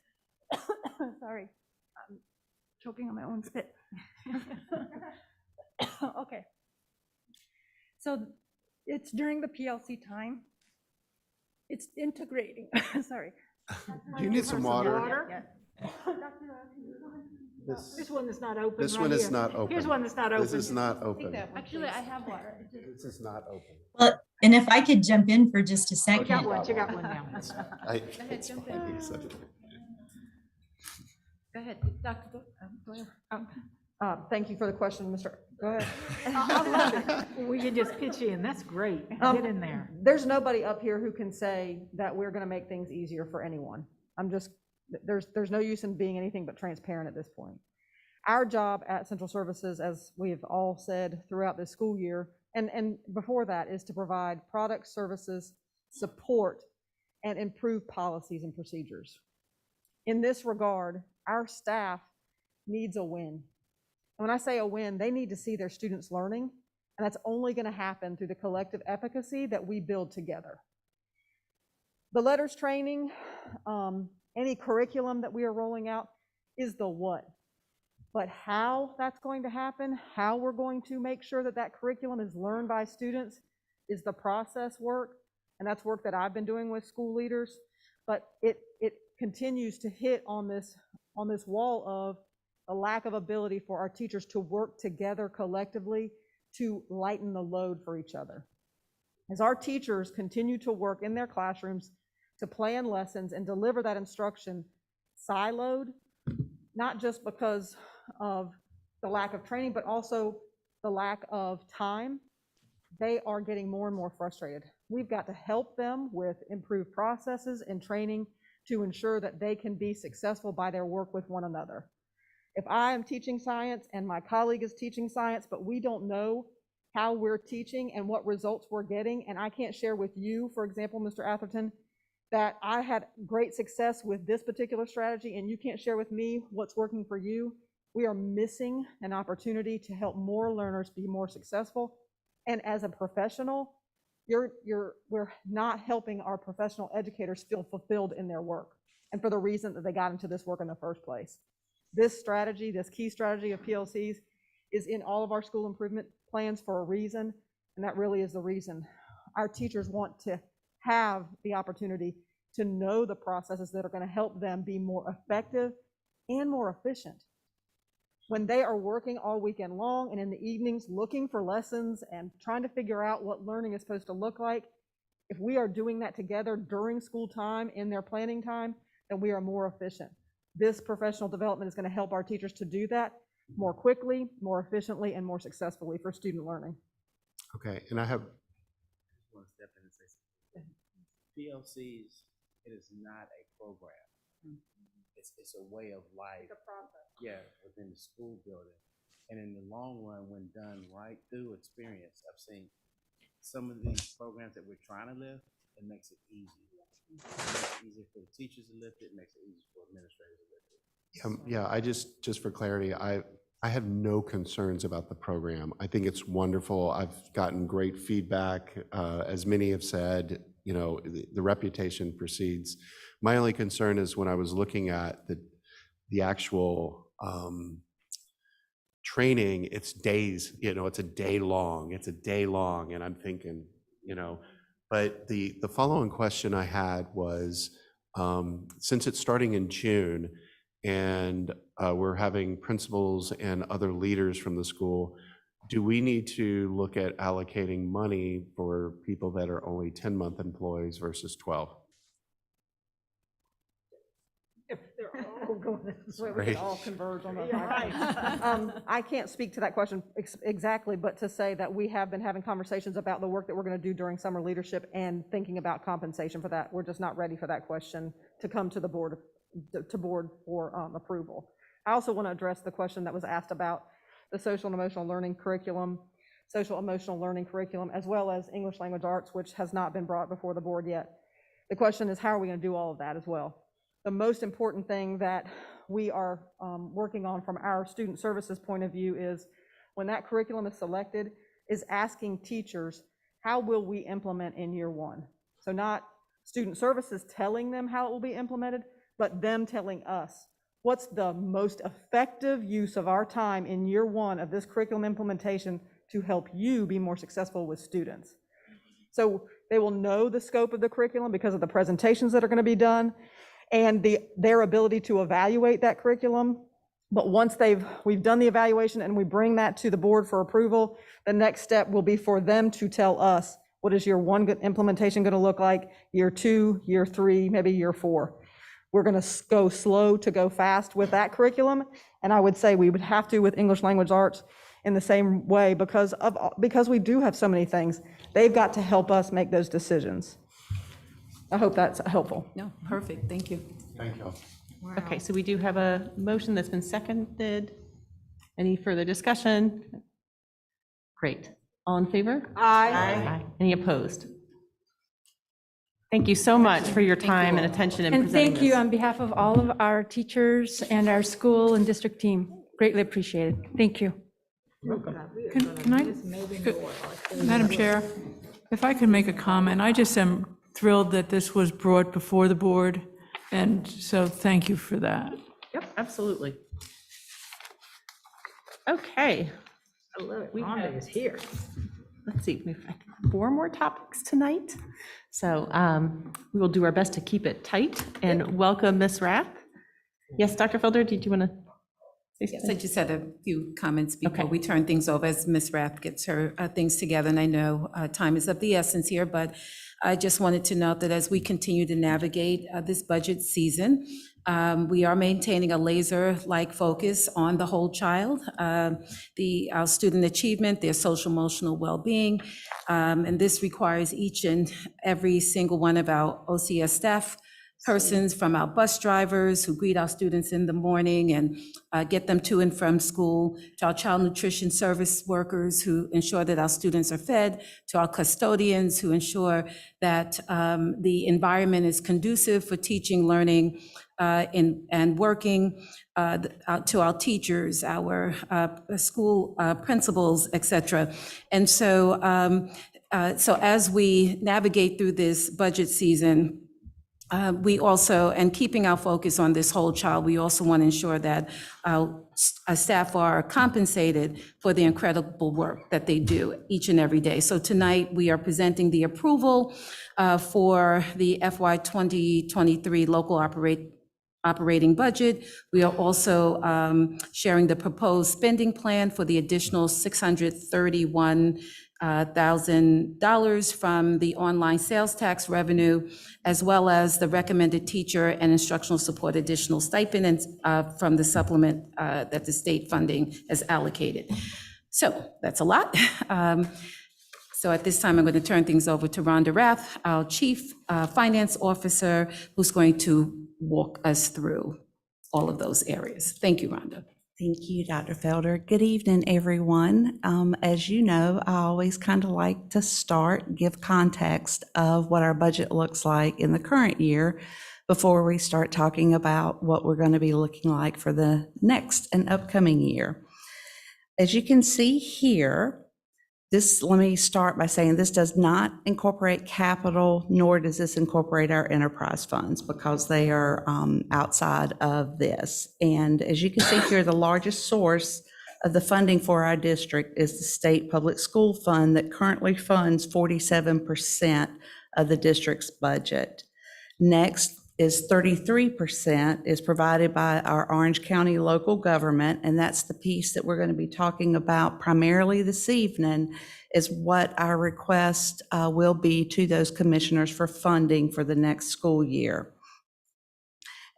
sorry, I'm choking on my own spit. Okay. So it's during the PLC time. It's integrating, sorry. Do you need some water? Yeah. This one is not open. This right one is here. not open. Here's one that's not open. This is not open. Actually, I have one. This is not open. Well, and if I could jump in for just a You second. got one, you got one now. It's fine, he said it. Go ahead, Dr. Blair. Thank you for the question, Mr. Go ahead. I love it. We can just pitch in. That's great. Get in there. There's nobody up here who can say that we're going to make things easier for anyone. There's no use in being anything but transparent at this point. Our job at Central Services, as we have all said throughout this school year, and before that, is to provide products, services, support, and improve policies and procedures. In this regard, our staff needs a win. And when I say a win, they need to see their students learning, and that's only going to happen through the collective efficacy that we build together. The letters training, any curriculum that we are rolling out is the what. But how that's going to happen, how we're going to make sure that that curriculum is learned by students is the process work, and that's work that I've been doing with school leaders. But it continues to hit on this wall of a lack of ability for our teachers to work together collectively to lighten the load for each other. As our teachers continue to work in their classrooms to plan lessons and deliver that instruction siloed, not just because of the lack of training, but also the lack of time, they are getting more and more frustrated. We've got to help them with improved processes and training to ensure that they can be successful by their work with one another. If I am teaching science and my colleague is teaching science, but we don't know how we're teaching and what results we're getting, and I can't share with you, for example, Mr. Atherton, that I had great success with this particular strategy, and you can't share with me what's working for you, we are missing an opportunity to help more learners be more successful. And as a professional, we're not helping our professional educators feel fulfilled in their work, and for the reason that they got into this work in the first place. This strategy, this key strategy of PLCs, is in all of our school improvement plans for a reason, and that really is the reason. Our teachers want to have the opportunity to know the processes that are going to help them be more effective and more efficient. When they are working all weekend long and in the evenings looking for lessons and trying to figure out what learning is supposed to look like, if we are doing that together during school time, in their planning time, then we are more efficient. This professional development is going to help our teachers to do that more quickly, more efficiently, and more successfully for student learning. Okay, and I want to step in and say something. PLCs, it is not a program. It's a way of life. It's a process. Yeah, within the school building. And in the long run, when done right through experience, I've seen some of these programs that we're trying to lift, it makes it easy. It makes it easier for the teachers to lift it, it makes it easier for administrators to lift it. Yeah, I just for clarity, I have no concerns about the program. I think it's wonderful. I've gotten great feedback. As many have said, you know, the reputation precedes. My only concern is when I was looking at the actual training, it's days, you know, it's a day long, and I'm thinking, you know, but the following question I had was, since it's starting in June and we're having principals and other leaders from the school, do we need to look at allocating money for people that are only 10-month employees versus 12? If they're all going this way, we can all converge on that. I can't speak to that question exactly, but to say that we have been having conversations about the work that we're going to do during summer leadership and thinking about compensation for that. We're just not ready for that question to come to the board for approval. I also want to address the question that was asked about the social and emotional learning curriculum, as well as English language arts, which has not been brought before the board yet. The question is, how are we going to do all of that as well? The most important thing that we are working on from our student services point of view is when that curriculum is selected, is asking teachers, how will we implement in year one? So not student services telling them how it will be implemented, but them telling us, what's the most effective use of our time in year one of this curriculum implementation to help you be more successful with students? So they will know the scope of the curriculum because of the presentations that are going to be done and their ability to evaluate that curriculum But once we've done the evaluation and we bring that to the board for approval, the next step will be for them to tell us, what is year one implementation going to look like, year 2, year 3, maybe year 4. We're going to go slow to go fast with that curriculum. And I would say we would have to with English language arts in the same way because we do have so many things. They've got to help us make those decisions. I hope that's helpful. No, perfect, thank you. Thank you. Okay, so we do have a motion that's been seconded. Any further discussion? Great. All in favor? Aye. Any opposed? Thank you so much for your time and attention in And presenting thank you this. on behalf of all of our teachers and our school and district team. Greatly appreciated. Thank you. Can I, Madam Chair, if I could make a comment, I just am thrilled that this was brought before the board, and so thank you for that. Yep, absolutely. Okay. I love it. We Rhonda have- is here. Let's see, we've got 4 more topics tonight. So we will do our best to keep it tight and welcome Ms. Rath. Yes, Dr. Felder, did you want to say Yes, something? I just had a few comments before we turn things over as Ms. Rath gets her things together. And I know time is of the essence here, but I just wanted to note that as we continue to navigate this budget season, we are maintaining a laser-like focus on the whole child, our student achievement, their social emotional well-being. And this requires each and every single one of our OCS staff persons, from our bus drivers who greet our students in the morning and get them to and from school, to our child nutrition service workers who ensure that our students are fed, to our custodians who ensure that the environment is conducive for teaching, learning, and working, to our teachers, our school principals, et cetera. And so, so as we navigate through this budget season, we also, and keeping our focus on this whole child, we also want to ensure that our staff are compensated for the incredible work that they do each and every day. So tonight, we are presenting the approval for the FY 2023 local operating budget. We are also sharing the proposed spending plan for the additional $631,000 from the online sales tax revenue, as well as the recommended teacher and instructional support additional stipend and from the supplement that the state funding has allocated. So that's a lot. So at this time, I'm going to turn things over to Rhonda Rath, our Chief Finance Officer, who's going to walk us through all of those areas. Thank you, Rhonda. Thank you, Dr. Felder. Good evening, everyone. As you know, I always kind of like to give context of what our budget looks like in the current year before we start talking about what we're going to be looking like for the next and upcoming year. As you can see here, let me start by saying this does not incorporate capital, nor does this incorporate our enterprise funds because they are outside of this. And as you can see here, the largest source of the funding for our district is the state public school fund that currently funds 47% of the district's budget. Next is 33% is provided by our Orange County local government, and that's the piece that we're going to be talking about primarily this evening, is what our request will be to those commissioners for funding for the next school year.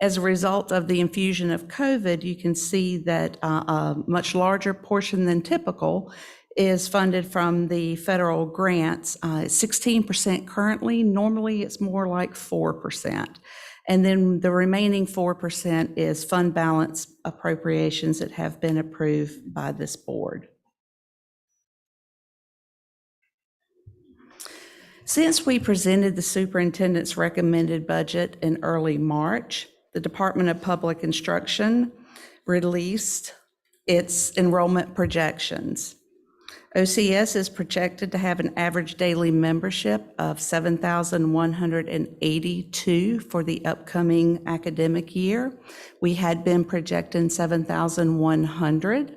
As a result of the infusion of COVID, you can see that a much larger portion than typical is funded from the federal grants. 16% currently. Normally, it's more like 4%. And then the remaining 4% is fund balance appropriations that have been approved by this board. Since we presented the superintendent's recommended budget in early March, the Department of Public Instruction released its enrollment projections. OCS is projected to have an average daily membership of 7,182 for the upcoming academic year. We had been projecting 7,100.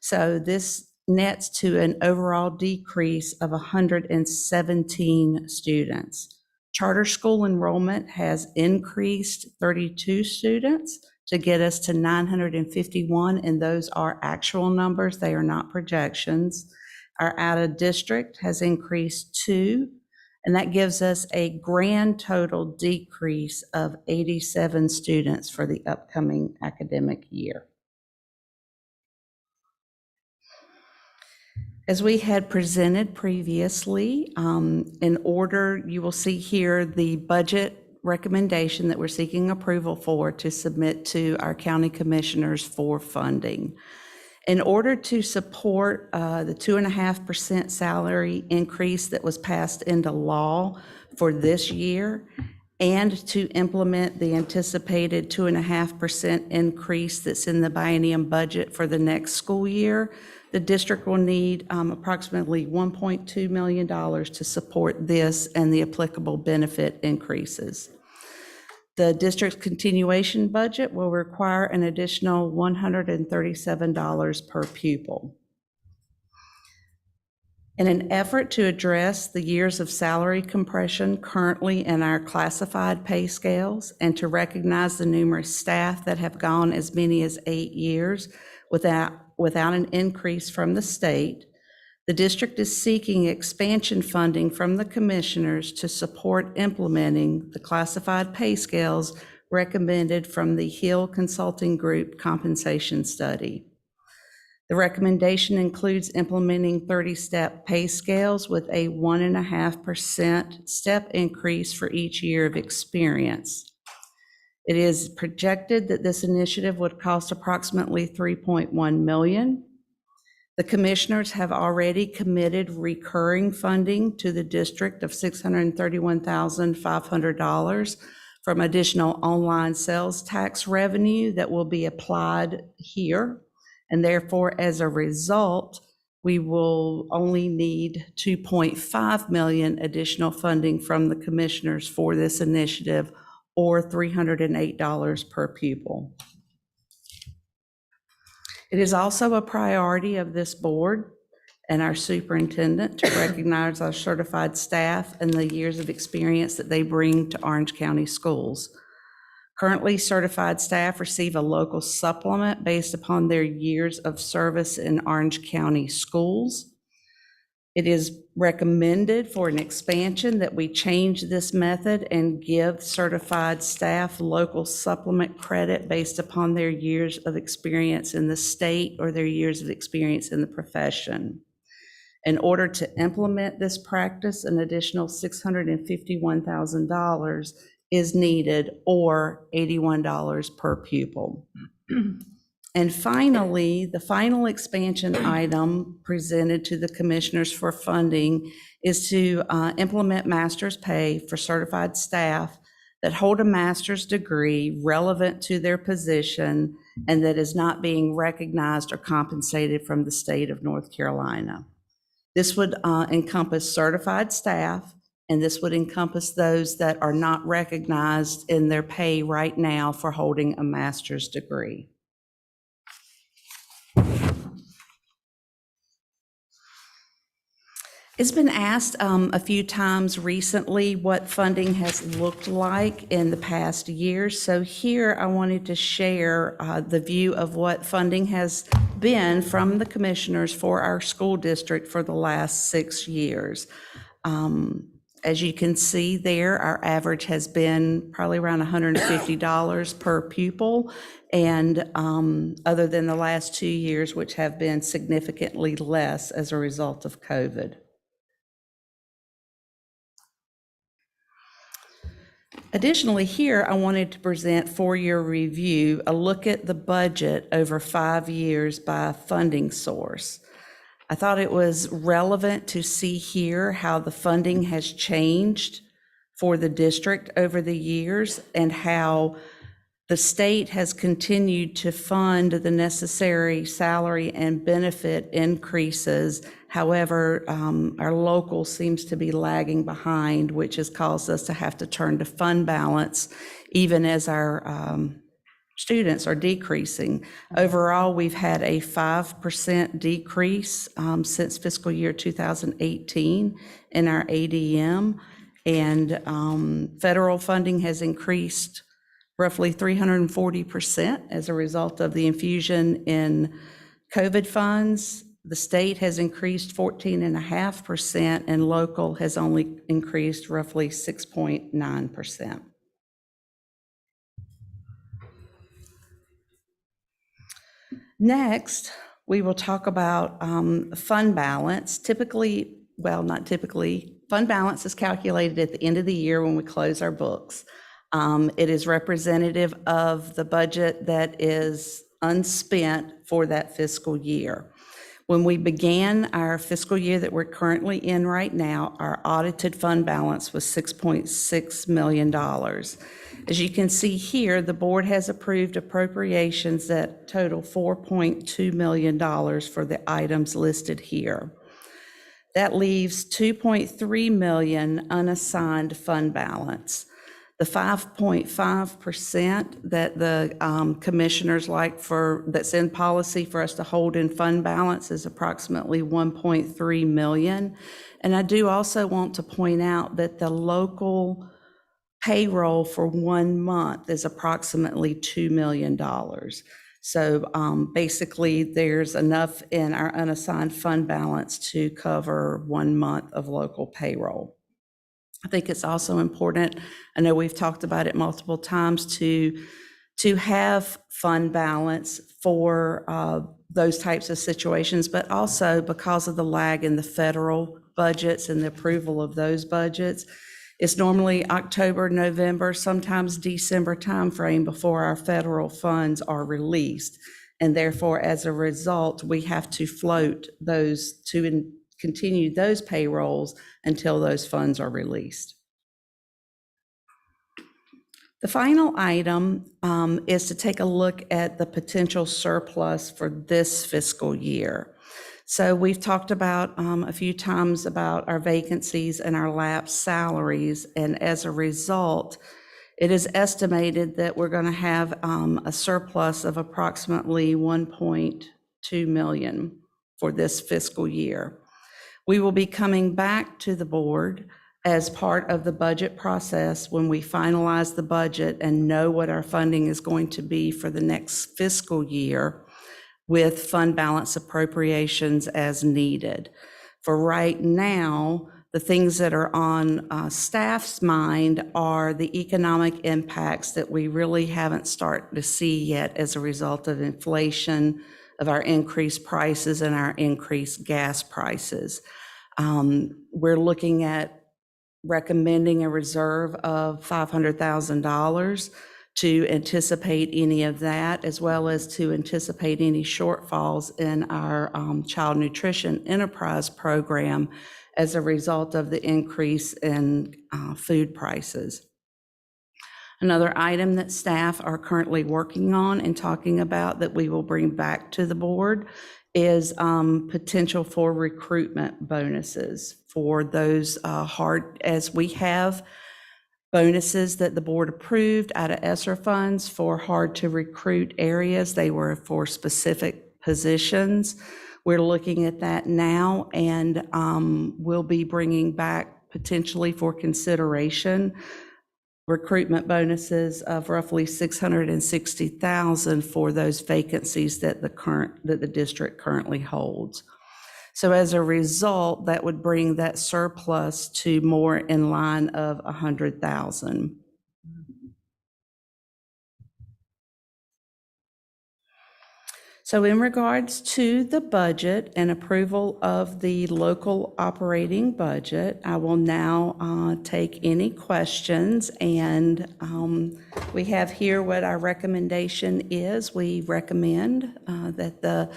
So this nets to an overall decrease of 117 students. Charter school enrollment has increased 32 students. to get us to 951, and those are actual numbers, they are not projections. Our out-of-district has increased 2, and that gives us a grand total decrease of 87 students for the upcoming academic year. As we had presented previously, in order, you will see here the budget recommendation that we're seeking approval for to submit to our county commissioners for funding. In order to support the 2.5% salary increase that was passed into law for this year, and to implement the anticipated 2.5% increase that's in the biennium budget for the next school year, the district will need approximately $1.2 million to support this and the applicable benefit increases. The district's continuation budget will require an additional $137 per pupil. In an effort to address the years of salary compression currently in our classified pay scales and to recognize the numerous staff that have gone as many as 8 years without an increase from the state, the district is seeking expansion funding from the commissioners to support implementing the classified pay scales recommended from the Hill Consulting Group compensation study. The recommendation includes implementing 30-step pay scales with a 1.5% step increase for each year of experience. It is projected that this initiative would cost approximately $3.1 million. The commissioners have already committed recurring funding to the district of $631,500 from additional online sales tax revenue that will be applied here. And therefore, as a result, we will only need $2.5 million additional funding from the commissioners for this initiative, or $308 per pupil. It is also a priority of this board and our superintendent to recognize our certified staff and the years of experience that they bring to Orange County schools. Currently, certified staff receive a local supplement based upon their years of service in Orange County schools. It is recommended for an expansion that we change this method and give certified staff local supplement credit based upon their years of experience in the state or their years of experience in the profession. In order to implement this practice, an additional $651,000 is needed, or $81 per pupil. And finally, the final expansion item presented to the commissioners for funding is to implement master's pay for certified staff that hold a master's degree relevant to their position and that is not being recognized or compensated from the state of North Carolina. This would encompass certified staff, and this would encompass those that are not recognized in their pay right now for holding a master's degree. It's been asked a few times recently what funding has looked like in the past year. So here I wanted to share the view of what funding has been from the commissioners for our school district for the last 6 years. As you can see there, our average has been probably around $150 per pupil, and other than the last 2 years, which have been significantly less as a result of COVID. Additionally, here I wanted to present for your review a look at the budget over 5 years by funding source. I thought it was relevant to see here how the funding has changed for the district over the years and how the state has continued to fund the necessary salary and benefit increases. However, our local seems to be lagging behind, which has caused us to have to turn to fund balance, even as our students are decreasing. Overall, we've had a 5% decrease since fiscal year 2018 in our ADM, and federal funding has increased roughly 340% as a result of the infusion in COVID funds. The state has increased 14.5%, and local has only increased roughly 6.9%. Next, we will talk about fund balance. Typically, well, not typically, fund balance is calculated at the end of the year when we close our books. It is representative of the budget that is unspent for that fiscal year. When we began our fiscal year that we're currently in right now, our audited fund balance was $6.6 million. As you can see here, the board has approved appropriations that total $4.2 million for the items listed here. That leaves $2.3 million unassigned fund balance. The 5.5% that the commissioners like that's in policy for us to hold in fund balance is approximately $1.3 million. And I do also want to point out that the local payroll for 1 month is approximately $2 million. So basically, there's enough in our unassigned fund balance to cover 1 month of local payroll. I think it's also important, I know we've talked about it multiple times, to have fund balance for those types of situations, but also because of the lag in the federal budgets and the approval of those budgets. It's normally October, November, sometimes December timeframe before our federal funds are released. And therefore, as a result, we have to float those to continue those payrolls until those funds are released. The final item is to take a look at the potential surplus for this fiscal year. So we've talked about a few times about our vacancies and our lapsed salaries, and as a result, it is estimated that we're going to have a surplus of approximately $1.2 million for this fiscal year. We will be coming back to the board as part of the budget process when we finalize the budget and know what our funding is going to be for the next fiscal year, with fund balance appropriations as needed. For right now, the things that are on staff's mind are the economic impacts that we really haven't started to see yet as a result of inflation, of our increased prices and our increased gas prices. We're looking at recommending a reserve of $500,000 to anticipate any of that, as well as to anticipate any shortfalls in our child nutrition enterprise program as a result of the increase in food prices. Another item that staff are currently working on and talking about that we will bring back to the board is potential for recruitment bonuses for those as we have bonuses that the board approved out of ESSER funds for hard to recruit areas. They were for specific positions. We're looking at that now, and we'll be bringing back potentially for consideration recruitment bonuses of roughly $660,000 for those vacancies that the district currently holds. So as a result, that would bring that surplus to more in line of $100,000. So in regards to the budget and approval of the local operating budget, I will now take any questions, and we have here what our recommendation is. We recommend that the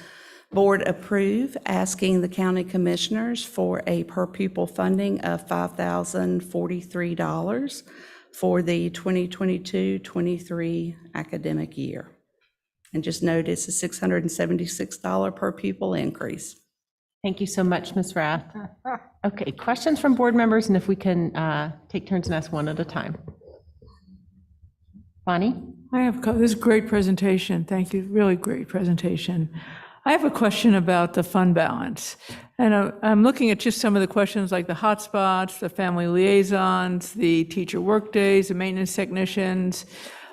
board approve asking the county commissioners for a per pupil funding of $5,043 for the 2022-23 academic year. And just note it's a $676 per pupil increase. Thank you so much, Ms. Rath. Okay, questions from board members, and if we can take turns and ask one at a time. Bonnie? This is a great presentation. Thank you. Really great presentation. I have a question about the fund balance. And I'm looking at just some of the questions like the hotspots, the family liaisons, the teacher work days, the maintenance technicians.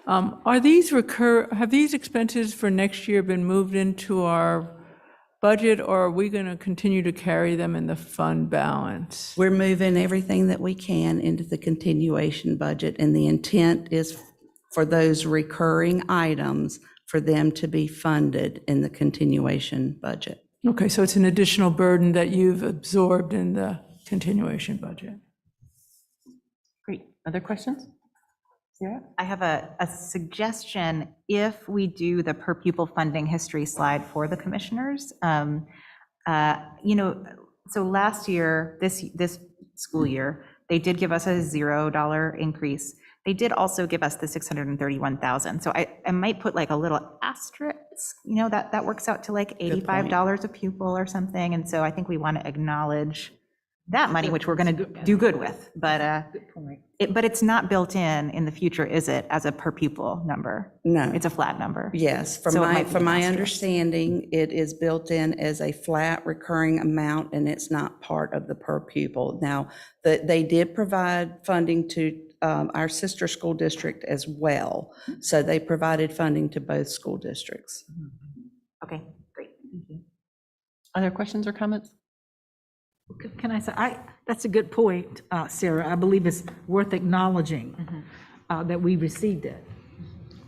Have these expenses for next year been moved into our budget, or are we going to continue to carry them in the fund balance? We're moving everything that we can into the continuation budget, and the intent is for those recurring items for them to be funded in the continuation budget. Okay, so it's an additional burden that you've absorbed in the continuation budget. Great. Other questions? Sarah? I have a suggestion. If we do the per pupil funding history slide for the commissioners, so last year, this school year, they did give us a $0 increase. They did also give us the 631,000. So I might put like a little asterisk, that works out to like $85 a pupil or something. And so I think we want to acknowledge that money, which we're going to do good with, but it's not built in the future, is it, as a per pupil number? No. It's a flat number. Yes, from my understanding, it is built in as a flat recurring amount, and it's not part of the per pupil. Now, they did provide funding to our sister school district as well, so they provided funding to both school districts. Okay, great. Thank you. Other questions or comments? Can I say, that's a good point, Sarah. I believe it's worth acknowledging that we received it.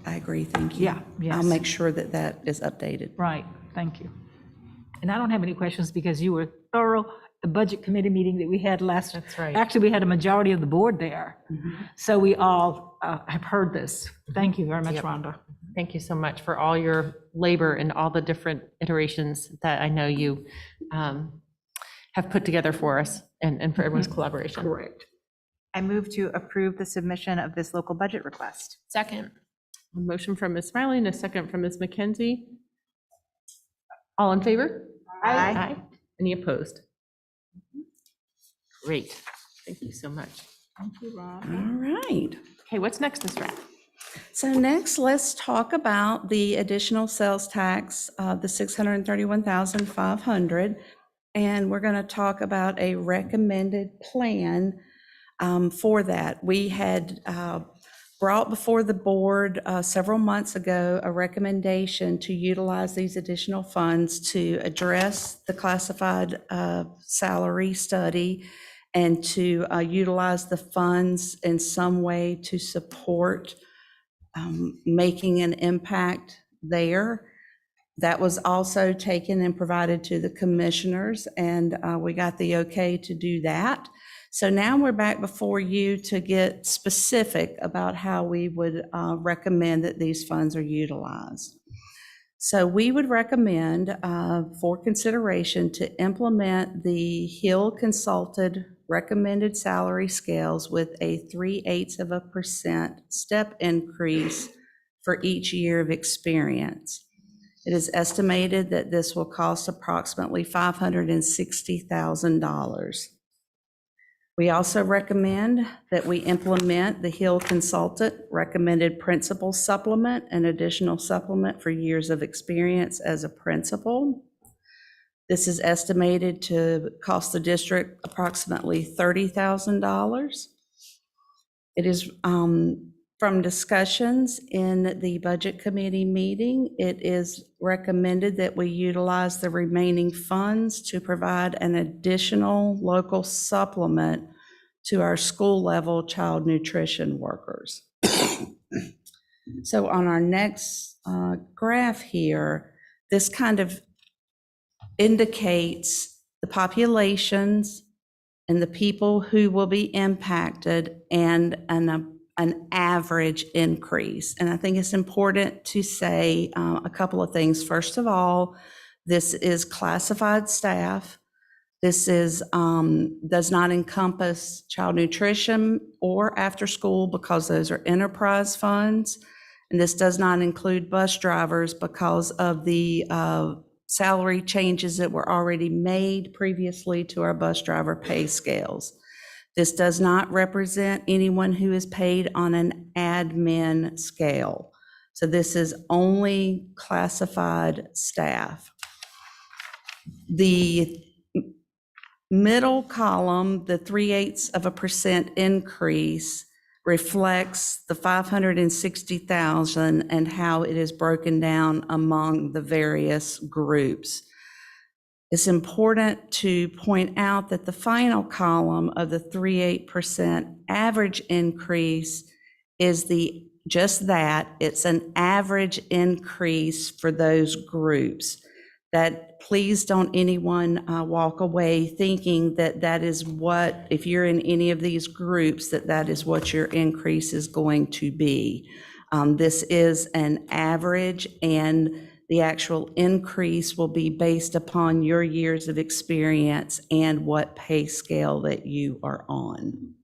I agree, thank you. Yeah, yes. I'll make sure that that is updated. Right, thank you. And I don't have any questions because you were thorough. The budget committee meeting that we had last. That's right. Actually, we had a majority of the board there. So we all have heard this. Thank you very much, Yep. Rhonda. Thank you so much for all your labor and all the different iterations that I know you have put together for us and for everyone's collaboration. Correct. I move to approve the submission of this local budget request. Second. A motion from Ms. Smiley and a second from Ms. McKenzie. All in favor? Aye. Any opposed? Great. Thank you so much. Thank you, Rob. All right. Okay, what's next, Ms. Rath? So next, let's talk about the additional sales tax, the $631,500. And we're going to talk about a recommended plan for that. We had brought before the board several months ago a recommendation to utilize these additional funds to address the classified salary study and to utilize the funds in some way to support making an impact there. That was also taken and provided to the commissioners, and we got the okay to do that. So now we're back before you to get specific about how we would recommend that these funds are utilized. So we would recommend for consideration to implement the Hill Consulted recommended salary scales with a 0.3% step increase for each year of experience. It is estimated that this will cost approximately $560,000. We also recommend that we implement the Hill Consultant recommended principal supplement and additional supplement for years of experience as a principal. This is estimated to cost the district approximately $30,000. It is from discussions in the budget committee meeting, it is recommended that we utilize the remaining funds to provide an additional local supplement to our school level child nutrition workers. So on our next graph here, this kind of indicates the populations and the people who will be impacted and an average increase. And I think it's important to say a couple of things. First of all, this is classified staff. This is does not encompass child nutrition or after school because those are enterprise funds. And this does not include bus drivers because of the salary changes that were already made previously to our bus driver pay scales. This does not represent anyone who is paid on an admin scale. So this is only classified staff. The middle column, the 0.3% increase, reflects the 560,000 and how it is broken down among the various groups. It's important to point out that the final column of the 3.8% average increase is just that, it's an average increase for those groups. That please don't anyone walk away thinking that that is what, if you're in any of these groups, that is what your increase is going to be. This is an average, and the actual increase will be based upon your years of experience and what pay scale that you are on.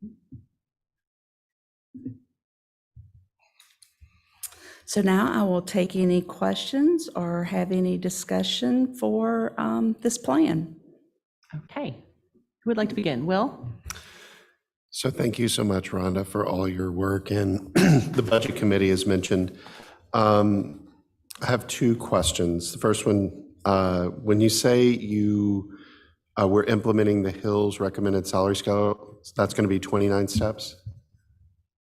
So now I will take any questions or have any discussion for this plan. Okay. Who would like to begin? Will? So thank you so much, Rhonda, for all your work. And the Budget Committee has mentioned. I have two questions. The first one, when you say you were implementing the Hills recommended salary scale, that's going to be 29 steps?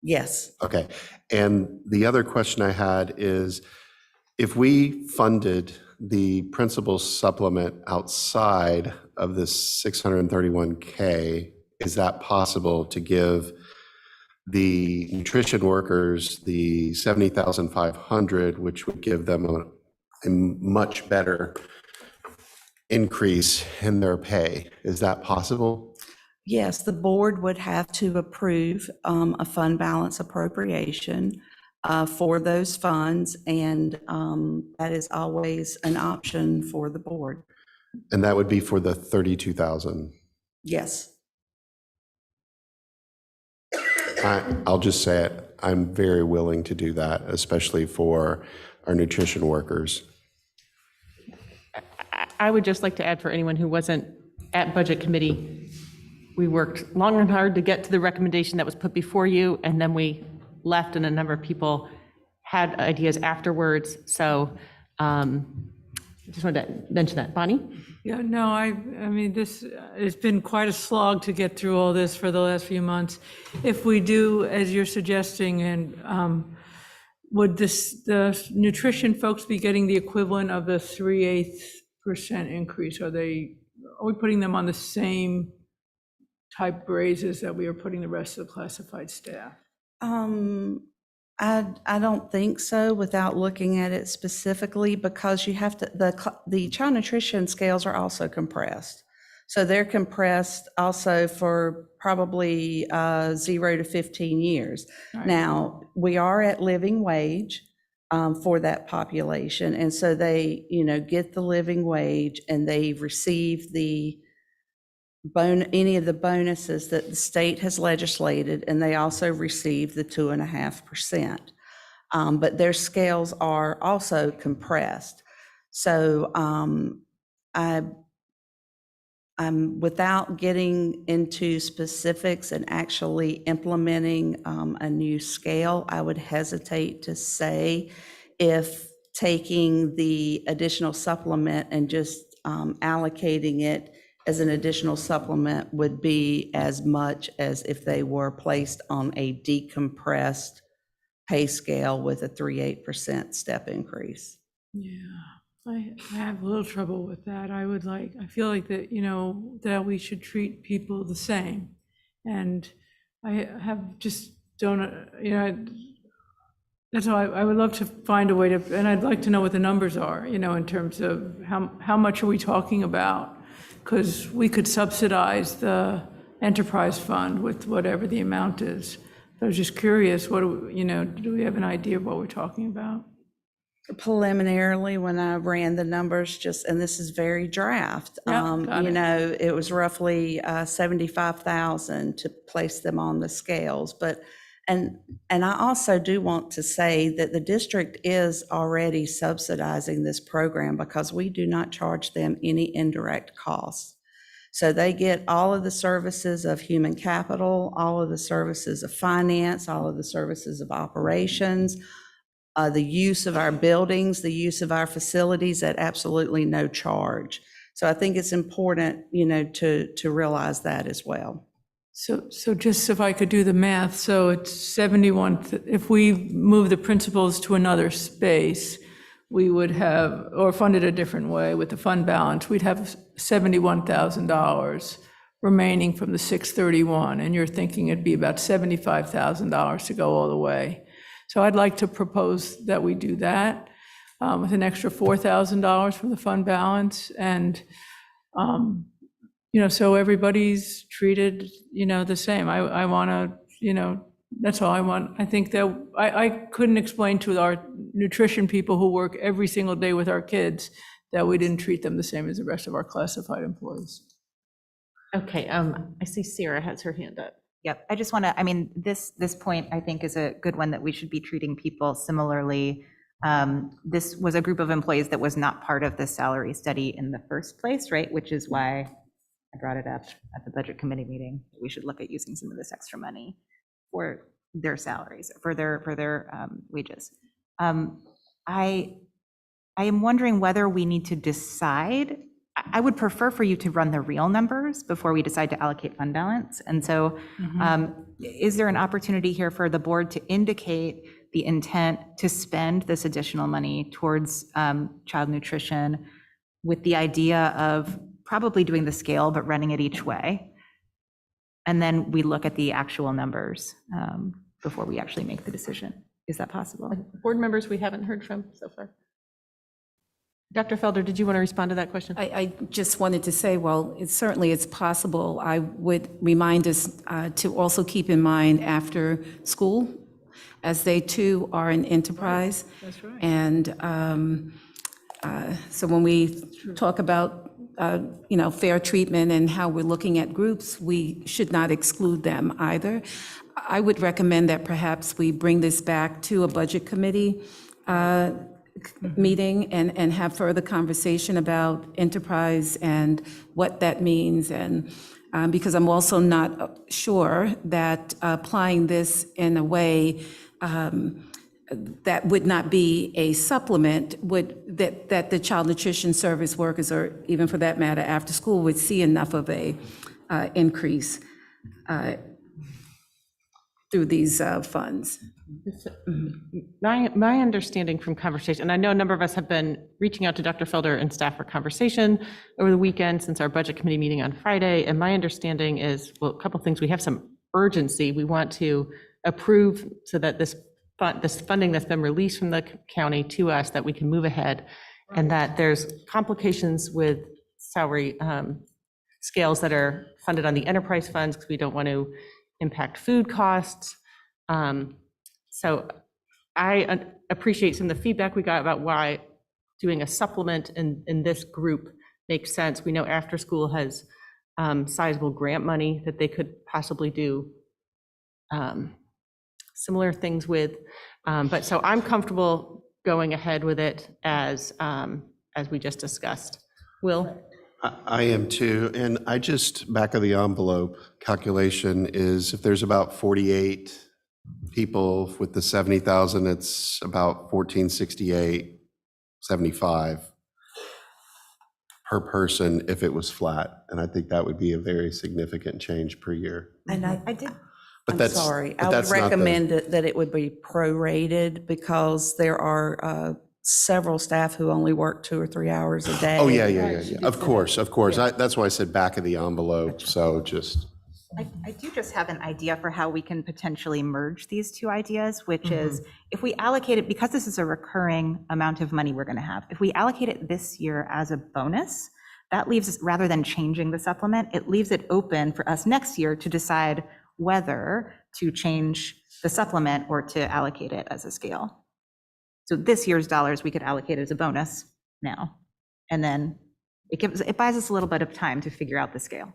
Yes. Okay. And the other question I had is, if we funded the principal supplement outside of this 631K, is that possible to give the nutrition workers the 70,500, which would give them a much better increase in their pay? Is that possible? Yes, the board would have to approve a fund balance appropriation for those funds, and that is always an option for the board. And that would be for the 32,000? Yes. I'll just say it, I'm very willing to do that, especially for our nutrition workers. I would just like to add, for anyone who wasn't at Budget Committee, we worked long and hard to get to the recommendation that was put before you, and then we left, and a number of people had ideas afterwards. So I just wanted to mention that. Bonnie? Yeah, no, I mean, it's been quite a slog to get through all this for the last few months. If we do, as you're suggesting, and would the nutrition folks be getting the equivalent of the 3/8% increase? Are we putting them on the same type raises that we are putting the rest of the classified staff? I don't think so, without looking at it specifically, because you have to, the child nutrition scales are also compressed. So they're compressed also for probably 0 to 15 years. Right. Now, we are at living wage for that population. And so they, get the living wage, and they receive any of the bonuses that the state has legislated, and they also receive the 2.5%. But their scales are also compressed. So I'm without getting into specifics and actually implementing a new scale, I would hesitate to say if taking the additional supplement and just allocating it as an additional supplement would be as much as if they were placed on a decompressed pay scale with a 3.8% step increase. Yeah, I have a little trouble with that. I feel like that, that we should treat people the same. And I have just don't, that's why I would love to find a way to, and I'd like to know what the numbers are, in terms of how much are we talking about? Because we could subsidize the enterprise fund with whatever the amount is. I was just curious, do we have an idea of what we're talking about? Preliminarily, when I ran the numbers, and this is very draft, Got it. It was roughly 75,000 to place them on the scales. But and I also do want to say that the district is already subsidizing this program because we do not charge them any indirect costs. So they get all of the services of human capital, all of the services of finance, all of the services of operations, the use of our buildings, the use of our facilities at absolutely no charge. So I think it's important, to realize that as well. So just if I could do the math, so it's 71, if we move the principals to another space, we would have, or fund it a different way with the fund balance, we'd have $71,000 remaining from the 631, and you're thinking it'd be about $75,000 to go all the way. So I'd like to propose that we do that with an extra $4,000 from the fund balance, and so everybody's treated, the same. I want to, that's all I want. I think that I couldn't explain to our nutrition people who work every single day with our kids that we didn't treat them the same as the rest of our classified employees. Okay, I see Sarah has her hand up. Yep, I just want to, this point I think is a good one, that we should be treating people similarly. This was a group of employees that was not part of the salary study in the first place, right? Which is why I brought it up at the budget committee meeting. We should look at using some of this extra money for their salaries, for their wages. I am wondering whether we need to decide. I would prefer for you to run the real numbers before we decide to allocate fund balance. And so is there an opportunity here for the board to indicate the intent to spend this additional money towards child nutrition, with the idea of probably doing the scale, but running it each way? And then we look at the actual numbers before we actually make the decision. Is that possible? Board members we haven't heard from so far. Dr. Felder, did you want to respond to that question? I just wanted to say, well, it's possible. I would remind us to also keep in mind after school, as they too are an enterprise. That's right. And so when we talk about fair treatment and how we're looking at groups, we should not exclude them either. I would recommend that perhaps we bring this back to a budget committee meeting and have further conversation about enterprise and what that means. And because I'm also not sure that applying this in a way that would not be a supplement, that the child nutrition service workers, or even for that matter, after school, would see enough of a increase through these funds. My understanding from conversation, and I know a number of us have been reaching out to Dr. Felder and staff for conversation over the weekend since our budget committee meeting on Friday, and my understanding is, well, a couple of things. We have some urgency. We want to approve so that this funding that's been released from the county to us, that we can move ahead, and that there's complications with salary scales that are funded on the enterprise funds, because we don't want to impact food costs. So I appreciate some of the feedback we got about why doing a supplement in this group makes sense. We know after school has sizable grant money that they could possibly do similar things with. But so I'm comfortable going ahead with it as we just discussed. Will? I am too, and I just, back of the envelope calculation is, if there's about 48 people with the 70,000, it's about 1468, 75 per person if it was flat. And I think that would be a very significant change per year. And I did. But I'm that's, sorry, but I would that's not the- recommend that it would be prorated, because there are several staff who only work 2 or 3 hours a day. Oh, yeah. Of course. That's why I said back of the envelope, so just. I do just have an idea for how we can potentially merge these two ideas, which is, if we allocate it, because this is a recurring amount of money we're going to have, if we allocate it this year as a bonus, that leaves us, rather than changing the supplement, it leaves it open for us next year to decide whether to change the supplement or to allocate it as a scale. So this year's dollars, we could allocate as a bonus now. And then it buys us a little bit of time to figure out the scale.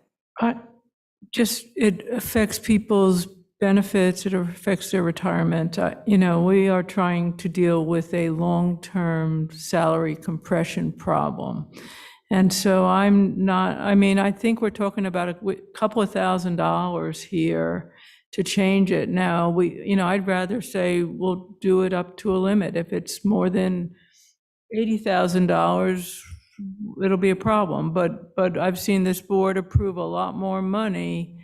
It affects people's benefits, it affects their retirement. We are trying to deal with a long-term salary compression problem. And so I think we're talking about a couple of $1,000s here to change it. Now, I'd rather say we'll do it up to a limit. If it's more than $80,000, it'll be a problem. But I've seen this board approve a lot more money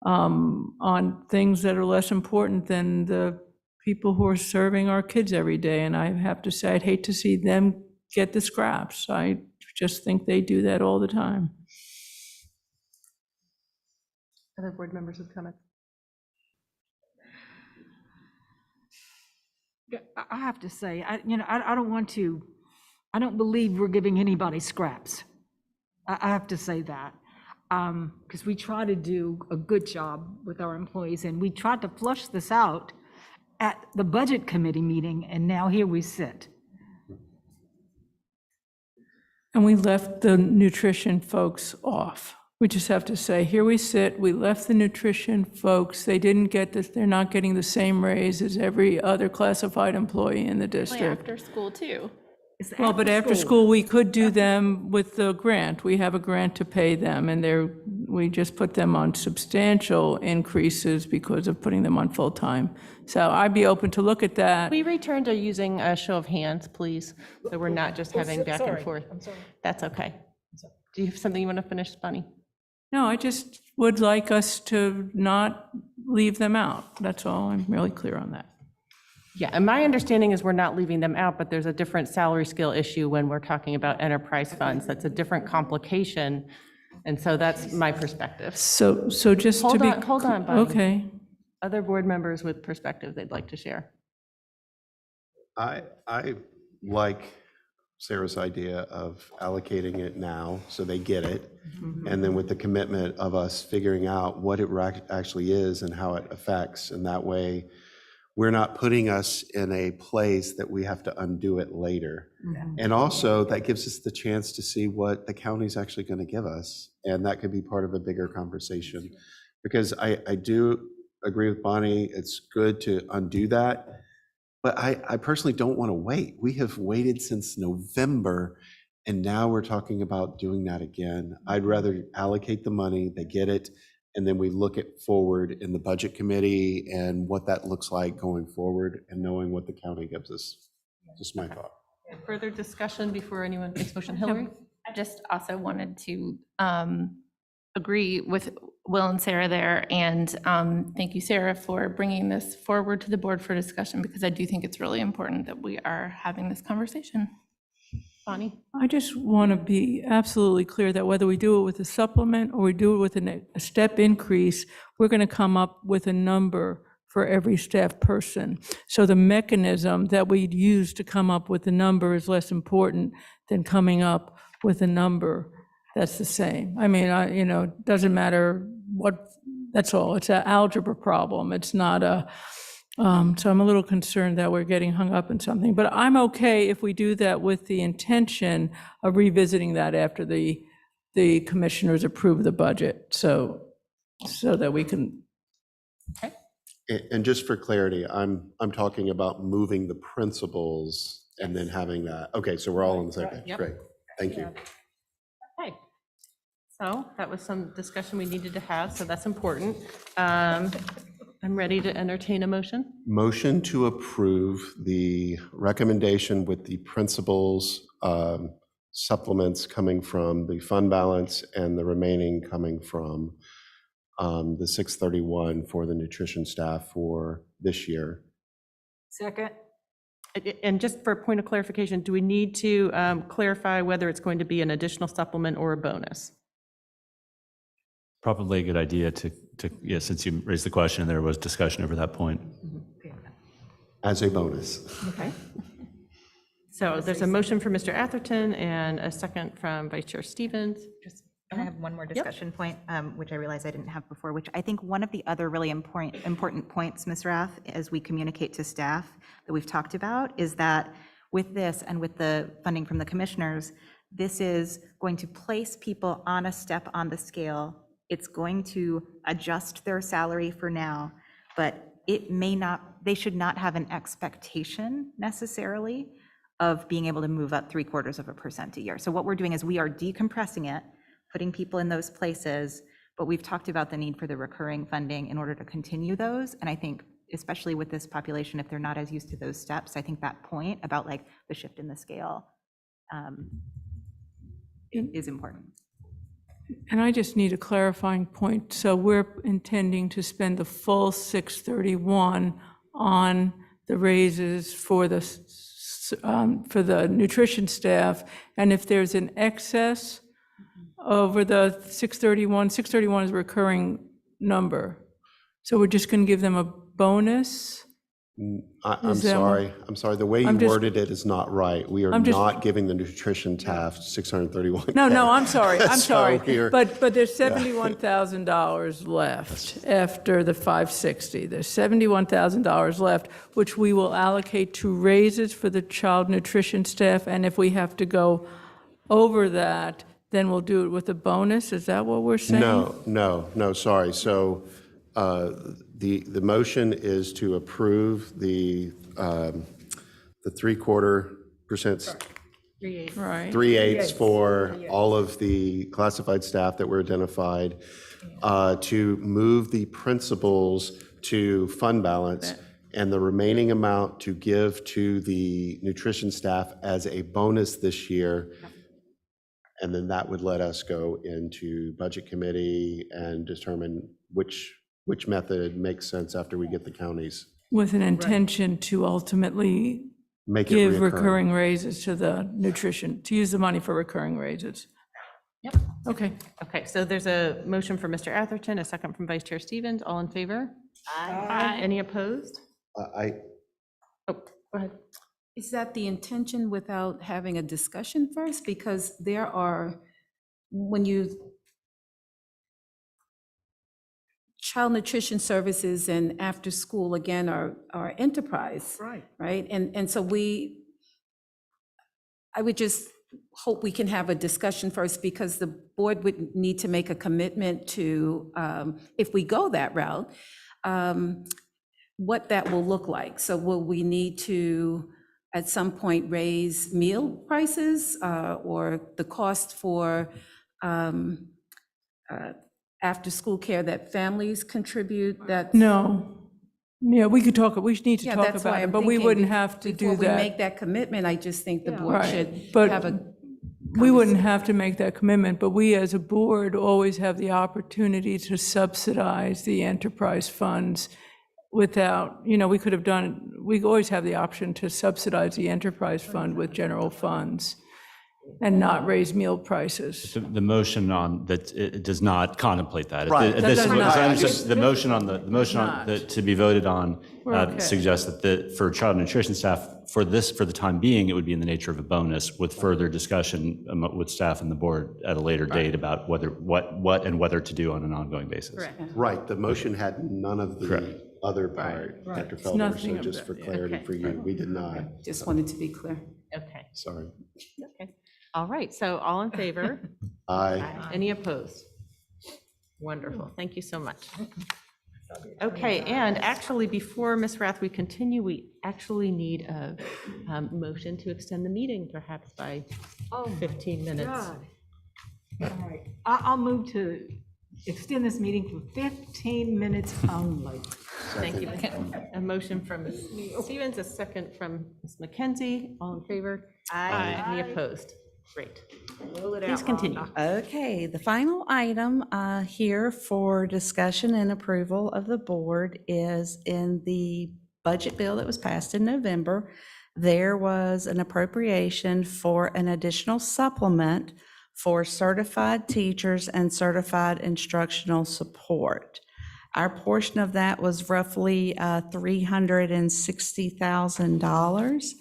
on things that are less important than the people who are serving our kids every day. And I have to say, I'd hate to see them get the scraps. I just think they do that all the time. Other board members with comments? I have to say, I don't believe we're giving anybody scraps. I have to say that. Because we try to do a good job with our employees, and we tried to flush this out at the budget committee meeting, and now here we sit. And we left the nutrition folks off. We just have to say, here we sit, we left the nutrition folks, they didn't get this, they're not getting the same raise as every other classified employee in the district. After school too. Well, but after school, we could do them with the grant. We have a grant to pay them, and we just put them on substantial increases because of putting them on full-time. So I'd be open to look at that. We return to using a show of hands, please, so we're not just having back and forth. I'm sorry. That's okay. Do you have something you want to finish, Bonnie? No, I just would like us to not leave them out. That's all. I'm really clear on that. Yeah, and my understanding is we're not leaving them out, but there's a different salary scale issue when we're talking about enterprise funds. That's a different complication, and so that's my perspective. So just to be. Hold on, Bonnie. Okay. Other board members with perspective they'd like to share. I like Sarah's idea of allocating it now so they get it. And then with the commitment of us figuring out what it actually is and how it affects. And that way we're not putting us in a place that we have to undo it later. And also that gives us the chance to see what the county's actually going to give us. And that could be part of a bigger conversation. Because I do agree with Bonnie, it's good to undo that. But I personally don't want to wait. We have waited since November, and now we're talking about doing that again. I'd rather allocate the money, they get it, and then we look at forward in the budget committee and what that looks like going forward and knowing what the county gives us. Just my thought. Further discussion before anyone makes motion? Hillary? I just also wanted to agree with Will and Sarah there, and thank you, Sarah, for bringing this forward to the board for discussion, because I do think it's really important that we are having this conversation. Bonnie? I just want to be absolutely clear that whether we do it with a supplement or we do it with a step increase, we're going to come up with a number for every staff person. So the mechanism that we'd use to come up with the number is less important than coming up with a number that's the same. I mean, it doesn't matter what, that's all. It's an algebra problem. It's not a, so I'm a little concerned that we're getting hung up in something. But I'm okay if we do that with the intention of revisiting that after the commissioners approve the budget, so that we can. Okay. And just for clarity, I'm talking about moving the principles and then having that. Okay, so we're all on the same page. Yep. Great. Thank you. Okay. So that was some discussion we needed to have, so that's important. I'm ready to entertain a motion. Motion to approve the recommendation with the principals supplements coming from the fund balance and the remaining coming from the 631 for the nutrition staff for this year. Second. And just for a point of clarification, do we need to clarify whether it's going to be an additional supplement or a bonus? Probably a good idea to yeah, since you raised the question, there was discussion over that point. As a bonus. Okay. So there's a motion for Mr. Atherton and a second from Vice Chair Stevens. And I have one more discussion point, which I realized I didn't have before, which I think one of the other really important points, Ms. Rath, as we communicate to staff that we've talked about, is that with this and with the funding from the commissioners, this is going to place people on a step on the scale. It's going to adjust their salary for now, but it may not, they should not have an expectation necessarily of being able to move up 0.75% a year. So what we're doing is we are decompressing it, putting people in those places, but we've talked about the need for the recurring funding in order to continue those. And I think, especially with this population, if they're not as used to those steps, I think that point about like the shift in the scale is important. And I just need a clarifying point. So we're intending to spend the full 631 on the raises for the nutrition staff, and if there's an excess over the 631, 631 is a recurring number. So we're just going to give them a bonus? I'm Is that sorry, the way you I'm just- worded it is not right. We are I'm just- not giving the nutrition staff 631. No, I'm sorry, I'm So sorry. we're- But there's $71,000 left after the 560. There's $71,000 left, which we will allocate to raises for the child nutrition staff. And if we have to go over that, then we'll do it with a bonus. Is that what we're saying? No, sorry. So the motion is to approve the 3/4%, Right. 3/8 for all of the classified staff that were identified, to move the principals to fund balance, and the remaining amount to give to the nutrition staff as a bonus this year. And then that would let us go into budget committee and determine which method makes sense after we get the counties. With an intention to ultimately Make it give reoccurring. recurring raises to the nutrition, to use the money for recurring raises. Yep. Okay. Okay, so there's a motion from Mr. Atherton, a second from Vice Chair Stevens. All in favor? Aye. Any opposed? I, Oh, go ahead. Is that the intention without having a discussion first? Because there are, when you, child nutrition services and after school, again, are enterprise. Right? And so I would just hope we can have a discussion first, because the board would need to make a commitment to, if we go that route, what that will look like. So will we need to, at some point, raise meal prices, or the cost for after-school care that families contribute? That's No. Yeah, we could talk, we need to Yeah, talk that's why about it, I'm but we thinking wouldn't have to do before we that. make that commitment, I just think the board Right, should but have a. we wouldn't have to make that commitment, but we as a board always have the opportunity to subsidize the enterprise funds without, we could have done, we always have the option to subsidize the enterprise fund with general funds and not raise meal prices. The motion on that, it does not contemplate that. Right. This- That does not. as I understand, The motion on to be voted on We're okay. suggests that for child nutrition staff, for the time being, it would be in the nature of a bonus with further discussion with staff and the board at a later date about what and whether to do on an ongoing basis. Correct. right, the motion had none of the Correct. other part, Right. Dr. It's Felder, nothing so of just that, for yeah. clarity Okay. for you, we did not, Just wanted to be clear. Okay, sorry. okay. All right, so all in favor? Aye. Any opposed? Wonderful, thank you so much. Okay, and actually, before, Ms. Rath, we continue, we actually need a motion to extend the meeting perhaps by 15 minutes. God. All right, I'll move to extend this meeting for 15 minutes only. Thank you. A motion from Ms. Stevens, a second from Ms. McKenzie. All in favor? Aye. Any opposed? Great. Please continue. Okay, the final item here for discussion and approval of the board is in the budget bill that was passed in November. There was an appropriation for an additional supplement for certified teachers and certified instructional support. Our portion of that was roughly $360,000.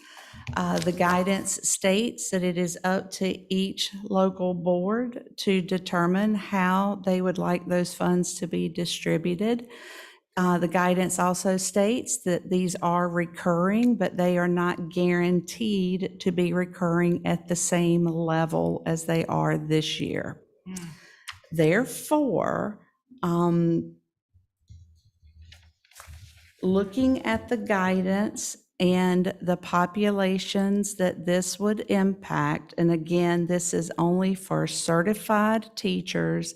The guidance states that it is up to each local board to determine how they would like those funds to be distributed. The guidance also states that these are recurring, but they are not guaranteed to be recurring at the same level as they are this year. Therefore, looking at the guidance and the populations that this would impact, and again, this is only for certified teachers,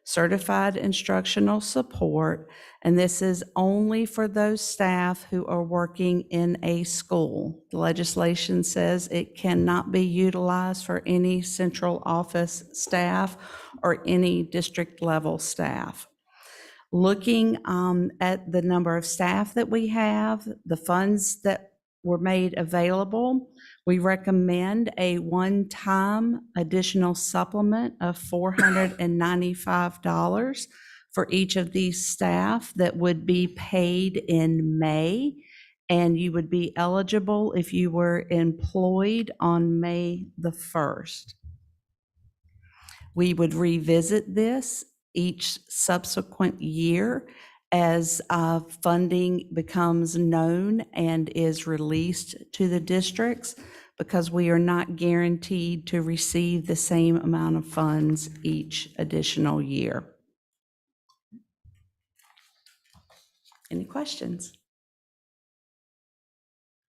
certified instructional support, and this is only for those staff who are working in a school. The legislation says it cannot be utilized for any central office staff or any district level staff. Looking at the number of staff that we have, the funds that were made available, we recommend a one-time additional supplement of $495 for each of these staff that would be paid in May, and you would be eligible if you were employed on May the 1st. We would revisit this each subsequent year as funding becomes known and is released to the districts, because we are not guaranteed to receive the same amount of funds each additional year. Any questions?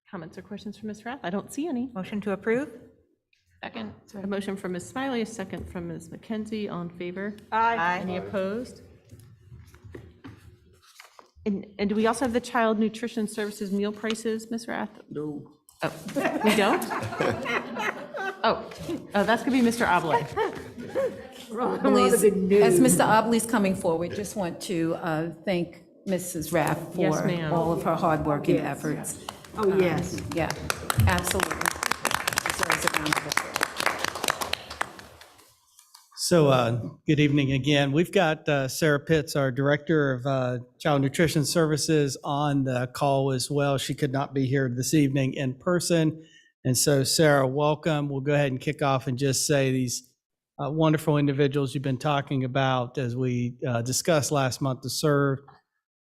Comments or questions from Ms. Rath? I don't see any. Motion to approve? Second. So a motion from Ms. Smiley, a second from Ms. McKenzie. All in favor? Aye. Any opposed? And do we also have the child nutrition services meal prices, Ms. Rath? No. Oh, we don't? Oh, that's gonna be Mr. Obley. As Mr. Obley's coming forward, just want to thank Mrs. Raff Yes, for ma'am. all of her hard work and efforts. Oh, yes. Yeah, absolutely. Deserves a round of applause. So good evening again. We've got Sarah Pitts, our Director of Child Nutrition Services, on the call as well. She could not be here this evening in person. And so Sarah, welcome. We'll go ahead and kick off and just say these wonderful individuals you've been talking about, as we discussed last month, to serve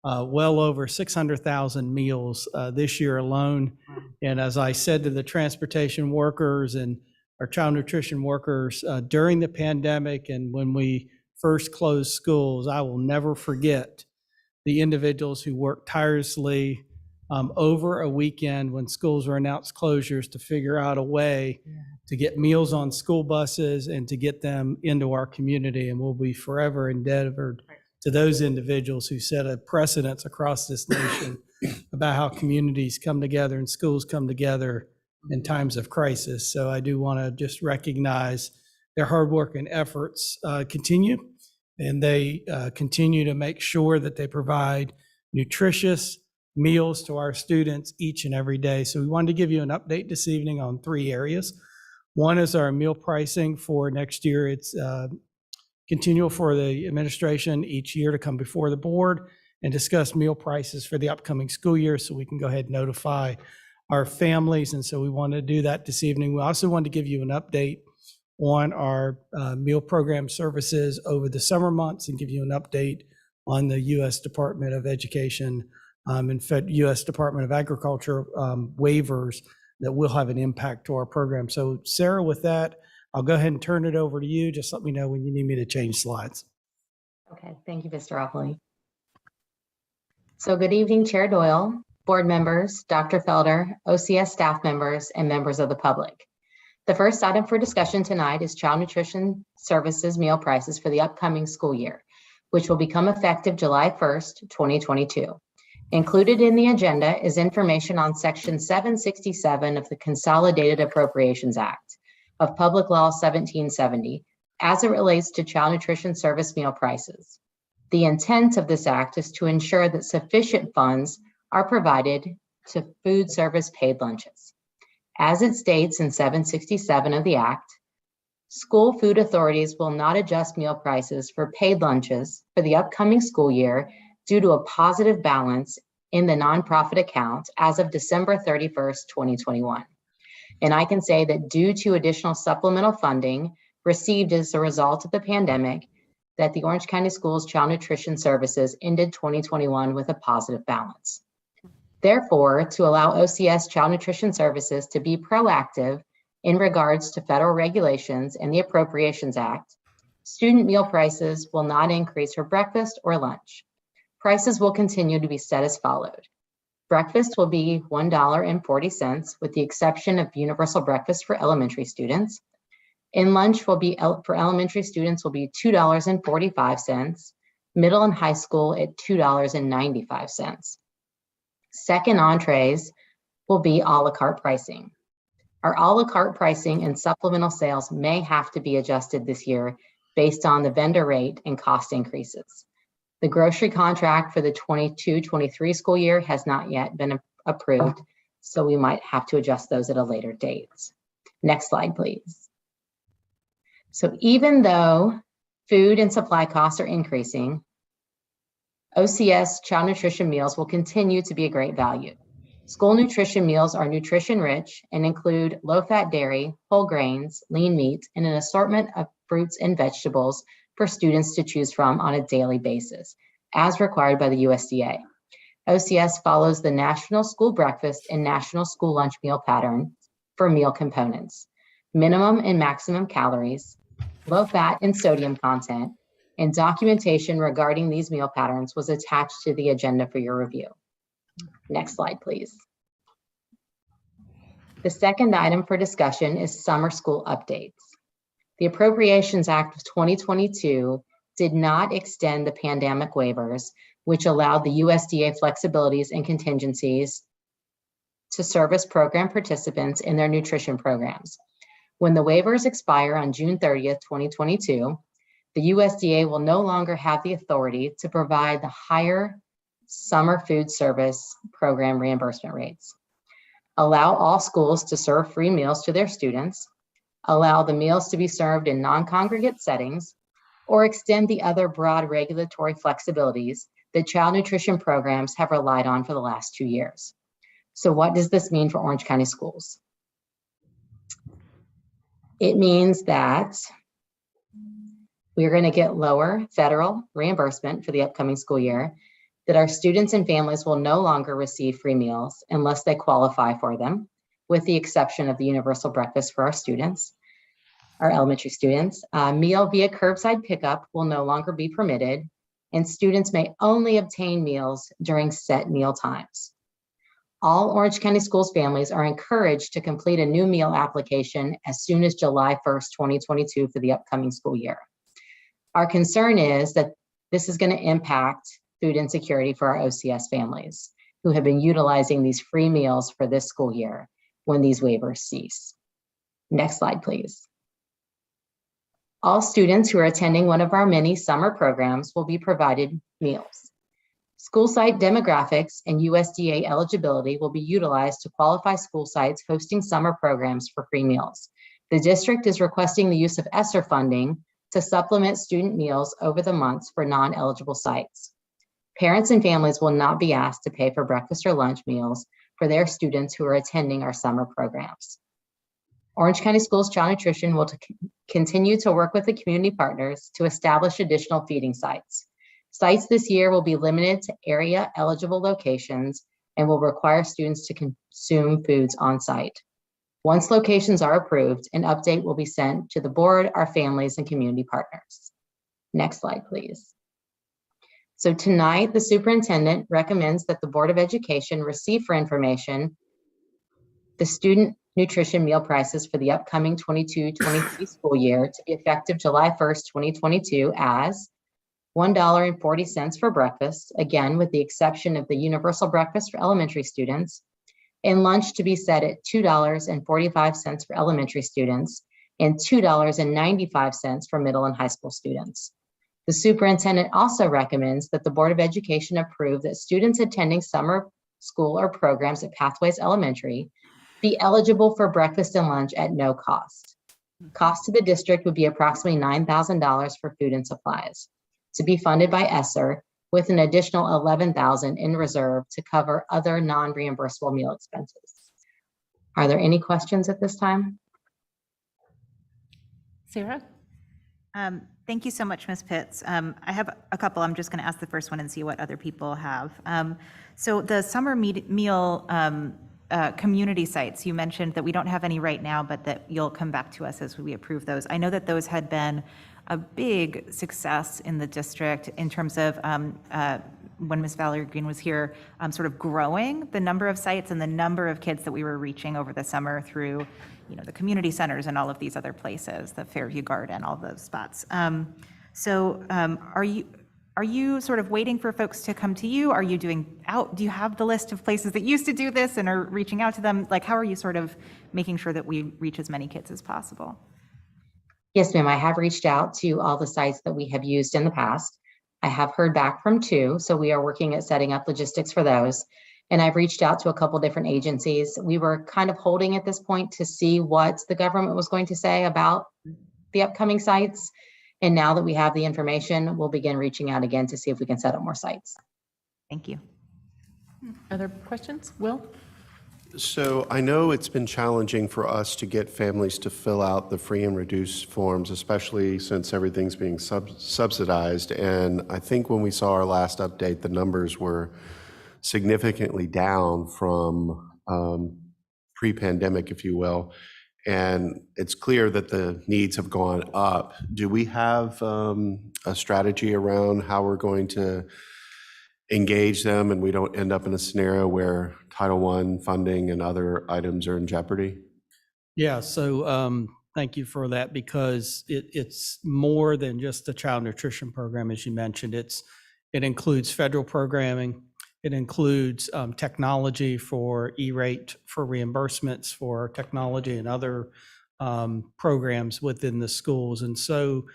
well over 600,000 meals this year alone. And as I said to the transportation workers and our child nutrition workers during the pandemic and when we first closed schools, I will never forget the individuals who worked tirelessly over a weekend when schools were announced closures to figure out a way to get meals on school buses and to get them into our community. And we'll be forever indebted to those individuals who set a precedence across this nation about how communities come together and schools come together in times of crisis. So I do want to just recognize their hard work and efforts continue, and they continue to make sure that they provide nutritious meals to our students each and every day. So we wanted to give you an update this evening on 3 areas. One is our meal pricing for next year. It's continual for the administration each year to come before the board and discuss meal prices for the upcoming school year, so we can go ahead and notify our families. And so we want to do that this evening. We also want to give you an update on our meal program services over the summer months and give you an update on the U.S. Department of Education and U.S. Department of Agriculture waivers that will have an impact to our program. So Sarah, with that, I'll go ahead and turn it over to you. Just let me know when you need me to change slides. Okay, thank you, Mr. Opley. So good evening, Chair Doyle, board members, Dr. Felder, OCS staff members, and members of the public. The first item for discussion tonight is Child Nutrition Services meal prices for the upcoming school year, which will become effective July 1st, 2022. Included in the agenda is information on Section 767 of the Consolidated Appropriations Act of Public Law 1770 as it relates to child nutrition service meal prices. The intent of this act is to ensure that sufficient funds are provided to food service paid lunches. As it states in 767 of the Act, school food authorities will not adjust meal prices for paid lunches for the upcoming school year due to a positive balance in the nonprofit account as of December 31st, 2021. And I can say that due to additional supplemental funding received as a result of the pandemic, that the Orange County Schools Child Nutrition Services ended 2021 with a positive balance. Therefore, to allow OCS Child Nutrition Services to be proactive in regards to federal regulations and the Appropriations Act, student meal prices will not increase for breakfast or lunch. Prices will continue to be set as followed. Breakfast will be $1.40 with the exception of universal breakfast for elementary students. In lunch will be, for elementary students will be $2.45, middle and high school at $2.95. Second entrees will be a la carte pricing. Our a la carte pricing and supplemental sales may have to be adjusted this year based on the vendor rate and cost increases. The grocery contract for the 22-23 school year has not yet been approved, so we might have to adjust those at a later date. Next slide, please. So even though food and supply costs are increasing, OCS child nutrition meals will continue to be a great value. School nutrition meals are nutrition rich and include low-fat dairy, whole grains, lean meat, and an assortment of fruits and vegetables for students to choose from on a daily basis, as required by the USDA. OCS follows the National School Breakfast and National School Lunch Meal pattern for meal components, minimum and maximum calories, low fat and sodium content, and documentation regarding these meal patterns was attached to the agenda for your review. Next slide, please. The second item for discussion is summer school updates. The Appropriations Act of 2022 did not extend the pandemic waivers, which allowed the USDA flexibilities and contingencies to service program participants in their nutrition programs. When the waivers expire on June 30th, 2022, the USDA will no longer have the authority to provide the higher summer food service program reimbursement rates. Allow all schools to serve free meals to their students, allow the meals to be served in non-congregate settings, or extend the other broad regulatory flexibilities that child nutrition programs have relied on for the last 2 years. So what does this mean for Orange County schools? It means that we are going to get lower federal reimbursement for the upcoming school year, that our students and families will no longer receive free meals unless they qualify for them, with the exception of the universal breakfast for our students, our elementary students. Meal via curbside pickup will no longer be permitted, and students may only obtain meals during set meal times. All Orange County Schools families are encouraged to complete a new meal application as soon as July 1st, 2022 for the upcoming school year. Our concern is that this is going to impact food insecurity for our OCS families who have been utilizing these free meals for this school year when these waivers cease. Next slide, please. All students who are attending one of our many summer programs will be provided meals. School site demographics and USDA eligibility will be utilized to qualify school sites hosting summer programs for free meals. The district is requesting the use of ESSER funding to supplement student meals over the months for non-eligible sites. Parents and families will not be asked to pay for breakfast or lunch meals for their students who are attending our summer programs. Orange County Schools Child Nutrition will continue to work with the community partners to establish additional feeding sites. Sites this year will be limited to area eligible locations and will require students to consume foods on site. Once locations are approved, an update will be sent to the board, our families, and community partners. Next slide, please. So tonight, the superintendent recommends that the Board of Education receive for information the student nutrition meal prices for the upcoming 22-23 school year to be effective July 1st, 2022 as $1.40 for breakfast, again, with the exception of the universal breakfast for elementary students, and lunch to be set at $2.45 for elementary students and $2.95 for middle and high school students. The superintendent also recommends that the Board of Education approve that students attending summer school or programs at Pathways Elementary be eligible for breakfast and lunch at no cost. Cost to the district would be approximately $9,000 for food and supplies, to be funded by ESSER, with an additional $11,000 in reserve to cover other non-reimbursable meal expenses. Are there any questions at this time? Sarah? Thank you so much, Ms. Pitts. I have a couple. I'm just going to ask the first one and see what other people have. So the summer meal community sites, you mentioned that we don't have any right now, but that you'll come back to us as we approve those. I know that those had been a big success in the district in terms of when Ms. Valerie Green was here, sort of growing the number of sites and the number of kids that we were reaching over the summer through the community centers and all of these other places, the Fairview Garden, all those spots. Are you sort of waiting for folks to come to you? Are you do you have the list of places that used to do this and are reaching out to them? Like, how are you sort of making sure that we reach as many kids as possible? Yes, ma'am. I have reached out to all the sites that we have used in the past. I have heard back from 2, so we are working at setting up logistics for those. And I've reached out to a couple different agencies. We were kind of holding at this point to see what the government was going to say about the upcoming sites. And now that we have the information, we'll begin reaching out again to see if we can set up more sites. Thank you. Other questions? Will? So I know it's been challenging for us to get families to fill out the free and reduced forms, especially since everything's being subsidized. And I think when we saw our last update, the numbers were significantly down from pre-pandemic, if you will. And it's clear that the needs have gone up. Do we have a strategy around how we're going to engage them and we don't end up in a scenario where Title I funding and other items are in jeopardy? Yeah, so thank you for that, because it's more than just the child nutrition program, as you mentioned. It includes federal programming. It includes technology for E-rate, for reimbursements for technology and other programs within the schools. And so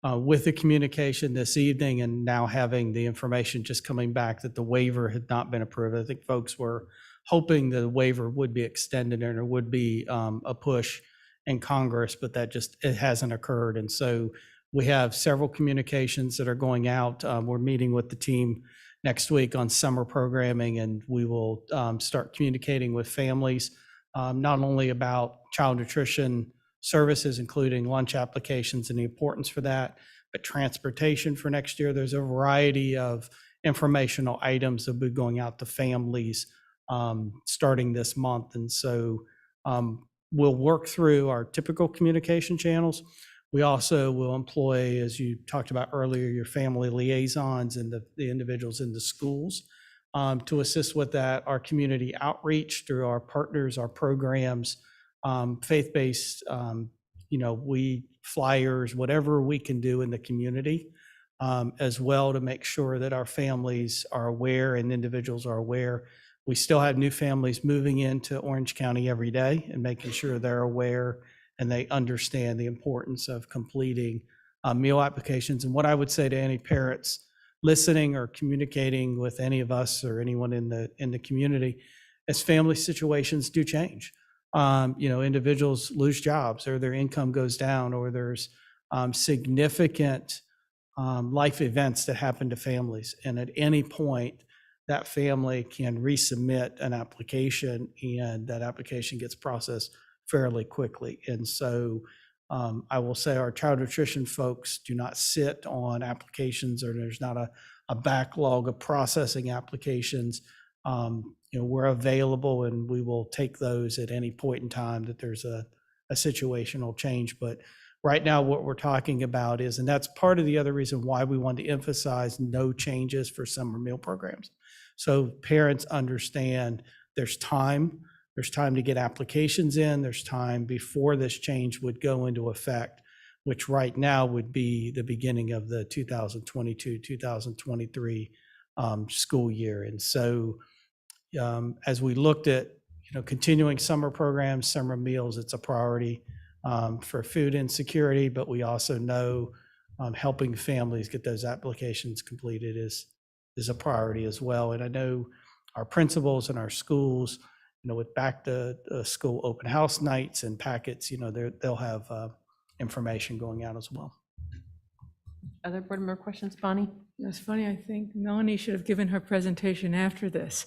with the communication this evening and now having the information just coming back that the waiver had not been approved, I think folks were hoping the waiver would be extended and there would be a push in Congress, but it hasn't occurred. And so we have several communications that are going out. We're meeting with the team next week on summer programming, and we will start communicating with families, not only about child nutrition services, including lunch applications and the importance for that, but transportation for next year. There's a variety of informational items that will be going out to families starting this month. And so we'll work through our typical communication channels. We also will employ, as you talked about earlier, your family liaisons and the individuals in the schools to assist with that. Our community outreach through our partners, our programs, faith-based, flyers, whatever we can do in the community, as well, to make sure that our families are aware and individuals are aware. We still have new families moving into Orange County every day, and making sure they're aware and they understand the importance of completing meal applications. And what I would say to any parents listening or communicating with any of us or anyone in the community, as family situations do change. Individuals lose jobs, or their income goes down, or there's significant life events that happen to families. And at any point, that family can resubmit an application, and that application gets processed fairly quickly. And so I will say our child nutrition folks do not sit on applications, or there's not a backlog of processing applications. We're available, and we will take those at any point in time that there's a situational change. But right now, what we're talking about is, and that's part of the other reason why we want to emphasize no changes for summer meal programs. So parents understand there's time to get applications in, there's time before this change would go into effect, which right now would be the beginning of the 2022-2023 school year. And so as we looked at continuing summer programs, summer meals, it's a priority for food insecurity, but we also know helping families get those applications completed is a priority as well. And I know our principals and our schools, with back to school open house nights and packets, they'll have information going out as well. Other board member questions? Bonnie? It's funny, I think Melanie should have given her presentation after this.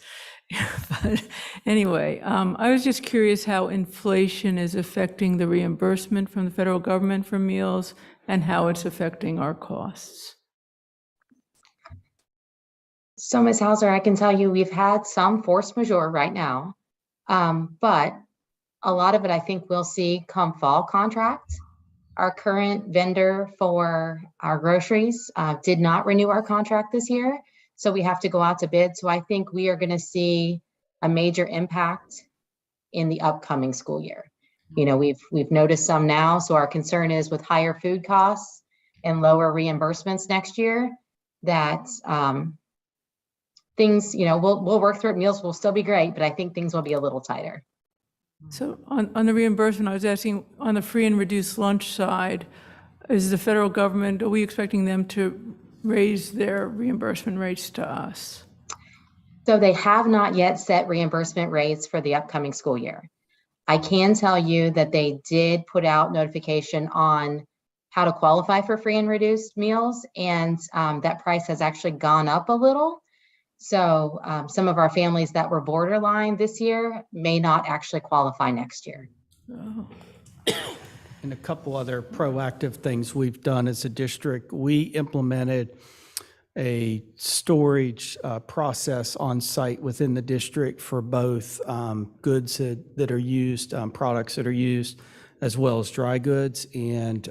But anyway, I was just curious how inflation is affecting the reimbursement from the federal government for meals and how it's affecting our costs. So Ms. Hauser, I can tell you we've had some force majeure right now, but a lot of it I think we'll see come fall contract. Our current vendor for our groceries did not renew our contract this year, so we have to go out to bid. So I think we are going to see a major impact in the upcoming school year. You know, we've noticed some now, so our concern is with higher food costs and lower reimbursements next year, that things, you know, we'll work through it. Meals will still be great, but I think things will be a little tighter. So on the reimbursement, I was asking, on the free and reduced lunch side, is the federal government, are we expecting them to raise their reimbursement rates to us? So they have not yet set reimbursement rates for the upcoming school year. I can tell you that they did put out notification on how to qualify for free and reduced meals, and that price has actually gone up a little. So some of our families that were borderline this year may not actually qualify next year. Oh. And a couple other proactive things we've done as a district. We implemented a storage process on site within the district for both goods that are used, products that are used, as well as dry goods. And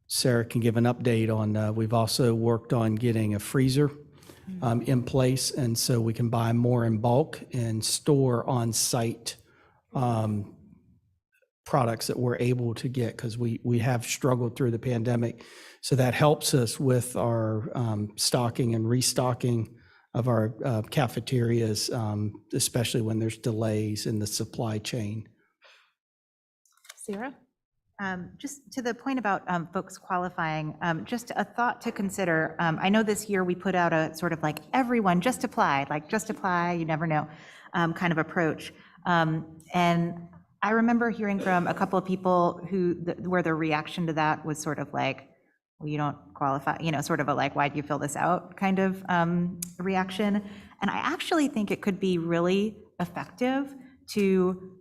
Sarah can give an update on, we've also worked on getting a freezer in place, and so we can buy more in bulk and store on site products that we're able to get, because we have struggled through the pandemic. So that helps us with our stocking and restocking of our cafeterias, especially when there's delays in the supply chain. Sarah? Just to the point about folks qualifying, just a thought to consider. I know this year we put out a sort of like everyone just apply, you never know kind of approach. And I remember hearing from a couple of people where their reaction to that was sort of like, well, you don't qualify, you know, sort of a like, why do you fill this out kind of reaction. And I actually think it could be really effective to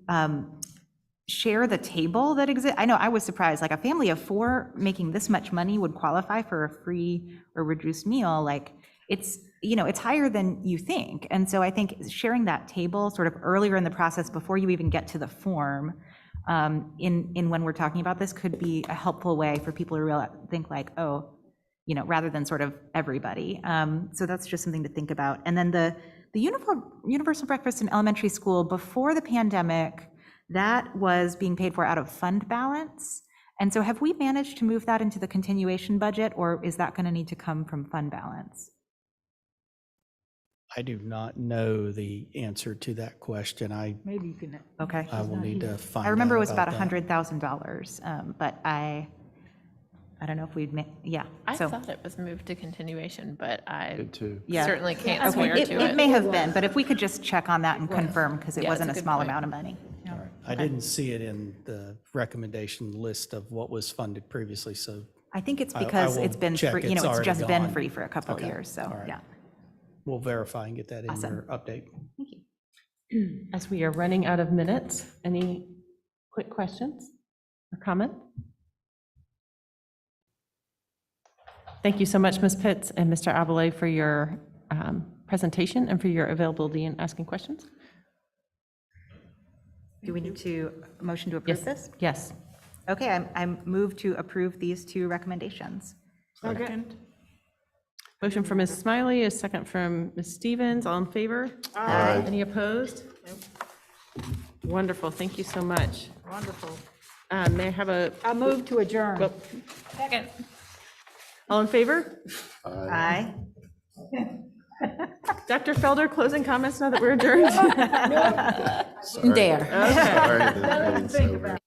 share the table that exists. I know I was surprised, like a family of 4 making this much money would qualify for a free or reduced meal. Like it's, you know, it's higher than you think. And so I think sharing that table sort of earlier in the process before you even get to the form in when we're talking about this could be a helpful way for people to think like, oh, you know, rather than sort of everybody. So that's just something to think about. And then the universal breakfast in elementary school before the pandemic, that was being paid for out of fund balance. And so have we managed to move that into the continuation budget, or is that going to need to come from fund balance? I do not know the answer to that question. Maybe you can. Okay. I will need to find out. I remember it was about that. $100,000, but I don't know if we'd, I thought it was moved to continuation, but I Did too. certainly can't swear to it. It may have been, but if we could just check on that and confirm, because it Yeah, it's wasn't a a good small point. amount of money. All right. I didn't see it in the recommendation list of what was funded previously, so I think it's I because will it's been check. free, you know, it's already just been gone. free for a couple of Okay. years, so, All right. yeah. We'll verify and get that in Awesome. your update. Thank you. As we are running out of minutes, any quick questions or comment? Thank you so much, Ms. Pitts and Mr. Abele, for your presentation and for your availability in asking questions. Do we need to motion to approve this? Yes. Okay, I'm moved to approve these 2 recommendations. Second. Motion from Ms. Smiley, a second from Ms. Stevens. All in favor? Aye. Any opposed? Wonderful. Thank you so much. Wonderful. May I have a? I move to adjourn. Well, Second. all in favor? Aye. Dr. Felder, closing comments now that we're adjourned? Dare. Okay. Sorry, the meeting's over.